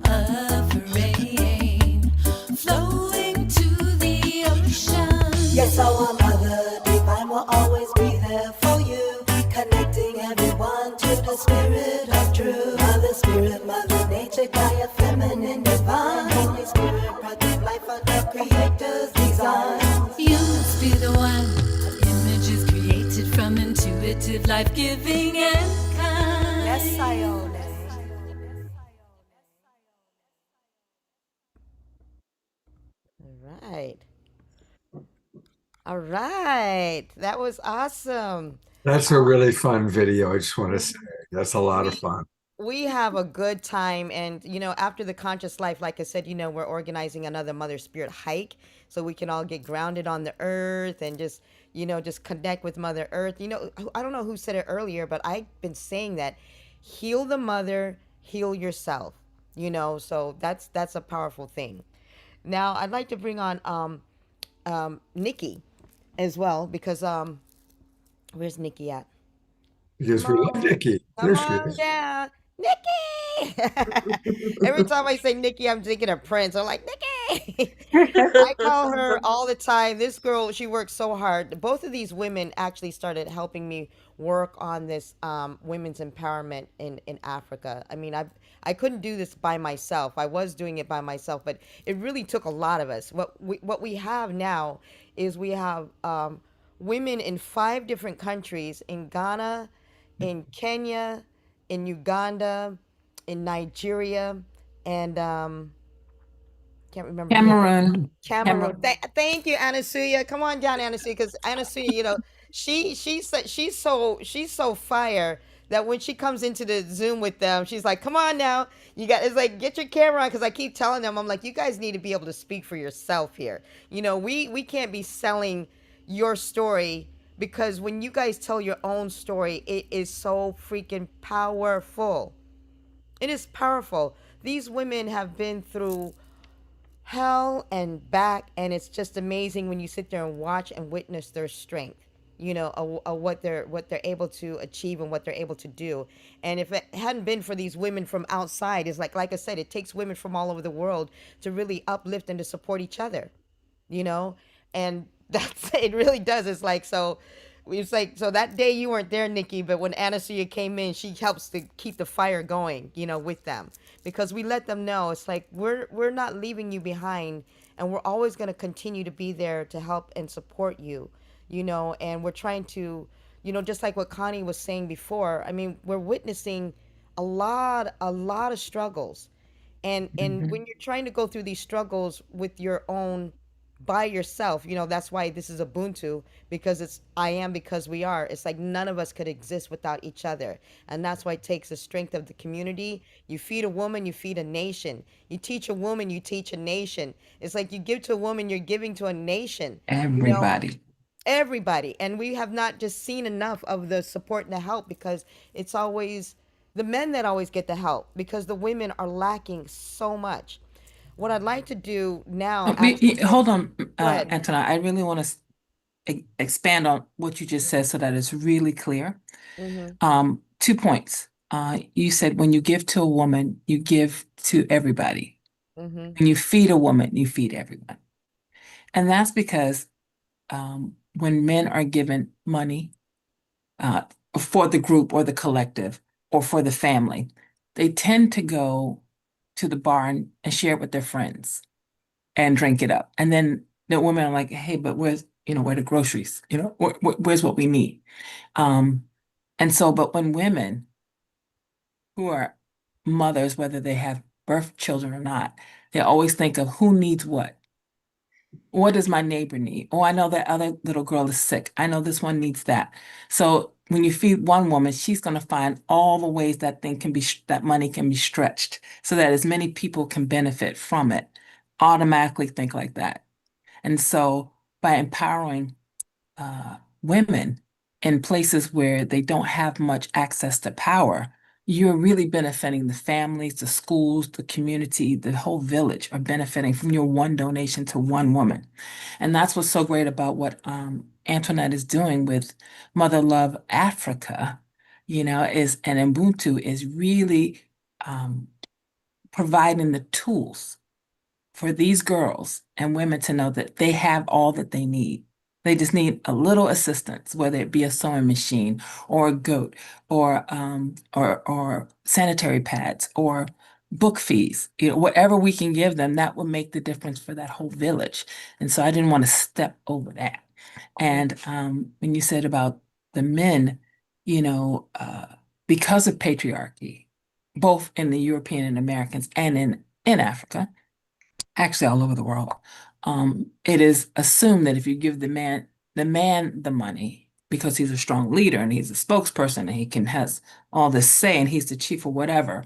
Speaker 13: of rain flowing to the ocean.
Speaker 14: Yes, our Mother Divine will always be there for you, connecting everyone to the Spirit of truth. Mother Spirit, Mother Nature, Gaia, Feminine, Divine. Holy Spirit, breath of life under Creator's design.
Speaker 13: You must be the one. Our image is created from intuitive life-giving and kind.
Speaker 7: Yes, Ione. All right. All right. That was awesome.
Speaker 2: That's a really fun video. I just want to say that's a lot of
Speaker 7: We
Speaker 2: fun.
Speaker 7: we have a good time, and after the conscious life, like I said, we're organizing another Mother Spirit hike so we can all get grounded on the earth and just connect with Mother Earth. I don't know who said it earlier, but I've been saying that heal the mother, heal yourself. So that's a powerful thing. Now I'd like to bring on Nikki as well, because where's Nikki at?
Speaker 2: Because
Speaker 7: Come
Speaker 2: we love
Speaker 7: on,
Speaker 2: Nikki.
Speaker 7: come
Speaker 2: There she
Speaker 7: on
Speaker 2: is.
Speaker 7: down, Nikki. Every time I say Nikki, I'm thinking of Prince. I'm like, Nikki. I call her all the time. This girl, she works so hard. Both of these women actually started helping me work on this women's empowerment in Africa. I mean, I couldn't do this by myself. I was doing it by myself, but it really took a lot of us. What we have now is we have women in 5 different countries: in Ghana, in Kenya, in Uganda, in Nigeria, and can't remember the other.
Speaker 15: Cameroon.
Speaker 7: Cameroon.
Speaker 15: Cameroon.
Speaker 7: Thank you, Anasuya. Come on down, Anasuya, because Anasuya, she's so fire that when she comes into the Zoom with them, she's like, "Come on now, you got." It's like, get your camera on, because I keep telling them, I'm like, you guys need to be able to speak for yourself here. We can't be selling your story, because when you guys tell your own story, it is so freaking powerful. It is powerful. These women have been through hell and back, and it's just amazing when you sit there and watch and witness their strength, of what they're able to achieve and what they're able to do. And if it hadn't been for these women from outside, it's like I said, it takes women from all over the world to really uplift and to support each other, and that's it. Really does. It's like so that day you weren't there, Nikki, but when Anastasia came in, she helps to keep the fire going, with them, because we let them know it's like we're not leaving you behind, and we're always going to continue to be there to help and support you, and we're trying to, just like what Connie was saying before. I mean, we're witnessing a lot of struggles, and when you're trying to go through these struggles with your own by yourself, that's why this is Ubuntu, because it's I am because we are. It's like none of us could exist without each other. And that's why it takes the strength of the community. You feed a woman, you feed a nation. You teach a woman, you teach a nation. It's like you give to a woman, you're giving to a nation.
Speaker 15: Everybody.
Speaker 7: Everybody. And we have not just seen enough of the support and the help, because it's always the men that always get the help, because the women are lacking so much. What I'd like to do now,
Speaker 15: Hold on,
Speaker 7: go ahead.
Speaker 15: Antonia. I really want to expand on what you just said so that it's really clear.
Speaker 7: Mm-hmm.
Speaker 15: 2 points. You said when you give to a woman, you give to everybody.
Speaker 7: Mm-hmm.
Speaker 15: When you feed a woman, you feed everyone. And that's because when men are given money for the group or the collective or for the family, they tend to go to the bar and share it with their friends and drink it up. And then the women are like, hey, but where's where the groceries? Where's what we need? But when women who are mothers, whether they have birth children or not, they always think of who needs what. What does my neighbor need? Oh, I know that other little girl is sick. I know this one needs that. So when you feed one woman, she's going to find all the ways that that money can be stretched so that as many people can benefit from it. Automatically think like that. And so by empowering women in places where they don't have much access to power, you're really benefiting the families, the schools, the community, the whole village are benefiting from your one donation to one woman. And that's what's so great about what Antoinette is doing with Mother Love Africa, and Ubuntu is really providing the tools for these girls and women to know that they have all that they need. They just need a little assistance, whether it be a sewing machine or a goat or sanitary pads or book fees. Whatever we can give them, that will make the difference for that whole village. And so I didn't want to step over that. And when you said about the men, because of patriarchy, both in the European and Americans and in Africa, actually all over the world, it is assumed that if you give the man the man the money because he's a strong leader and he's a spokesperson and has all this say and he's the chief or whatever.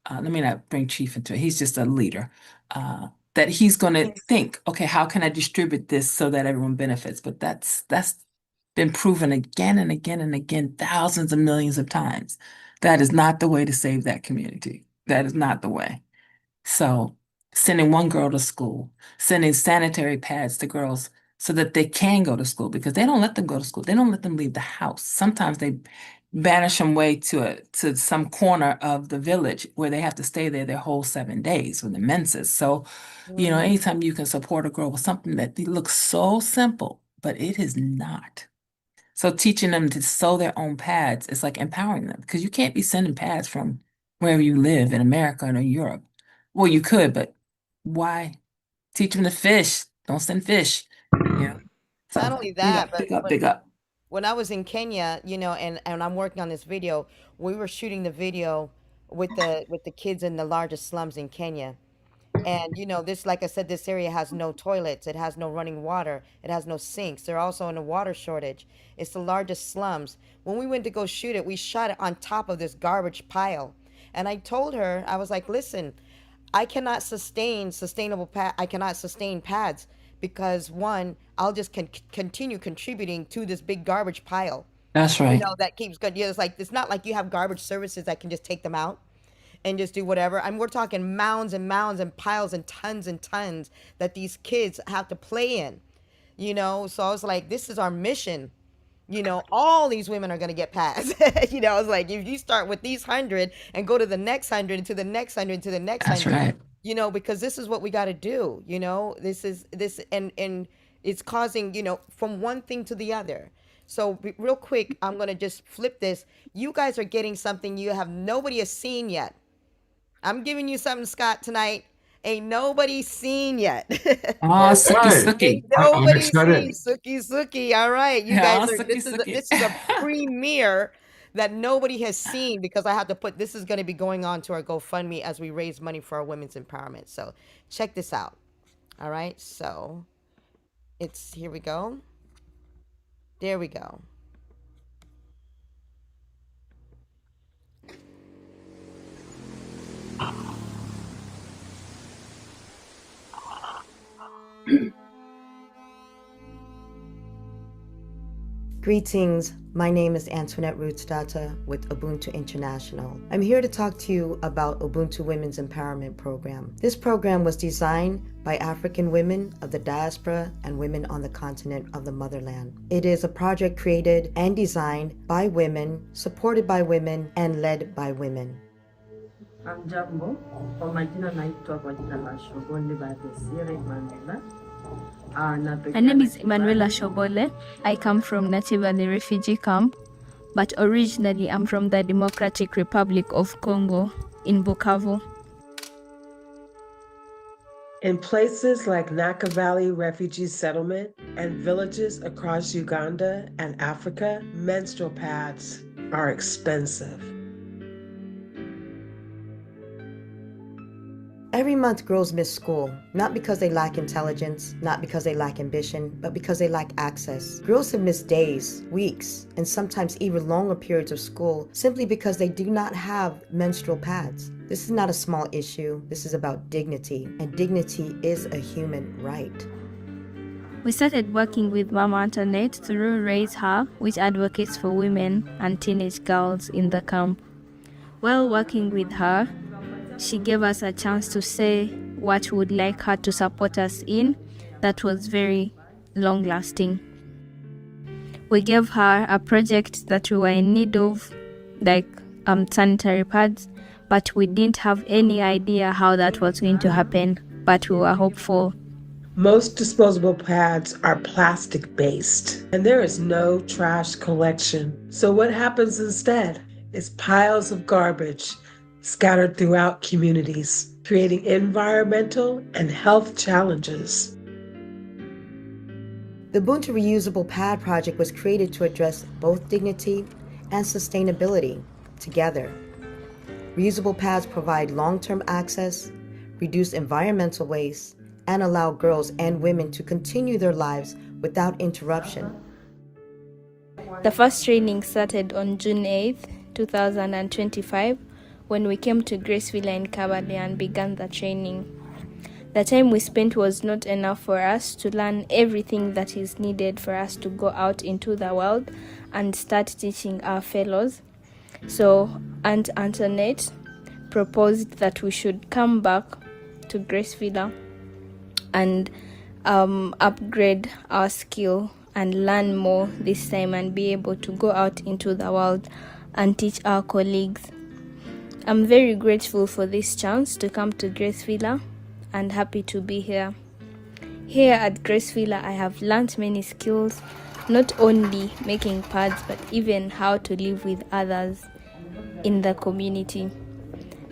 Speaker 15: Let me not bring chief into it. He's just a leader. That he's going to think, okay, how can I distribute this so that everyone benefits? But that's been proven again and again and again, thousands of millions of times. That is not the way to save that community. That is not the way. So sending one girl to school, sending sanitary pads to girls so that they can go to school, because they don't let them go to school. They don't let them leave the house. Sometimes they banish them away to some corner of the village where they have to stay there their whole 7 days with the menses. So, anytime you can support a girl with something that looks so simple, but it is not. So teaching them to sew their own pads is like empowering them, because you can't be sending pads from wherever you live in America or Europe. Well, you could, but why? Teach them to fish. Don't send fish. Yeah. So,
Speaker 7: Not only that, but
Speaker 15: big up.
Speaker 7: when I was in Kenya, and I'm working on this video, we were shooting the video with the kids in the largest slums in Kenya. And this, like I said, this area has no toilets, it has no running water, it has no sinks. They're also in a water shortage. It's the largest slums. When we went to go shoot it, we shot it on top of this garbage pile. And I told her, I was like, listen, I cannot sustain I cannot sustain pads because one, I'll just continue contributing to this big garbage pile.
Speaker 15: That's right.
Speaker 7: That keeps good. It's like, it's not like you have garbage services that can just take them out and just do whatever. We're talking mounds and mounds and piles and tons that these kids have to play in, So I was like, this is our mission. All these women are going to get pads. I was like, if you start with these 100 and go to the next 100 and to the next 100 to the next
Speaker 15: That's
Speaker 7: 100,
Speaker 15: right.
Speaker 7: because this is what we got to do, this and it's causing, from one thing to the other. So real quick, I'm going to just flip this. You guys are getting something nobody has seen yet. I'm giving you something, Scott, tonight. Ain't nobody seen yet.
Speaker 15: Oh, Suki.
Speaker 7: Nobody's
Speaker 2: excited.
Speaker 7: seen Suki. All right, you
Speaker 15: Yeah,
Speaker 7: guys are.
Speaker 15: Suki.
Speaker 7: This is a premiere that nobody has seen because I have to put. This is going to be going on to our GoFundMe as we raise money for our women's empowerment. So check this out. All right, so here we go. There we go. Greetings, my name is Antoinette Rootsdata with Ubuntu International. I'm here to talk to you about Ubuntu Women's Empowerment Program. This program was designed by African women of the diaspora and women on the continent of the motherland. It is a project created and designed by women, supported by women, and led by women.
Speaker 16: Jambo, kwa majina naitwa kwa jina la Shobole Badesire Mandela.
Speaker 17: My name is Emanuela Shobole. I come from Native Valley refugee camp, but originally I'm from the Democratic Republic of Congo in Bukavu.
Speaker 16: In places like Naka Valley Refugee Settlement and villages across Uganda and Africa, menstrual pads are expensive.
Speaker 7: Every month, girls miss school, not because they lack intelligence, not because they lack ambition, but because they lack access. Girls have missed days, weeks, and sometimes even longer periods of school simply because they do not have menstrual pads. This is not a small issue. This is about dignity, and dignity is a human right.
Speaker 17: We started working with Mama Antoinette through Raise Her, which advocates for women and teenage girls in the camp. While working with her, she gave us a chance to say what we would like her to support us in that was very long-lasting. We gave her a project that we were in need of, like sanitary pads, but we didn't have any idea how that was going to happen, but we were hopeful.
Speaker 16: Most disposable pads are plastic-based, and there is no trash collection. So what happens instead is piles of garbage scattered throughout communities, creating environmental and health challenges.
Speaker 7: The Ubuntu Reusable Pad project was created to address both dignity and sustainability together. Reusable pads provide long-term access, reduce environmental waste, and allow girls and women to continue their lives without interruption.
Speaker 17: The first training started on June 8th, 2025, when we came to Grace Villa in Kabale and began the training. The time we spent was not enough for us to learn everything that is needed for us to go out into the world and start teaching our fellows. So Aunt Antoinette proposed that we should come back to Grace Villa and upgrade our skill and learn more this time and be able to go out into the world and teach our colleagues. I'm very grateful for this chance to come to Grace Villa and happy to be here. Here at Grace Villa, I have learned many skills, not only making pads, but even how to live with others in the community.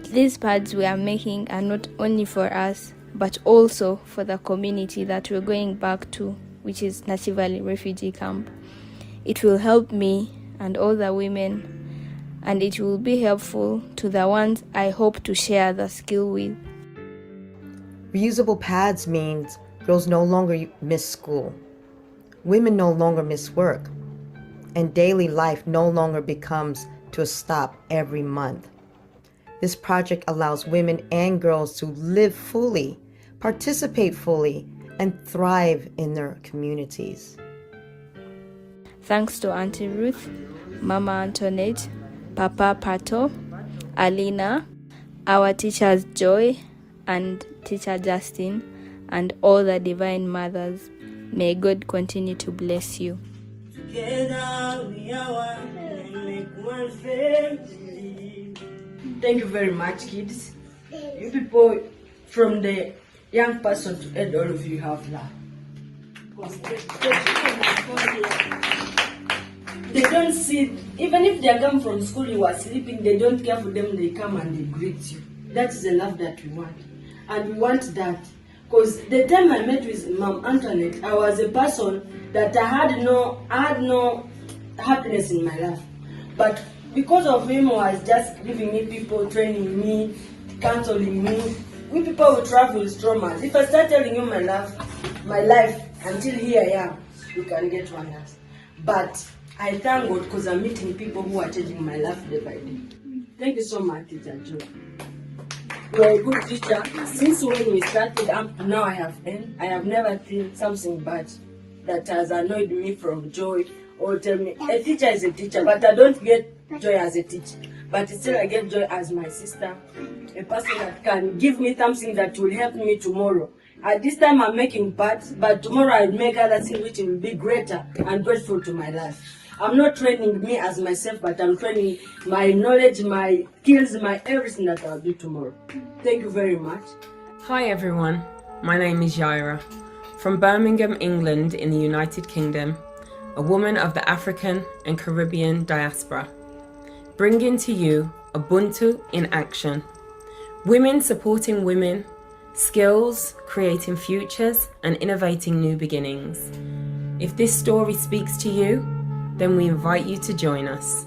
Speaker 17: These pads we are making are not only for us, but also for the community that we're going back to, which is Nachi Valley Refugee Camp. It will help me and all the women, and it will be helpful to the ones I hope to share the skill with.
Speaker 7: Reusable pads means girls no longer miss school, women no longer miss work, and daily life no longer becomes to a stop every month. This project allows women and girls to live fully, participate fully, and thrive in their communities.
Speaker 17: Thanks to Auntie Ruth, Mama Antoinette, Papa Pato, Alina, our teachers Joy and Teacher Justin, and all the Divine Mothers. May God continue to bless you.
Speaker 14: Together we are one and make one family. Thank you very much, kids. You people, from the young person to end, all of you have love. They don't see, even if they come from school, you are sleeping, they don't care for them, they come and they greet you. That is the love that we want. And we want that. Because the time I met with Mom Antoinette, I was a person that I had no happiness in my life. But because of him, he was just giving me people, training me, counseling me. We people will travel with traumas. If I start telling you my life until here I am, you can get one else. But I thank God because I'm meeting people who are changing my life day by day. Thank you so much, Teacher Joe. You are a good teacher. Since when we started up to now, I have never seen something bad that has annoyed me from Joy or tell me a teacher is a teacher, but I don't get Joy as a teacher. But still I get Joy as my sister, a person that can give me something that will help me tomorrow. At this time I'm making parts, but tomorrow I'll make other things which will be greater and grateful to my life. I'm not training me as myself, but I'm training my knowledge, my skills, my everything that I'll do tomorrow. Thank you very much.
Speaker 18: Hi everyone, my name is Yaira. From Birmingham, England in the United Kingdom, a woman of the African and Caribbean diaspora, bringing to you Ubuntu in action. Women supporting women, skills, creating futures, and innovating new beginnings. If this story speaks to you, then we invite you to join us.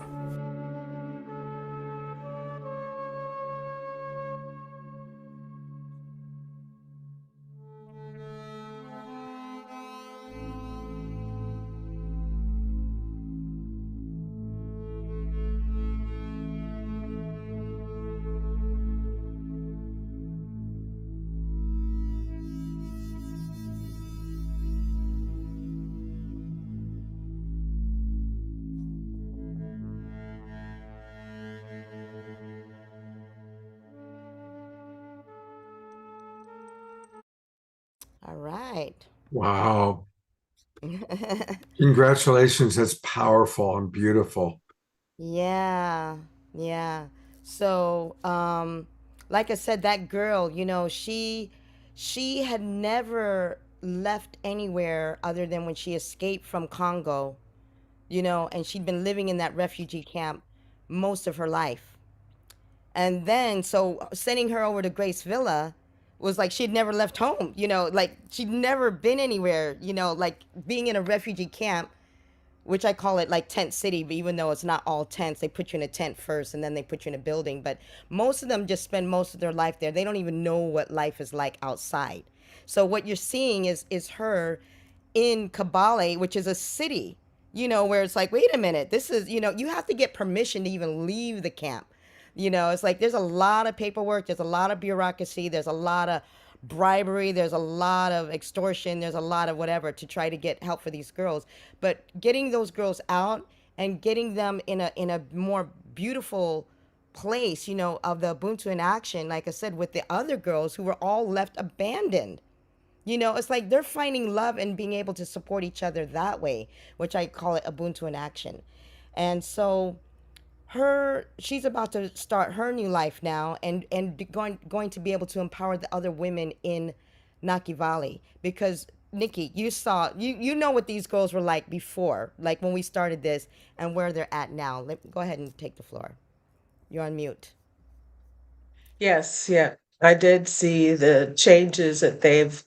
Speaker 7: All right.
Speaker 2: Wow. Congratulations. That's powerful and beautiful.
Speaker 7: Yeah. So, like I said, that girl, she had never left anywhere other than when she escaped from Congo, and she'd been living in that refugee camp most of her life. And then, so sending her over to Grace Villa was like she'd never left home, like she'd never been anywhere, like being in a refugee camp, which I call it like tent city, but even though it's not all tents, they put you in a tent first and then they put you in a building. But most of them just spend most of their life there. They don't even know what life is like outside. So what you're seeing is her in Kabale, which is a city, where it's like, wait a minute, this is, you have to get permission to even leave the camp. It's like there's a lot of paperwork, there's a lot of bureaucracy, there's a lot of bribery, there's a lot of extortion, there's a lot of whatever to try to get help for these girls. But getting those girls out and getting them in a more beautiful place, of the Ubuntu in action, like I said, with the other girls who were all left abandoned. It's like they're finding love and being able to support each other that way, which I call it Ubuntu in action. And so she's about to start her new life now, and going to be able to empower the other women in Naki Valley. Because Nikki, you saw, you know what these girls were like before, like when we started this, and where they're at now. Go ahead and take the floor. You're on mute.
Speaker 16: Yes, yeah. I did see the changes that they've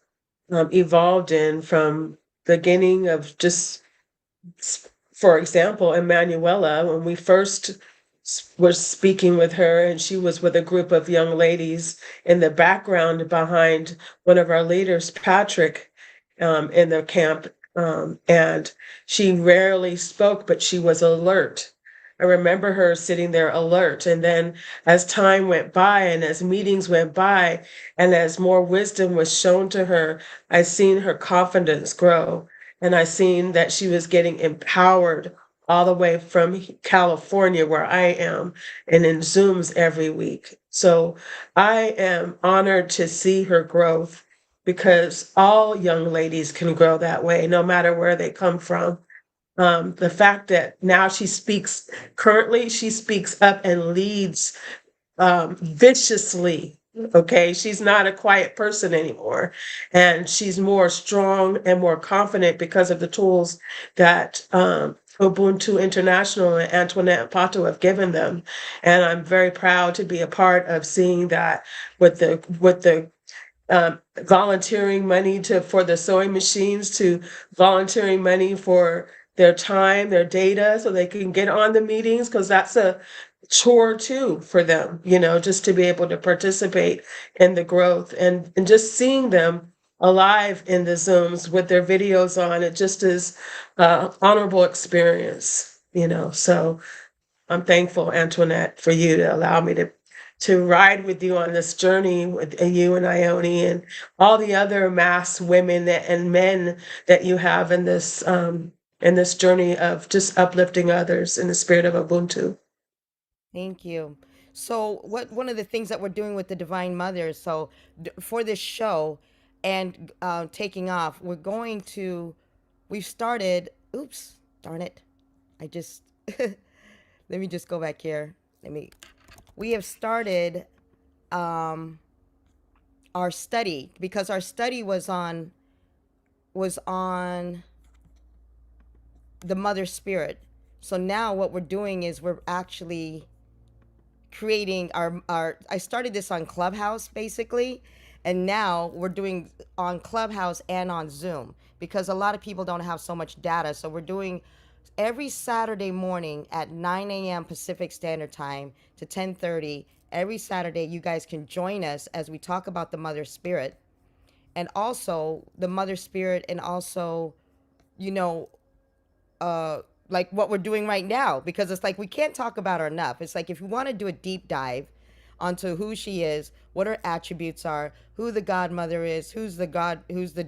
Speaker 16: evolved in from beginning of just, for example, Emanuela, when we first was speaking with her, and she was with a group of young ladies in the background behind one of our leaders, Patrick, in the camp. And she rarely spoke, but she was alert. I remember her sitting there alert. And then as time went by and as meetings went by and as more wisdom was shown to her, I seen her confidence grow. And I seen that she was getting empowered all the way from California, where I am, and in Zooms every week. So I am honored to see her growth, because all young ladies can grow that way, no matter where they come from. The fact that now currently she speaks up and leads viciously. Okay, she's not a quiet person anymore, and she's more strong and more confident because of the tools that Ubuntu International and Antoinette Pato have given them. And I'm very proud to be a part of seeing that with the volunteering money for the sewing machines, to volunteering money for their time, their data, so they can get on the meetings, because that's a chore too for them, just to be able to participate in the growth, and just seeing them alive in the Zooms with their videos on, it just is honorable experience, so I'm thankful, Antoinette, for you to allow me to ride with you on this journey, with you and Ione and all the other mass women and men that you have in this journey of just uplifting others in the spirit of Ubuntu.
Speaker 7: Thank you. So one of the things that we're doing with the Divine Mother, so for this show and taking off, we've started, oops, darn it. Let me just go back here. We have started our study, because our study was on the Mother Spirit. So now what we're doing is we're actually creating I started this on Clubhouse basically, and now we're doing on Clubhouse and on Zoom, because a lot of people don't have so much data. So we're doing every Saturday morning at 9 a.m. Pacific Standard Time to 10:30. Every Saturday, you guys can join us as we talk about the Mother Spirit, and also the Mother Spirit, and also, like what we're doing right now, because it's like we can't talk about her enough. It's like if you want to do a deep dive onto who she is, what her attributes are, who the godmother is, who's the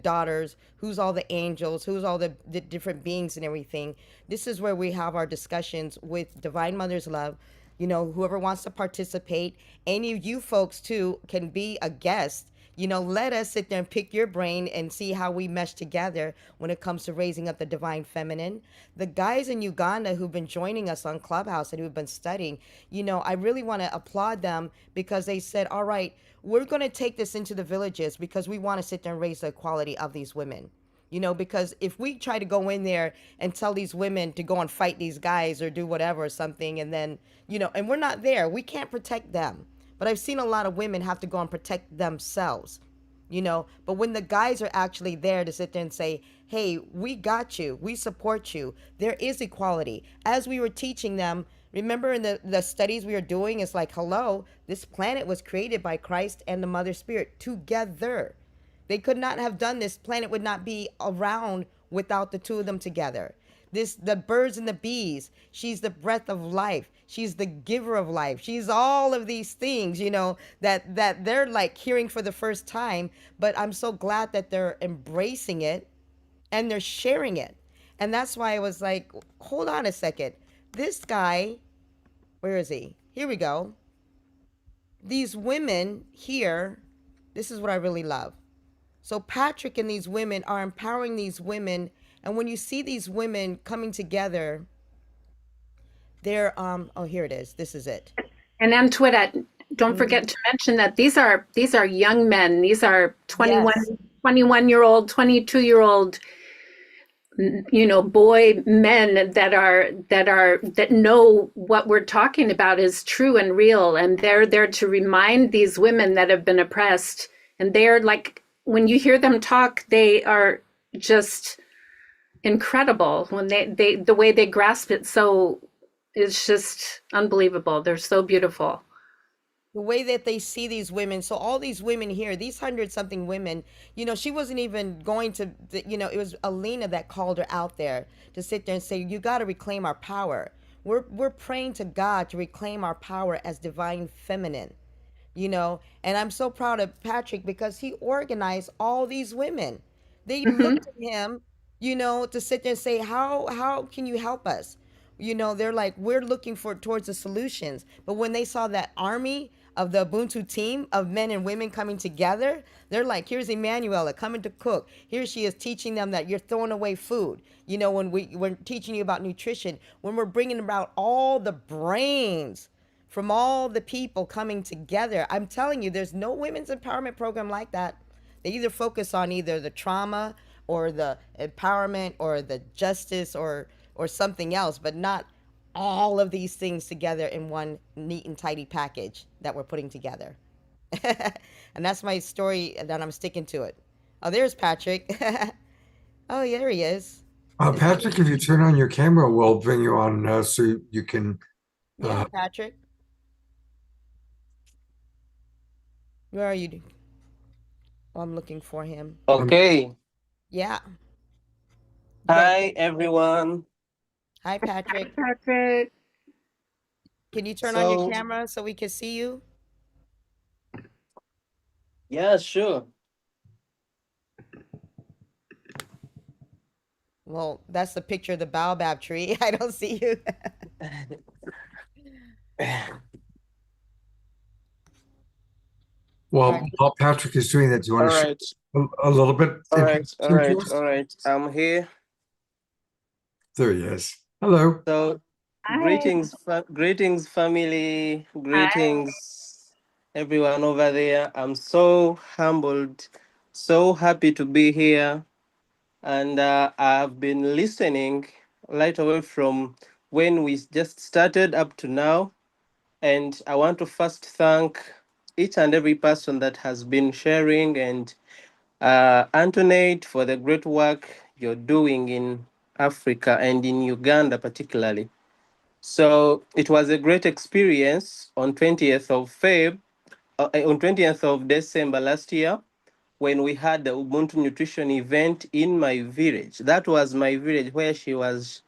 Speaker 7: daughters, who's all the angels, who's all the different beings and everything. This is where we have our discussions with Divine Mother's Love. Whoever wants to participate, any of you folks too can be a guest. Let us sit there and pick your brain and see how we mesh together when it comes to raising up the divine feminine. The guys in Uganda who've been joining us on Clubhouse and who've been studying, I really want to applaud them, because they said, all right, we're going to take this into the villages, because we want to sit there and raise the equality of these women. Because if we try to go in there and tell these women to go and fight these guys or do whatever or something, and then, and we're not there, we can't protect them. But I've seen a lot of women have to go and protect themselves, But when the guys are actually there to sit there and say, hey, we got you, we support you, there is equality. As we were teaching them, remember in the studies we were doing, it's like, hello, this planet was created by Christ and the Mother Spirit together. They could not have done this. Planet would not be around without the two of them together. the birds and the bees. She's the breath of life. She's the giver of life. She's all of these things, you know, that they're like hearing for the first time. But I'm so glad that they're embracing it and they're sharing it. And that's why I was like, hold on a second. This guy, where is he? Here we go. These women here, this is what I really love. So Patrick and these women are empowering these women. And when you see these women coming together, they're, oh, here it is. This is it.
Speaker 12: And Antoinette, don't forget to mention that these are young men. These are 21-year-old, 22-year-old, you know, boy men that know what we're talking about is true and real. And they're there to remind these women that have been oppressed. And they're like, when you hear them talk, they are just incredible when they the way they grasp it. So it's just unbelievable. They're so beautiful.
Speaker 7: The way that they see these women. So all these women here, these 100-something women, you know, she wasn't even going to, you know, it was Alina that called her out there to sit there and say, you got to reclaim our power. We're praying to God to reclaim our power as divine feminine, you know. And I'm so proud of Patrick because he organized all these women. They looked at him, you know, to sit there and say, how can you help us? You know, they're like, we're looking towards the solutions. But when they saw that army of the Ubuntu team of men and women coming together, they're like, here's Emanuela coming to cook. Here she is teaching them that you're throwing away food. You know, when we're teaching you about nutrition, when we're bringing about all the brains from all the people coming together. I'm telling you, there's no women's empowerment program like that. They either focus on either the trauma or the empowerment or the justice or something else, but not all of these things together in one neat and tidy package that we're putting together. And that's my story, and then I'm sticking to it. Oh, there's Patrick. Oh, yeah, there he is.
Speaker 2: Patrick, if you turn on your camera, we'll bring you on so you can.
Speaker 7: Yeah, Patrick. Where are you? Oh, I'm looking for him.
Speaker 19: Okay.
Speaker 7: Yeah.
Speaker 19: Hi, everyone.
Speaker 7: Hi, Patrick.
Speaker 12: Hi, Patrick.
Speaker 7: Can you turn on your camera so we can see you?
Speaker 19: Yeah, sure.
Speaker 7: Well, that's the picture of the baobab tree. I don't see you.
Speaker 2: Well, while Patrick is doing that, do you want to
Speaker 19: All right.
Speaker 2: share a little bit?
Speaker 19: All right. I'm here.
Speaker 2: There he is. Hello.
Speaker 19: So, greetings, family. Greetings, everyone over there. I'm so humbled, so happy to be here. And I've been listening right away from when we just started up to now. And I want to first thank each and every person that has been sharing, and Antoinette, for the great work you're doing in Africa and in Uganda particularly. So it was a great experience on 20th of December last year, when we had the Ubuntu Nutrition event in my village. That was my village where she was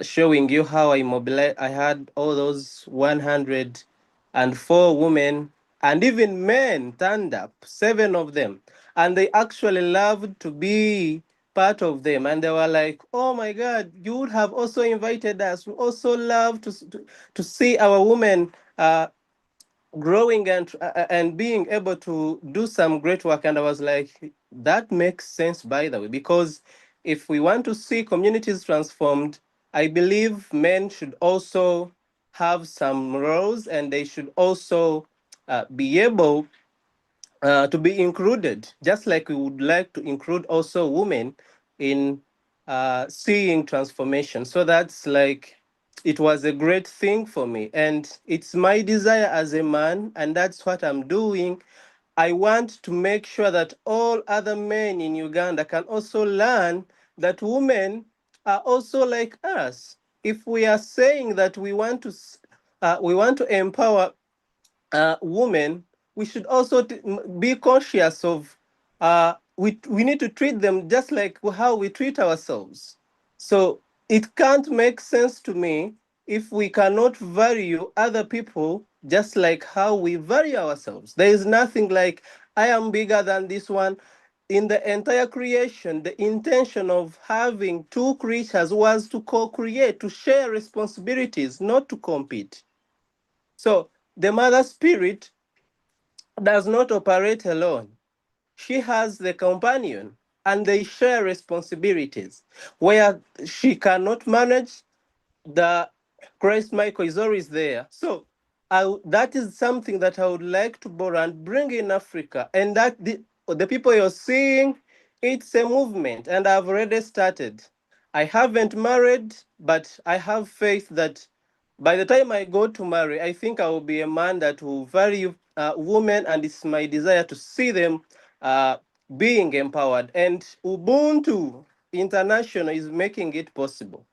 Speaker 19: showing you how I mobilized. I had all those 104 women and even men turned up, 7 of them. And they actually loved to be part of them. And they were like, oh my God, you would have also invited us. We also love to see our women growing and being able to do some great work. And I was like, that makes sense, by the way, because if we want to see communities transformed, I believe men should also have some roles, and they should also be able to be included, just like we would like to include also women in seeing transformation. So that's like, it was a great thing for me, and it's my desire as a man, and that's what I'm doing. I want to make sure that all other men in Uganda can also learn that women are also like us. If we are saying that we want to empower women, we should also be conscious of we need to treat them just like how we treat ourselves. So it can't make sense to me if we cannot value other people just like how we value ourselves. There is nothing like, I am bigger than this one. In the entire creation, the intention of having two creatures was to co-create, to share responsibilities, not to compete. So the mother spirit does not operate alone. She has the companion and they share responsibilities. Where she cannot manage, the Christ Michael is always there. So that is something that I would like to borrow and bring in Africa. And that the people you're seeing, it's a movement, and I've already started. I haven't married, but I have faith that by the time I go to marry, I think I will be a man that will value women, and it's my desire to see them being empowered. And Ubuntu International is making it possible.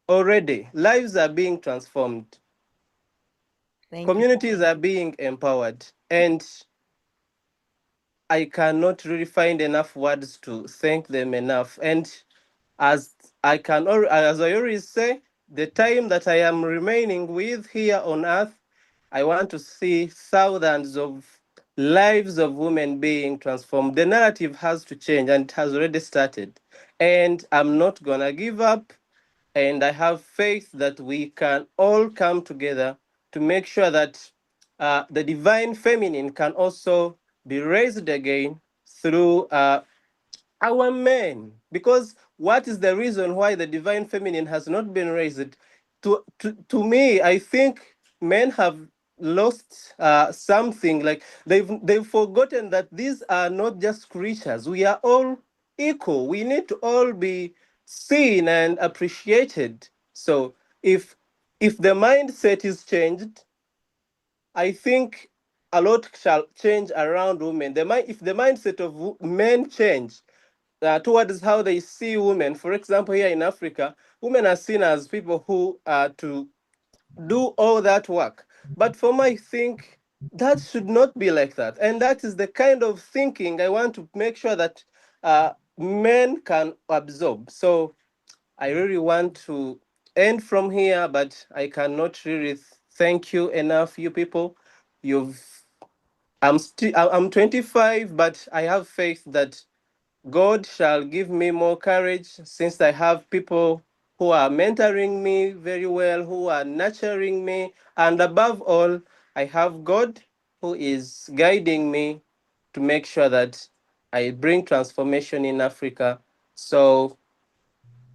Speaker 19: Already, lives are being transformed.
Speaker 7: Thank you.
Speaker 19: Communities are being empowered. And I cannot really find enough words to thank them enough. And as as I always say, the time that I am remaining with here on earth, I want to see thousands of lives of women being transformed. The narrative has to change, and it has already started. And I'm not gonna give up. And I have faith that we can all come together to make sure that the divine feminine can also be raised again through our men. Because what is the reason why the divine feminine has not been raised? To me, I think men have lost something. Like they've forgotten that these are not just creatures. We are all equal. We need to all be seen and appreciated. So if the mindset is changed, I think a lot shall change around women. If the mindset of men change towards how they see women, for example, here in Africa, women are seen as people who are to do all that work. But for me, I think that should not be like that. And that is the kind of thinking I want to make sure that men can absorb. So I really want to end from here, but I cannot really thank you enough, you people. I'm 25, but I have faith that God shall give me more courage, since I have people who are mentoring me very well, who are nurturing me. And above all, I have God who is guiding me to make sure that I bring transformation in Africa. So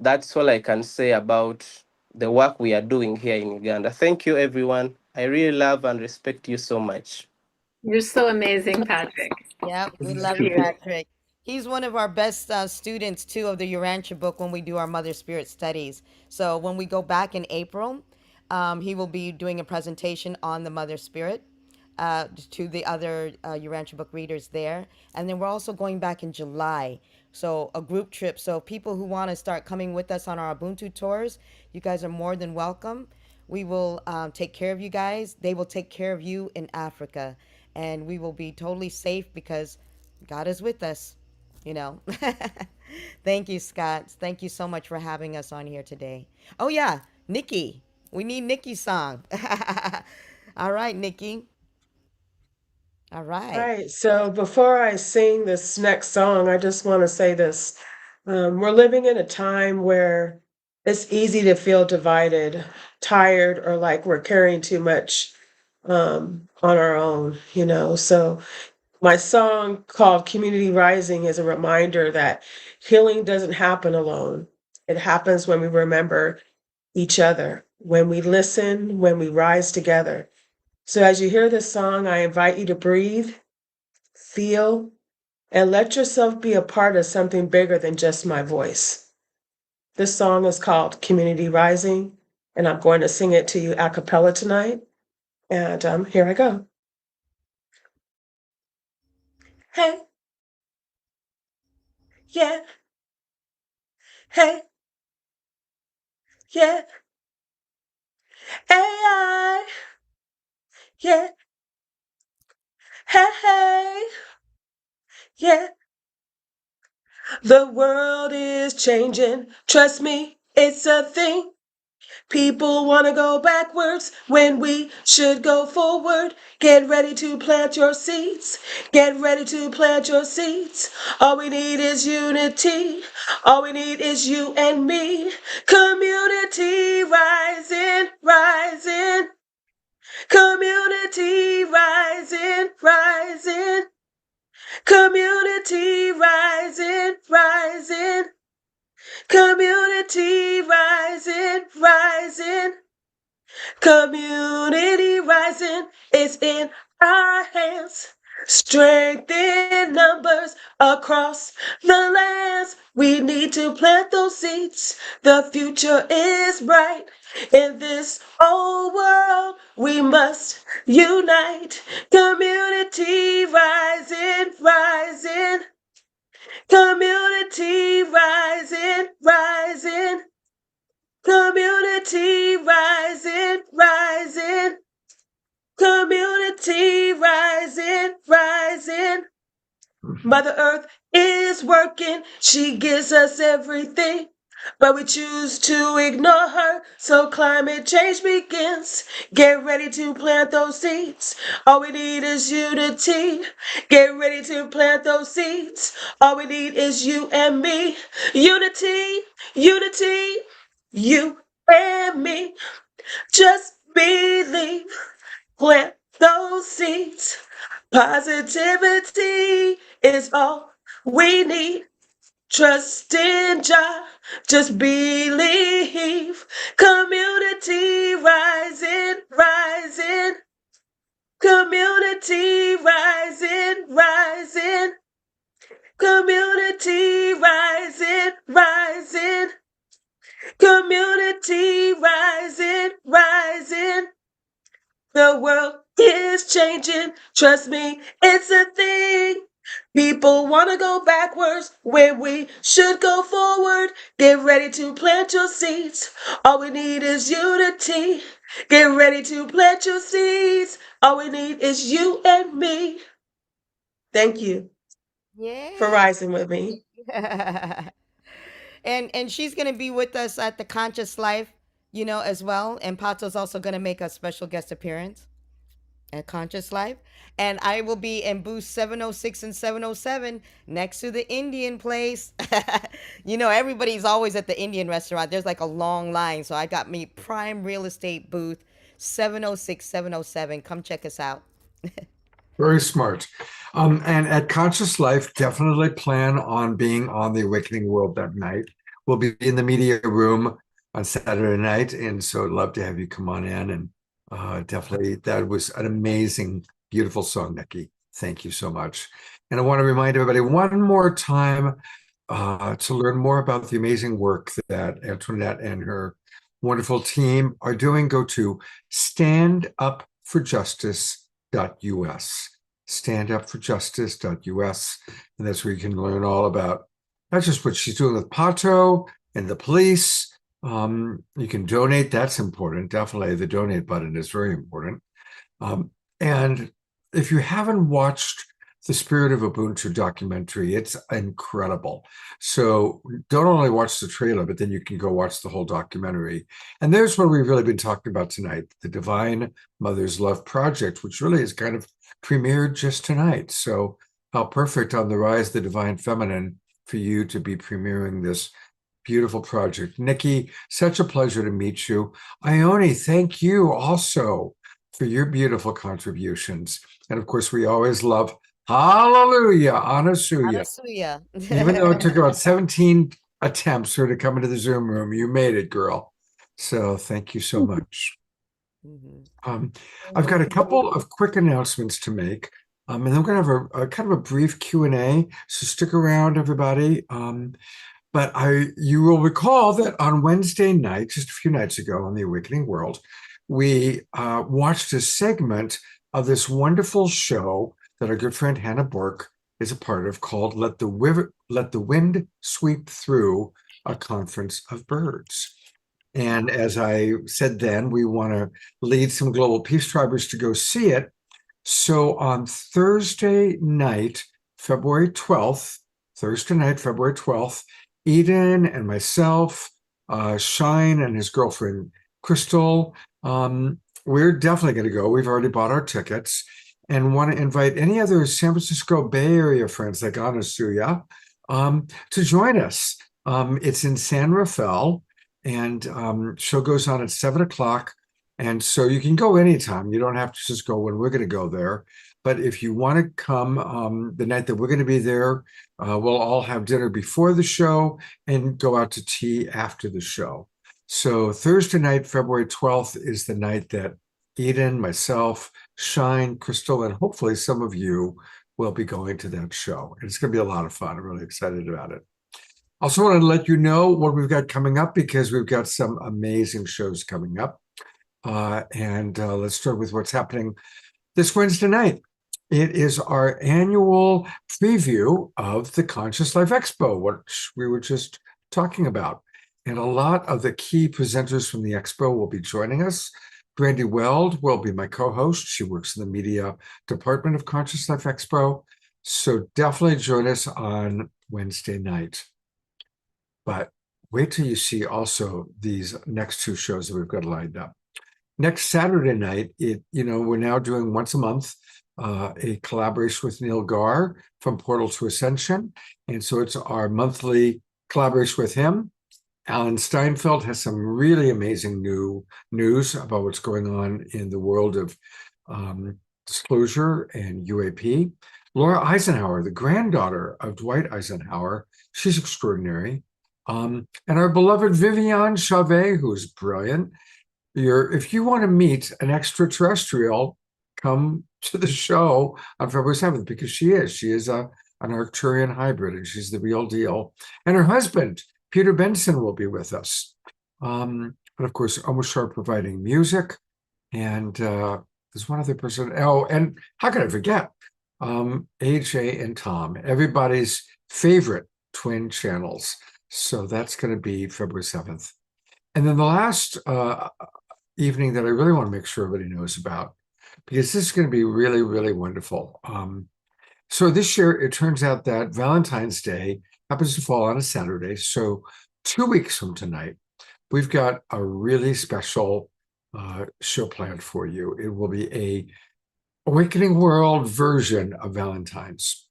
Speaker 19: that's all I can say about the work we are doing here in Uganda. Thank you, everyone. I really love and respect you so much.
Speaker 12: You're so amazing, Patrick.
Speaker 7: Yeah, we love you, Patrick. He's one of our best students, too, of the Urantia book when we do our Mother Spirit studies. So when we go back in April, he will be doing a presentation on the Mother Spirit to the other Urantia book readers there. And then we're also going back in July. So a group trip. So people who want to start coming with us on our Ubuntu tours, you guys are more than welcome. We will take care of you guys. They will take care of you in Africa. And we will be totally safe because God is with us, you know. Thank you, Scott. Thank you so much for having us on here today. Oh, yeah, Nikki. We need Nikki's song. All right, Nikki. All right.
Speaker 16: All right. So before I sing this next song, I just want to say this. We're living in a time where it's easy to feel divided, tired, or like we're carrying too much on our own, you know. So my song called Community Rising is a reminder that healing doesn't happen alone. It happens when we remember each other, when we listen, when we rise together. So as you hear this song, I invite you to breathe, feel, and let yourself be a part of something bigger than just my voice. This song is called Community Rising, and I'm going to sing it to you a cappella tonight. And here I go. Hey, yeah, hey, yeah, AI, yeah, hey, yeah. The world is changing, trust me. It's a thing. People want to go backwards when we should go forward. Get ready to plant your seeds. Get ready to plant your seeds. All we need is unity. All we need is you and me. Community rising, rising. Community rising, rising. Community rising, rising. Community rising, rising. Community rising is in our hands. Strength in numbers across the lands. We need to plant those seeds. The future is bright. In this old world, we must unite. Community rising, rising. Community rising, rising. Community rising, rising. Community rising, rising. Mother Earth is working. She gives us everything. But we choose to ignore her, so climate change begins. Get ready to plant those seeds. All we need is unity. Get ready to plant those seeds. All we need is you and me. Unity, unity, you and me. Just believe. Plant those seeds. Positivity is all we need. Trust in Jah, just believe. Community rising, rising. Community rising, rising. Community rising, rising. Community rising, rising. The world is changing. Trust me, it's a thing. People want to go backwards when we should go forward. Get ready to plant your seeds. All we need is unity. Get ready to plant your seeds. All we need is you and me. Thank you for
Speaker 7: Yeah.
Speaker 16: rising with me.
Speaker 7: And she's gonna be with us at the Conscious Life, as well. And Pato's also gonna make a special guest appearance at Conscious Life. And I will be in booth 706 and 707 next to the Indian place. Everybody's always at the Indian restaurant. There's like a long line. So I got me prime real estate booth 706, 707. Come check us out.
Speaker 2: Very smart. And at Conscious Life, definitely plan on being on the Awakening World that night. We'll be in the media room on Saturday night, and so I'd love to have you come on in. And definitely, that was an amazing, beautiful song, Nikki. Thank you so much. And I want to remind everybody one more time to learn more about the amazing work that Antoinette and her wonderful team are doing. Go to standupforjustice.us. Standupforjustice.us, and that's where you can learn all about not just what she's doing with Pato and the police. You can donate. That's important. Definitely, the donate button is very important. And if you haven't watched the Spirit of Ubuntu documentary, it's incredible. So don't only watch the trailer, but then you can go watch the whole documentary. And there's what we've really been talking about tonight, the Divine Mother's Love Project, which really is kind of premiered just tonight. So how perfect on the Rise of the Divine Feminine for you to be premiering this beautiful project. Nikki, such a pleasure to meet you. Ione, thank you also for your beautiful contributions. And of course, we always love Hallelujah, Anasuya.
Speaker 7: Anasuya.
Speaker 2: Even though it took about 17 attempts for her to come into the Zoom room, you made it, girl. So thank you so much. I've got a couple of quick announcements to make, and then we're going to have a kind of a brief Q&A. So stick around, everybody. But you will recall that on Wednesday night, just a few nights ago on the Awakening World, we watched a segment of this wonderful show that our good friend Hannah Burke is a part of called Let the Wind Sweep Through, a Conference of Birds. And as I said then, we want to lead some Global Peace Tribers to go see it. So on Thursday night, February 12th, Eden and myself, Shine and his girlfriend, Crystal. We're definitely going to go. We've already bought our tickets and want to invite any other San Francisco Bay Area friends like Anasuya to join us. It's in San Rafael, and show goes on at 7 o'clock. And so you can go anytime. You don't have to just go when we're going to go there. But if you want to come the night that we're going to be there, we'll all have dinner before the show and go out to tea after the show. So Thursday night, February 12th, is the night that Eden, myself, Shine, Crystal, and hopefully some of you will be going to that show. And it's going to be a lot of fun. I'm really excited about it. Also want to let you know what we've got coming up, because we've got some amazing shows coming up. Let's start with what's happening this Wednesday night. It is our annual preview of the Conscious Life Expo, which we were just talking about. And a lot of the key presenters from the expo will be joining us. Brandy Weld will be my co-host. She works in the media department of Conscious Life Expo. So definitely join us on Wednesday night. But wait till you see also these next two shows that we've got lined up. Next Saturday night, we're now doing once a month a collaboration with Neil Gar from Portal to Ascension. And so it's our monthly collaboration with him. Alan Steinfeld has some really amazing new news about what's going on in the world of disclosure and UAP. Laura Eisenhower, the granddaughter of Dwight Eisenhower, she's extraordinary. And our beloved Viviane Chavez, who's brilliant. If you want to meet an extraterrestrial, come to the show on February 7th, because she is an Arcturian hybrid, and she's the real deal. And her husband, Peter Benson, will be with us. And of course, Omoshar providing music. And there's one other person. Oh, and how could I forget? AJ and Tom, everybody's favorite twin channels. So that's going to be February 7th. And then the last evening that I really want to make sure everybody knows about, because this is going to be really, really wonderful. So this year, it turns out that Valentine's Day happens to fall on a Saturday. So 2 weeks from tonight, we've got a really special show planned for you. It will be a Awakening World version of Valentine's.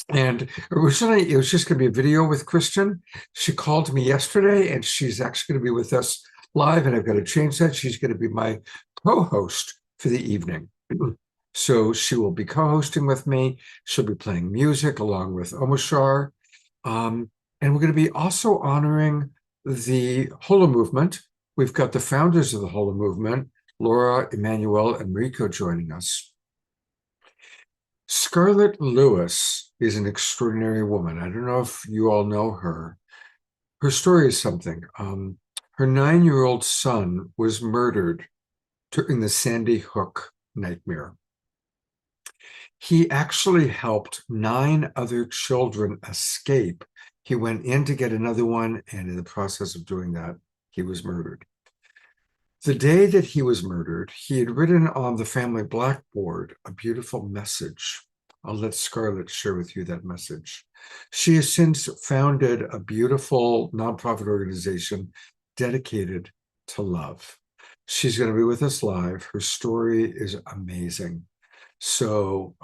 Speaker 2: And originally, it was just going to be a video with Kristen. She called me yesterday, and she's actually going to be with us live, and I've got to change that. She's going to be my co-host for the evening. So she will be co-hosting with me. She'll be playing music along with Omoshar. And we're going to be also honoring the Holo Movement. We've got the founders of the Holo Movement, Laura, Emmanuel, and Mariko, joining us. Scarlett Lewis is an extraordinary woman. I don't know if you all know her. Her story is something. Her 9-year-old son was murdered during the Sandy Hook nightmare. He actually helped 9 other children escape. He went in to get another one, and in the process of doing that, he was murdered. The day that he was murdered, he had written on the family blackboard a beautiful message. I'll let Scarlett share with you that message. She has since founded a beautiful nonprofit organization dedicated to love. She's going to be with us live. Her story is amazing. So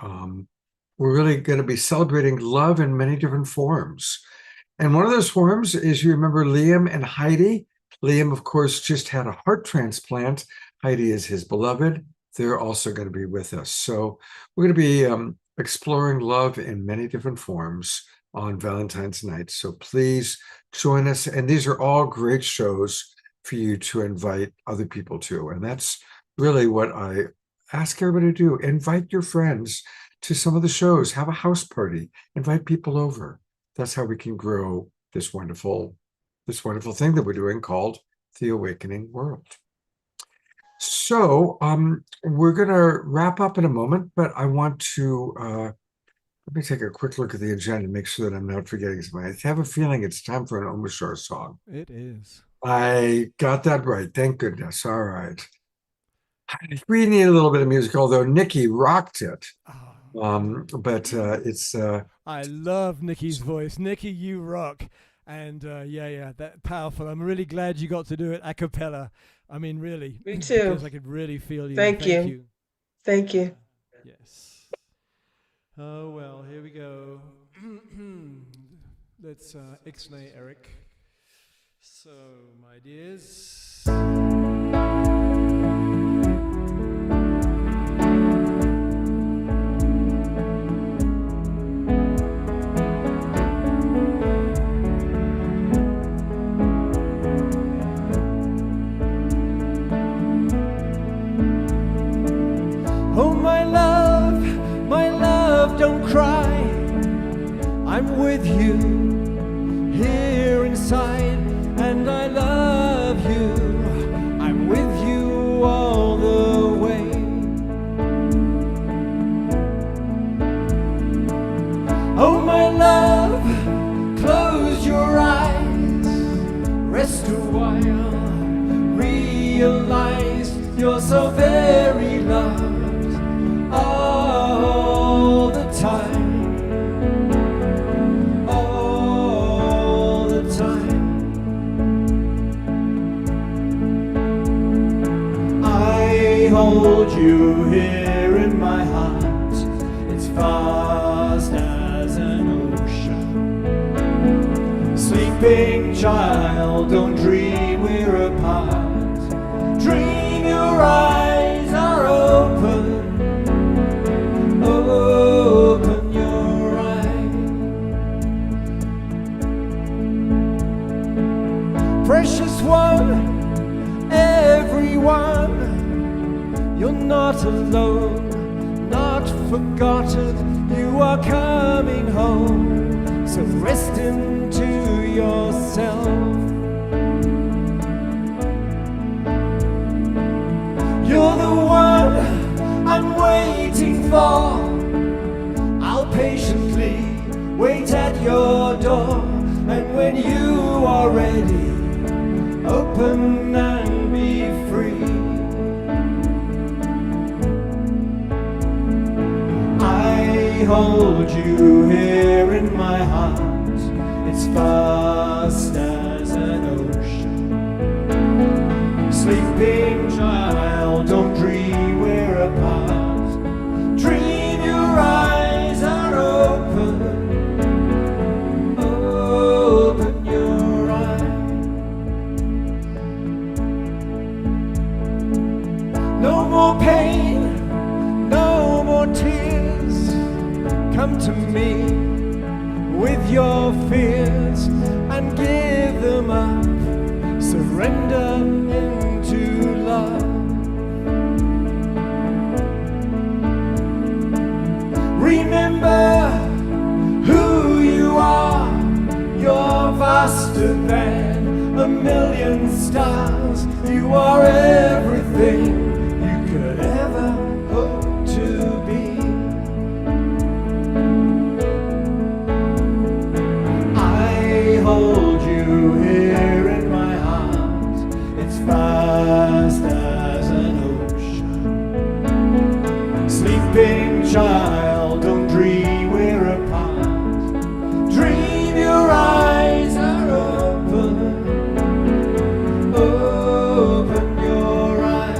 Speaker 2: we're really going to be celebrating love in many different forms. And one of those forms is, you remember Liam and Heidi? Liam, of course, just had a heart transplant. Heidi is his beloved. They're also going to be with us. So we're going to be exploring love in many different forms on Valentine's night. So please join us. And these are all great shows for you to invite other people to. And that's really what I ask everybody to do. Invite your friends to some of the shows. Have a house party. Invite people over. That's how we can grow this wonderful thing that we're doing called the Awakening World. So we're going to wrap up in a moment, but I want to let me take a quick look at the agenda and make sure that I'm not forgetting something. I have a feeling it's time for an Omoshar song.
Speaker 3: It is.
Speaker 2: I got that right. Thank goodness. All right. We need a little bit of music, although Nikki rocked it. But it's...
Speaker 3: I love Nikki's voice. Nikki, you rock. And that powerful. I'm really glad you got to do it a cappella. I mean, really.
Speaker 16: Me too.
Speaker 3: Because I could really feel you.
Speaker 16: Thank you. Thank you.
Speaker 3: Yes. Oh, well, here we go. Let's ixnay Eric. So, my dears. Oh, my love, don't cry. I'm with you here inside, and I love you. I'm with you all the way. Oh, my love, close your eyes, rest a while, realize you're so very loved all the time. Hold you here in my heart. It's vast as an ocean. Sleeping child, don't dream we're apart. Dream your eyes are open. Open your eyes. Precious one, everyone. You're not alone, not forgotten, you are coming home, so rest into yourself. You're the one I'm waiting for, I'll patiently wait at your door, and when you are ready, open and be free. Hold you here in my heart. It's vast as an ocean. Sleeping child, don't dream we're apart. Dream your eyes are open. Open your eyes. No more pain, no more tears. Come to me with your fears and give them up. Surrender into love. Remember who you are. You're vaster than a million stars. You are everything you could ever hope to be. Hold you here in my heart. It's vast as an ocean. Sleeping child, don't dream we're apart. Dream your eyes are open. Open your eyes.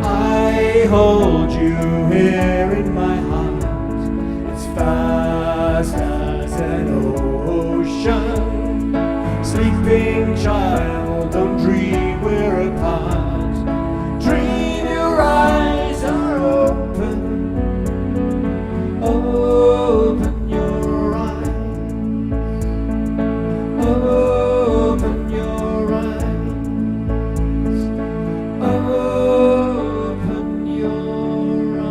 Speaker 3: I hold you here in my heart. Vast as an ocean. Sleeping child, don't dream we're apart. Dream your eyes are open. Open your eyes. Open your eyes. Open your eyes.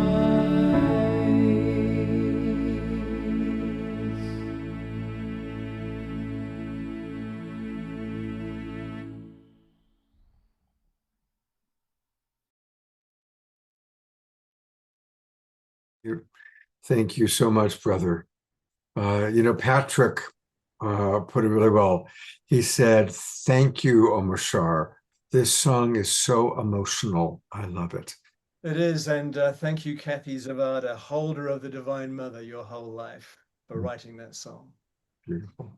Speaker 2: Thank you so much, brother. Patrick put it really well. He said, "Thank you, Omar Shar. This song is so emotional. I love it."
Speaker 3: It is, and thank you, Kathy Zavada, holder of the Divine Mother, your whole life, for writing that song.
Speaker 2: Beautiful.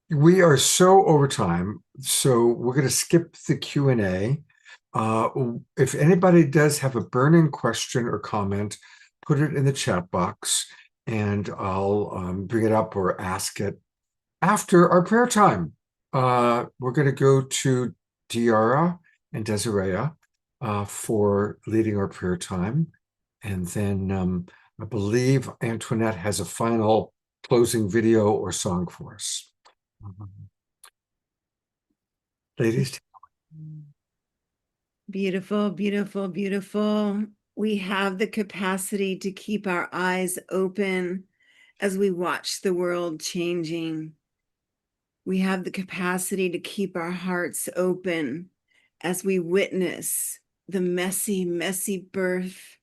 Speaker 2: We are so over time, so we're going to skip the Q&A. If anybody does have a burning question or comment, put it in the chat box, and I'll bring it up or ask it after our prayer time. We're going to go to Diara and Desiree for leading our prayer time. And then I believe Antoinette has a final closing video or song for us. Ladies.
Speaker 20: Beautiful, beautiful, beautiful. We have the capacity to keep our eyes open as we watch the world changing. We have the capacity to keep our hearts open as we witness the messy, messy birth,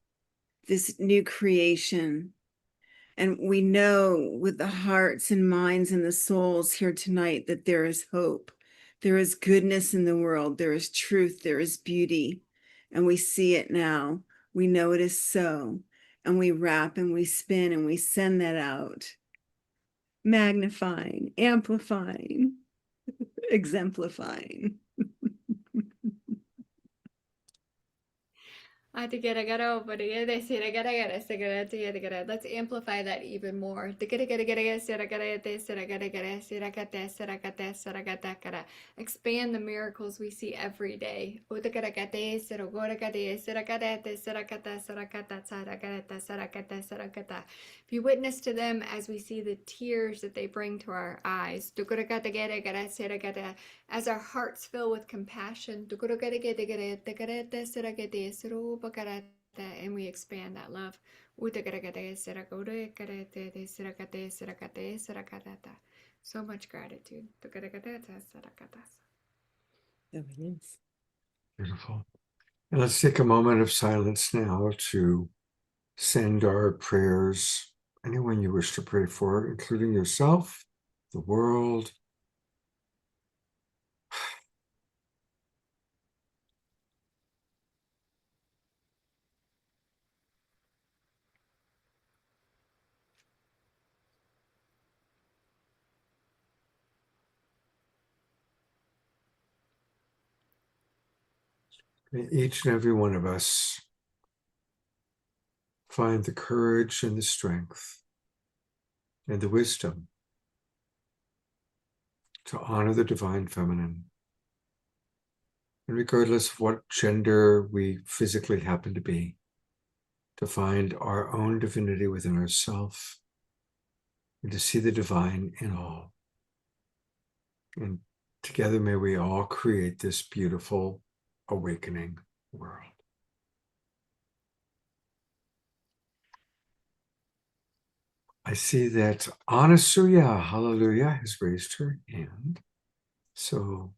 Speaker 20: this new creation. And we know with the hearts and minds and the souls here tonight that there is hope. There is goodness in the world. There is truth. There is beauty. And we see it now. We know it is so. And we wrap and we spin and we send that out. Magnifying, amplifying, exemplifying.
Speaker 21: Let's amplify that even more. Expand the miracles we see every day. If you witness to them as we see the tears that they bring to our eyes, as our hearts fill with compassion, and we expand that love. So much gratitude.
Speaker 2: Beautiful. And let's take a moment of silence now to send our prayers, anyone you wish to pray for, including yourself, the world. May each and every one of us find the courage and the strength and the wisdom to honor the divine feminine. And regardless of what gender we physically happen to be, to find our own divinity within ourselves and to see the divine in all. And together may we all create this beautiful awakening world. I see that Anasuya, hallelujah, has raised her hand. So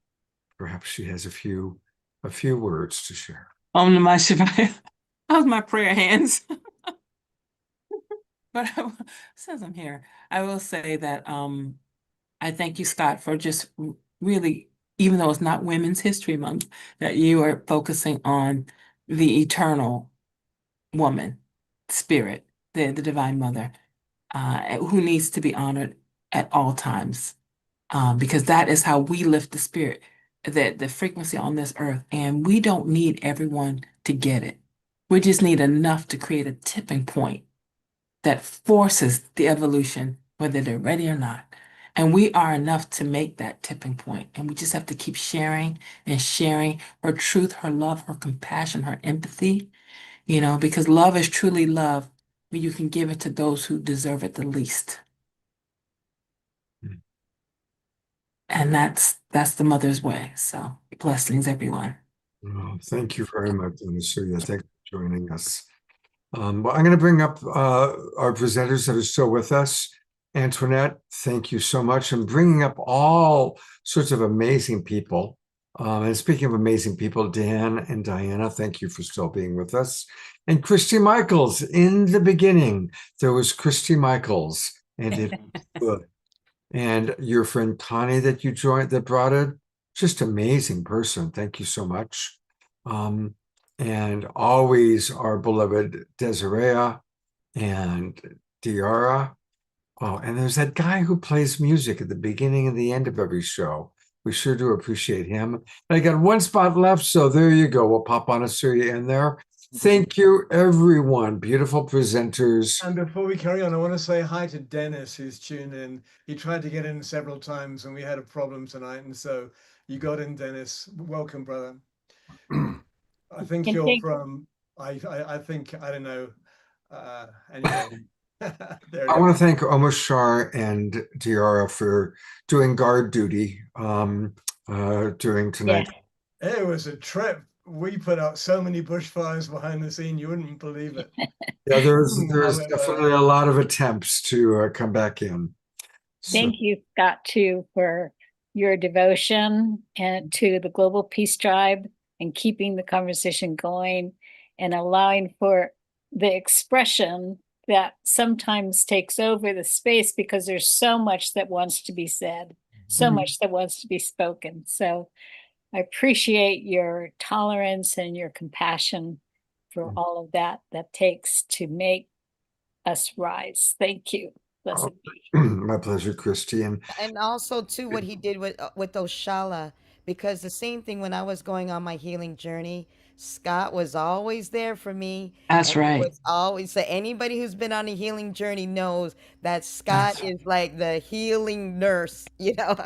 Speaker 2: perhaps she has a few words to share.
Speaker 15: Om Namah Shivaya. How's my prayer hands? But since I'm here, I will say that I thank you, Scott, for just really, even though it's not Women's History Month, that you are focusing on the eternal woman, spirit, the Divine Mother, who needs to be honored at all times, because that is how we lift the spirit, the frequency on this earth. And we don't need everyone to get it. We just need enough to create a tipping point that forces the evolution, whether they're ready or not. And we are enough to make that tipping point. And we just have to keep sharing and sharing her truth, her love, her compassion, her empathy, because love is truly love when you can give it to those who deserve it the least. And that's the mother's way. So blessings, everyone.
Speaker 2: Oh, thank you very much, Anasuya. Thanks for joining us. Well, I'm going to bring up our presenters that are still with us. Antoinette, thank you so much. And bringing up all sorts of amazing people. And speaking of amazing people, Dan and Diana, thank you for still being with us. And Christy Michaels, in the beginning, there was Christy Michaels, and it was good. And your friend Connie that you joined, that brought it, just amazing person. Thank you so much. and always our beloved Desiree and Diara. Oh, and there's that guy who plays music at the beginning and the end of every show. We sure do appreciate him. And I got one spot left, so there you go. We'll pop on a Surya in there. Thank you, everyone. Beautiful presenters.
Speaker 3: And before we carry on, I want to say hi to Dennis, who's tuned in. He tried to get in several times, and we had a problem tonight. And so you got in, Dennis. Welcome, brother. I think
Speaker 6: And
Speaker 3: you're
Speaker 6: thank-
Speaker 3: from. I think I don't know. Anyway, there it
Speaker 2: I want
Speaker 3: is.
Speaker 2: to thank Omar Shar and Diara for doing guard duty during tonight.
Speaker 3: It was a trip. We put out so many bushfires behind the scene, you wouldn't believe it.
Speaker 2: Yeah, there's
Speaker 3: However,
Speaker 2: definitely a lot of attempts to come back in. So-
Speaker 6: Thank you, Scott, too, for your devotion and to the Global Peace Tribe and keeping the conversation going and allowing for the expression that sometimes takes over the space because there's so much that wants to be said, so
Speaker 2: Mhm.
Speaker 6: much that wants to be spoken. So I appreciate your tolerance and your compassion for all of that takes to make us rise. Thank you. Blessed be.
Speaker 2: My pleasure, Christine.
Speaker 7: And also too what he did with Oshala, because the same thing when I was going on my healing journey, Scott was always there for me.
Speaker 15: That's
Speaker 7: and he
Speaker 15: right.
Speaker 7: was always, so anybody who's been on a healing journey knows that Scott is like the healing nurse, you know.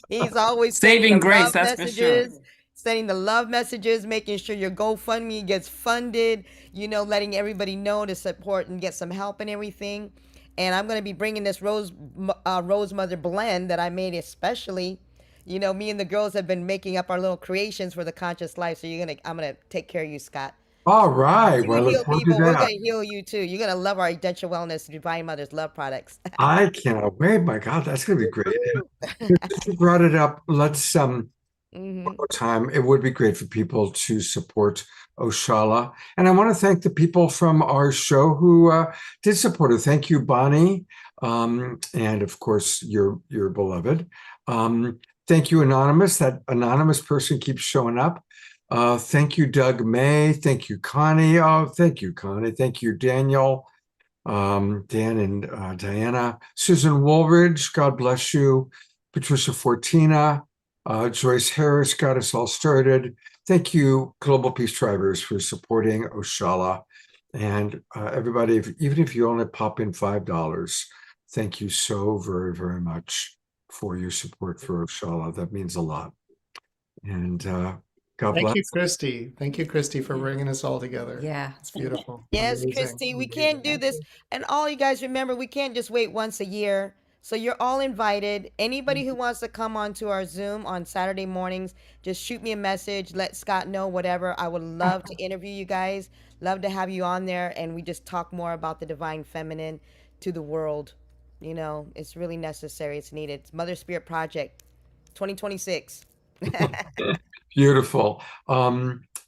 Speaker 7: He's always sending
Speaker 15: Saving
Speaker 7: the
Speaker 15: grace,
Speaker 7: love
Speaker 15: that's for sure.
Speaker 7: messages, sending the love messages, making sure your GoFundMe gets funded, you know, letting everybody know to support and get some help and everything. And I'm going to be bringing this Rose Mother blend that I made especially. You know, me and the girls have been making up our little creations for the conscious life. So I'm going to take care of you, Scott.
Speaker 2: All right.
Speaker 7: You
Speaker 2: Well,
Speaker 7: heal
Speaker 2: look forward to
Speaker 7: people. We're
Speaker 2: that.
Speaker 7: going to heal you too. You're going to love our Denture Wellness Divine Mother's Love products.
Speaker 2: I cannot wait. My God, that's going to be great. And since you brought it up, let's one more time. It would be great for people to support Oshala. And I want to thank the people from our show who did support her. Thank you, Bonnie. And of course, your beloved. Thank you, Anonymous. That anonymous person keeps showing up. Thank you, Doug May. Thank you, Connie. Oh, thank you, Connie. Thank you, Daniel, Dan and Diana. Susan Woolridge, God bless you. Patricia Fortina, Joyce Harris got us all started. Thank you, Global Peace Tribers, for supporting Oshala. And everybody, even if you only pop in $5, thank you so very, very much for your support for Oshala. That means a lot. And God
Speaker 5: Thank
Speaker 2: bless.
Speaker 5: you, Christy. Thank you, Christy, for bringing us all together.
Speaker 7: Yeah.
Speaker 5: It's beautiful.
Speaker 7: Yes,
Speaker 5: Amazing.
Speaker 7: Christy, we can't do this. And all you guys remember, we can't just wait once a year. So you're all invited. Anybody who wants to come onto our Zoom on Saturday mornings, just shoot me a message. Let Scott know, whatever. I would love to interview you guys. Love to have you on there. And we just talk more about the divine feminine to the world. You know, it's really necessary. It's needed. It's Mother Spirit Project 2026.
Speaker 2: Beautiful.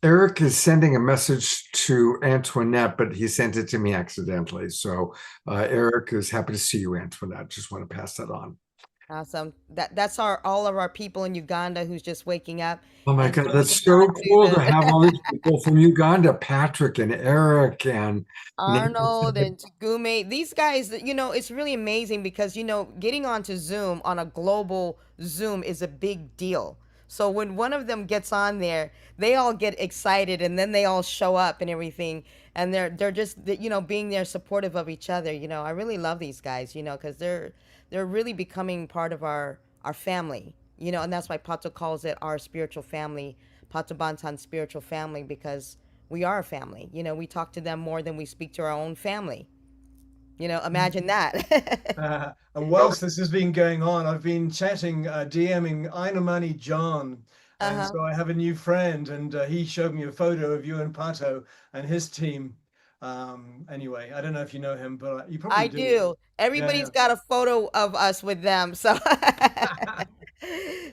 Speaker 2: Eric is sending a message to Antoinette, but he sent it to me accidentally. So Eric is happy to see you, Antoinette. Just want to pass that on.
Speaker 7: Awesome. That's all of our people in Uganda who's just waking up.
Speaker 2: Oh my
Speaker 7: And
Speaker 2: God,
Speaker 7: so
Speaker 2: that's
Speaker 7: we
Speaker 2: so
Speaker 7: got
Speaker 2: cool to
Speaker 7: the-
Speaker 2: have all these people from Uganda, Patrick and Eric and
Speaker 7: Arnold and Tagume. These guys, you know, it's really amazing because, you know, getting onto Zoom on a global Zoom is a big deal. So when one of them gets on there, they all get excited and then they all show up and everything. And they're just, you know, being there supportive of each other. You know, I really love these guys, you know, because they're really becoming part of our family, you know, and that's why Pato calls it our spiritual family, Pato Bantan spiritual family, because we are a family. You know, we talk to them more than we speak to our own family. You know, imagine that.
Speaker 3: And whilst this has been going on, I've been chatting, DMing Ainamani John. And so I have a new friend, and he showed me a photo of you and Pato and his team. Anyway, I don't know if you know him, but you probably
Speaker 7: I do. Everybody's got a photo of us with them. So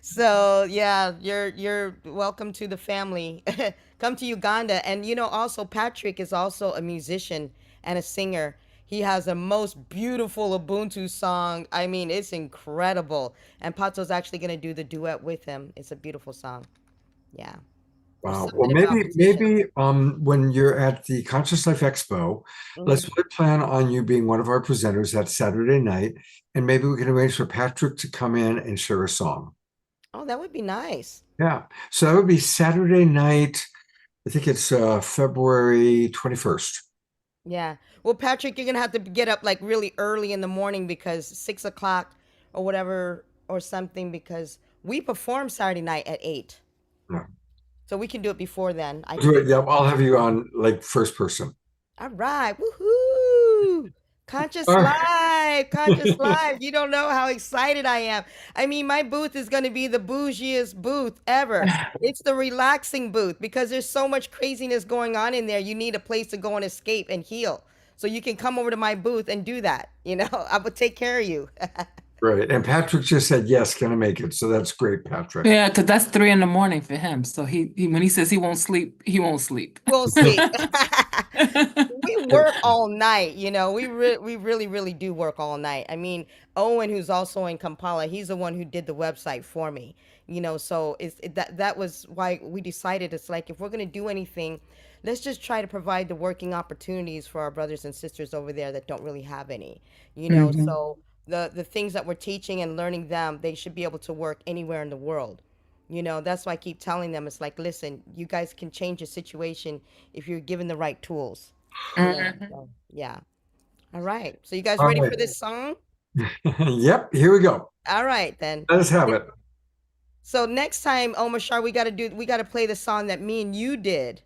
Speaker 7: so yeah, you're welcome to the family. Come to Uganda. And you know, also Patrick is also a musician and a singer. He has the most beautiful Ubuntu song. I mean, it's incredible. And Pato's actually going to do the duet with him. It's a beautiful song. Yeah.
Speaker 2: Wow. Well, maybe when you're at the Conscious Life Expo, let's really plan on you being one of our presenters that Saturday night, and maybe we can arrange for Patrick to come in and share a song.
Speaker 7: Oh, that would be nice.
Speaker 2: Yeah. So that would be Saturday night. I think it's February 21st.
Speaker 7: Yeah. Well, Patrick, you're gonna have to get up like really early in the morning because 6 o'clock or whatever or something, because we perform Saturday night at 8.
Speaker 2: Yeah.
Speaker 7: So we can do it before then. I
Speaker 2: Do it.
Speaker 7: can.
Speaker 2: Yeah, I'll have you on like first person.
Speaker 7: All right. Woohoo! Conscious
Speaker 2: All right.
Speaker 7: Life, Conscious Life. You don't know how excited I am. I mean, my booth is going to be the bougiest booth ever. It's the relaxing booth because there's so much craziness going on in there. You need a place to go and escape and heal. So you can come over to my booth and do that. You know, I will take care of you.
Speaker 2: Right. And Patrick just said, yes, can I make it? So that's great, Patrick.
Speaker 15: Yeah, because that's 3 a.m. for him. So he when he says he won't sleep, he won't sleep.
Speaker 7: We'll see. We work all night, you know. We really do work all night. I mean, Owen, who's also in Kampala, he's the one who did the website for me, you know. So that was why we decided it's like, if we're gonna do anything, let's just try to provide the working opportunities for our brothers and sisters over there that don't really have any, you know. So the things that we're teaching and learning them, they should be able to work anywhere in the world. You know, that's why I keep telling them, it's like, listen, you guys can change your situation if you're given the right tools. So, yeah. All right. So you guys
Speaker 2: All
Speaker 7: ready
Speaker 2: right.
Speaker 7: for this song?
Speaker 2: Yep. Here we go.
Speaker 7: All right, then.
Speaker 2: Let us have it.
Speaker 7: So next time, Omar Shah, we got to play the song that me and you did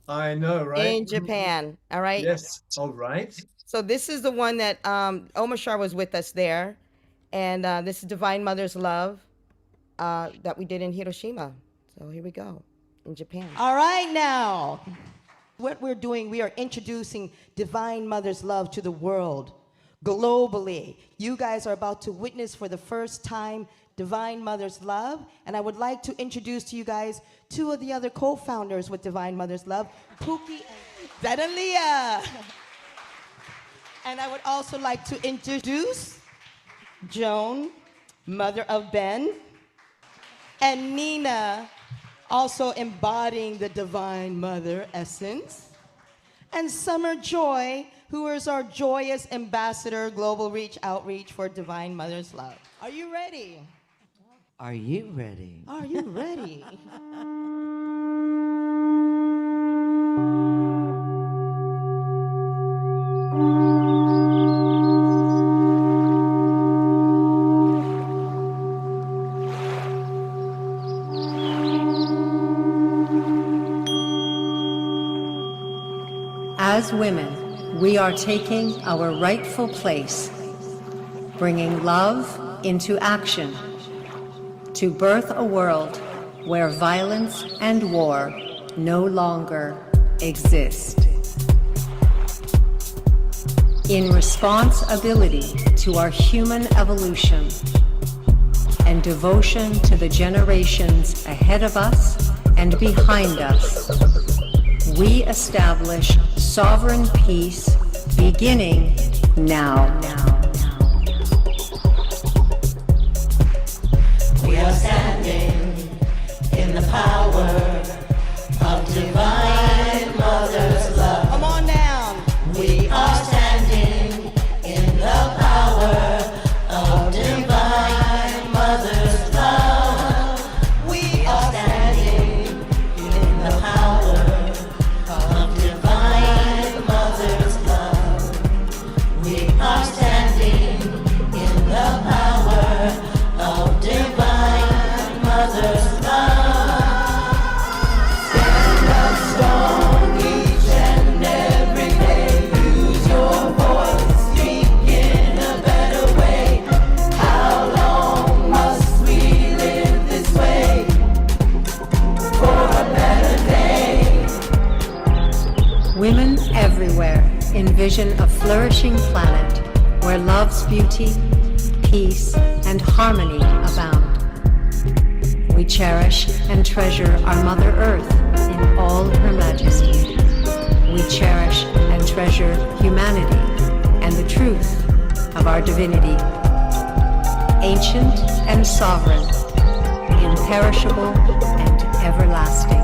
Speaker 4: I know, right?
Speaker 7: in Japan. All right.
Speaker 4: Yes. All right.
Speaker 7: So this is the one that Omar Shah was with us there. And this is Divine Mother's Love that we did in Hiroshima. So here we go, in Japan. All right, now. What we're doing, we are introducing Divine Mother's Love to the world, globally. You guys are about to witness for the first time Divine Mother's Love. And I would like to introduce to you guys 2 of the other co-founders with Divine Mother's Love, Pookie and Zedalia. And I would also like to introduce Joan, mother of Ben, and Nina, also embodying the Divine Mother essence, and Summer Joy, who is our joyous ambassador, global reach outreach for Divine Mother's Love. Are you ready?
Speaker 22: Are you ready?
Speaker 7: Are you ready?
Speaker 23: As women, we are taking our rightful place, bringing love into action to birth a world where violence and war no longer exist. In responsibility to our human evolution and devotion to the generations ahead of us and behind us, we establish sovereign peace beginning now.
Speaker 14: We are standing in the power of Divine Mother's love.
Speaker 7: Come on down.
Speaker 14: We are standing in the power of Divine Mother's love. We are standing in the power of Divine Mother's love. We are standing in the power of Divine Mother's love. Stand up strong each and every day. Use your voice, speak in a better way. How long must we live this way? For a better day.
Speaker 23: Women everywhere envision a flourishing planet where love's beauty, peace, and harmony abound. We cherish and treasure our Mother Earth in all her majesty. We cherish and treasure humanity and the truth of our divinity. Ancient and sovereign, imperishable and everlasting.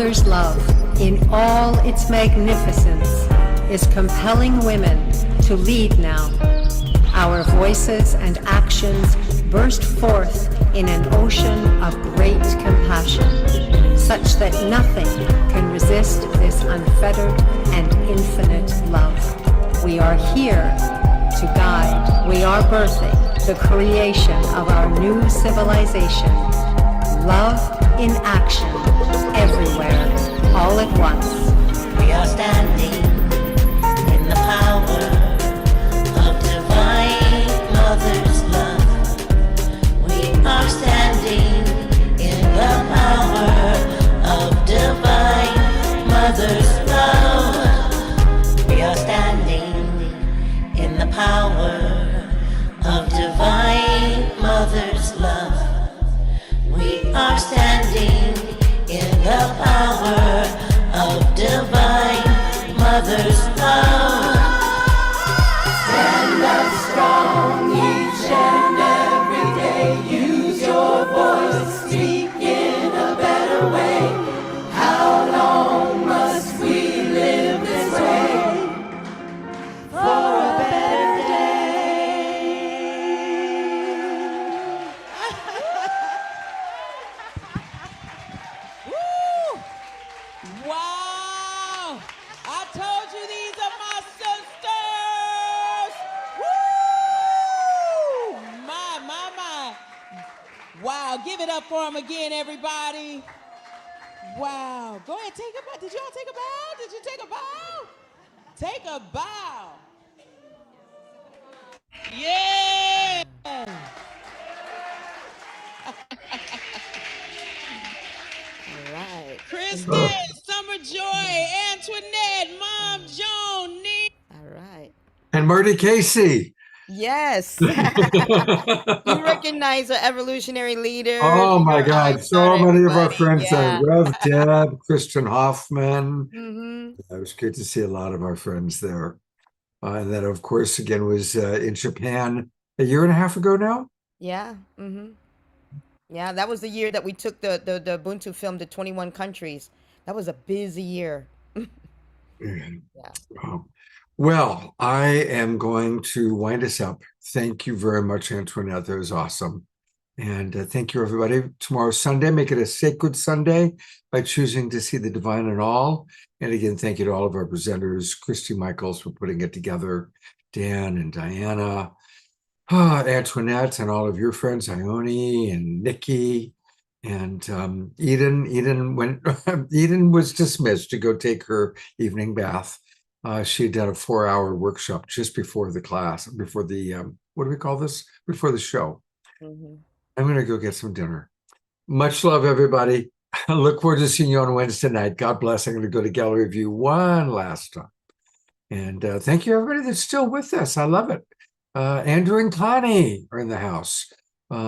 Speaker 23: mother's love, in all its magnificence, is compelling women to lead now. Our voices and actions burst forth in an ocean of great compassion, such that nothing can resist this unfettered and infinite love. We are here to guide. We are birthing the creation of our new civilization. Love in action, everywhere, all at once.
Speaker 14: We are standing in the power of divine mother's love. We are standing in the power of divine mother's love. We are standing in the power of divine mother's love. We are standing in the power of divine mother's love. Stand up strong each and every day. Use your voice, speak in a better way. How long must we live this way? For a better day.
Speaker 1: Woo! Wow! I told you these are my sisters! Woo! My. Wow, give it up for them again, everybody. Wow. Go ahead, take a bow. Did y'all take a bow? Did you take a bow? Take a bow. Yeah!
Speaker 7: All right.
Speaker 1: Kristen, Summer Joy, Antoinette, Mom, Joan, Nee.
Speaker 7: All right.
Speaker 2: And Marty Casey.
Speaker 7: Yes. You recognize the evolutionary leader.
Speaker 2: Oh my God. So many of our friends
Speaker 7: Yeah.
Speaker 2: there. Rev Deb, Christian Hoffman.
Speaker 7: Mm-hmm.
Speaker 2: It was great to see a lot of our friends there. And that, of course, again, was in Japan a year and a half ago now.
Speaker 7: Yeah. Mm-hmm. Yeah, that was the year that we took the Ubuntu film to 21 countries. That was a busy year.
Speaker 2: Yeah. Well, I am going to wind us up. Thank you very much, Antoinette. That was awesome. And thank you, everybody. Tomorrow's Sunday. Make it a sacred Sunday by choosing to see the divine in all. And again, thank you to all of our presenters, Christy Michaels for putting it together, Dan and Diana, Antoinette, and all of your friends, Ione and Nikki, and Eden. Eden was dismissed to go take her evening bath. She had done a 4-hour workshop just before the class, before the, what do we call this? Before the show.
Speaker 7: Mm-hmm.
Speaker 2: I'm going to go get some dinner. Much love, everybody. I look forward to seeing you on Wednesday night. God bless. I'm going to go to Gallery View one last time. And thank you, everybody that's still with us. I love it. Andrew and Connie are in the house.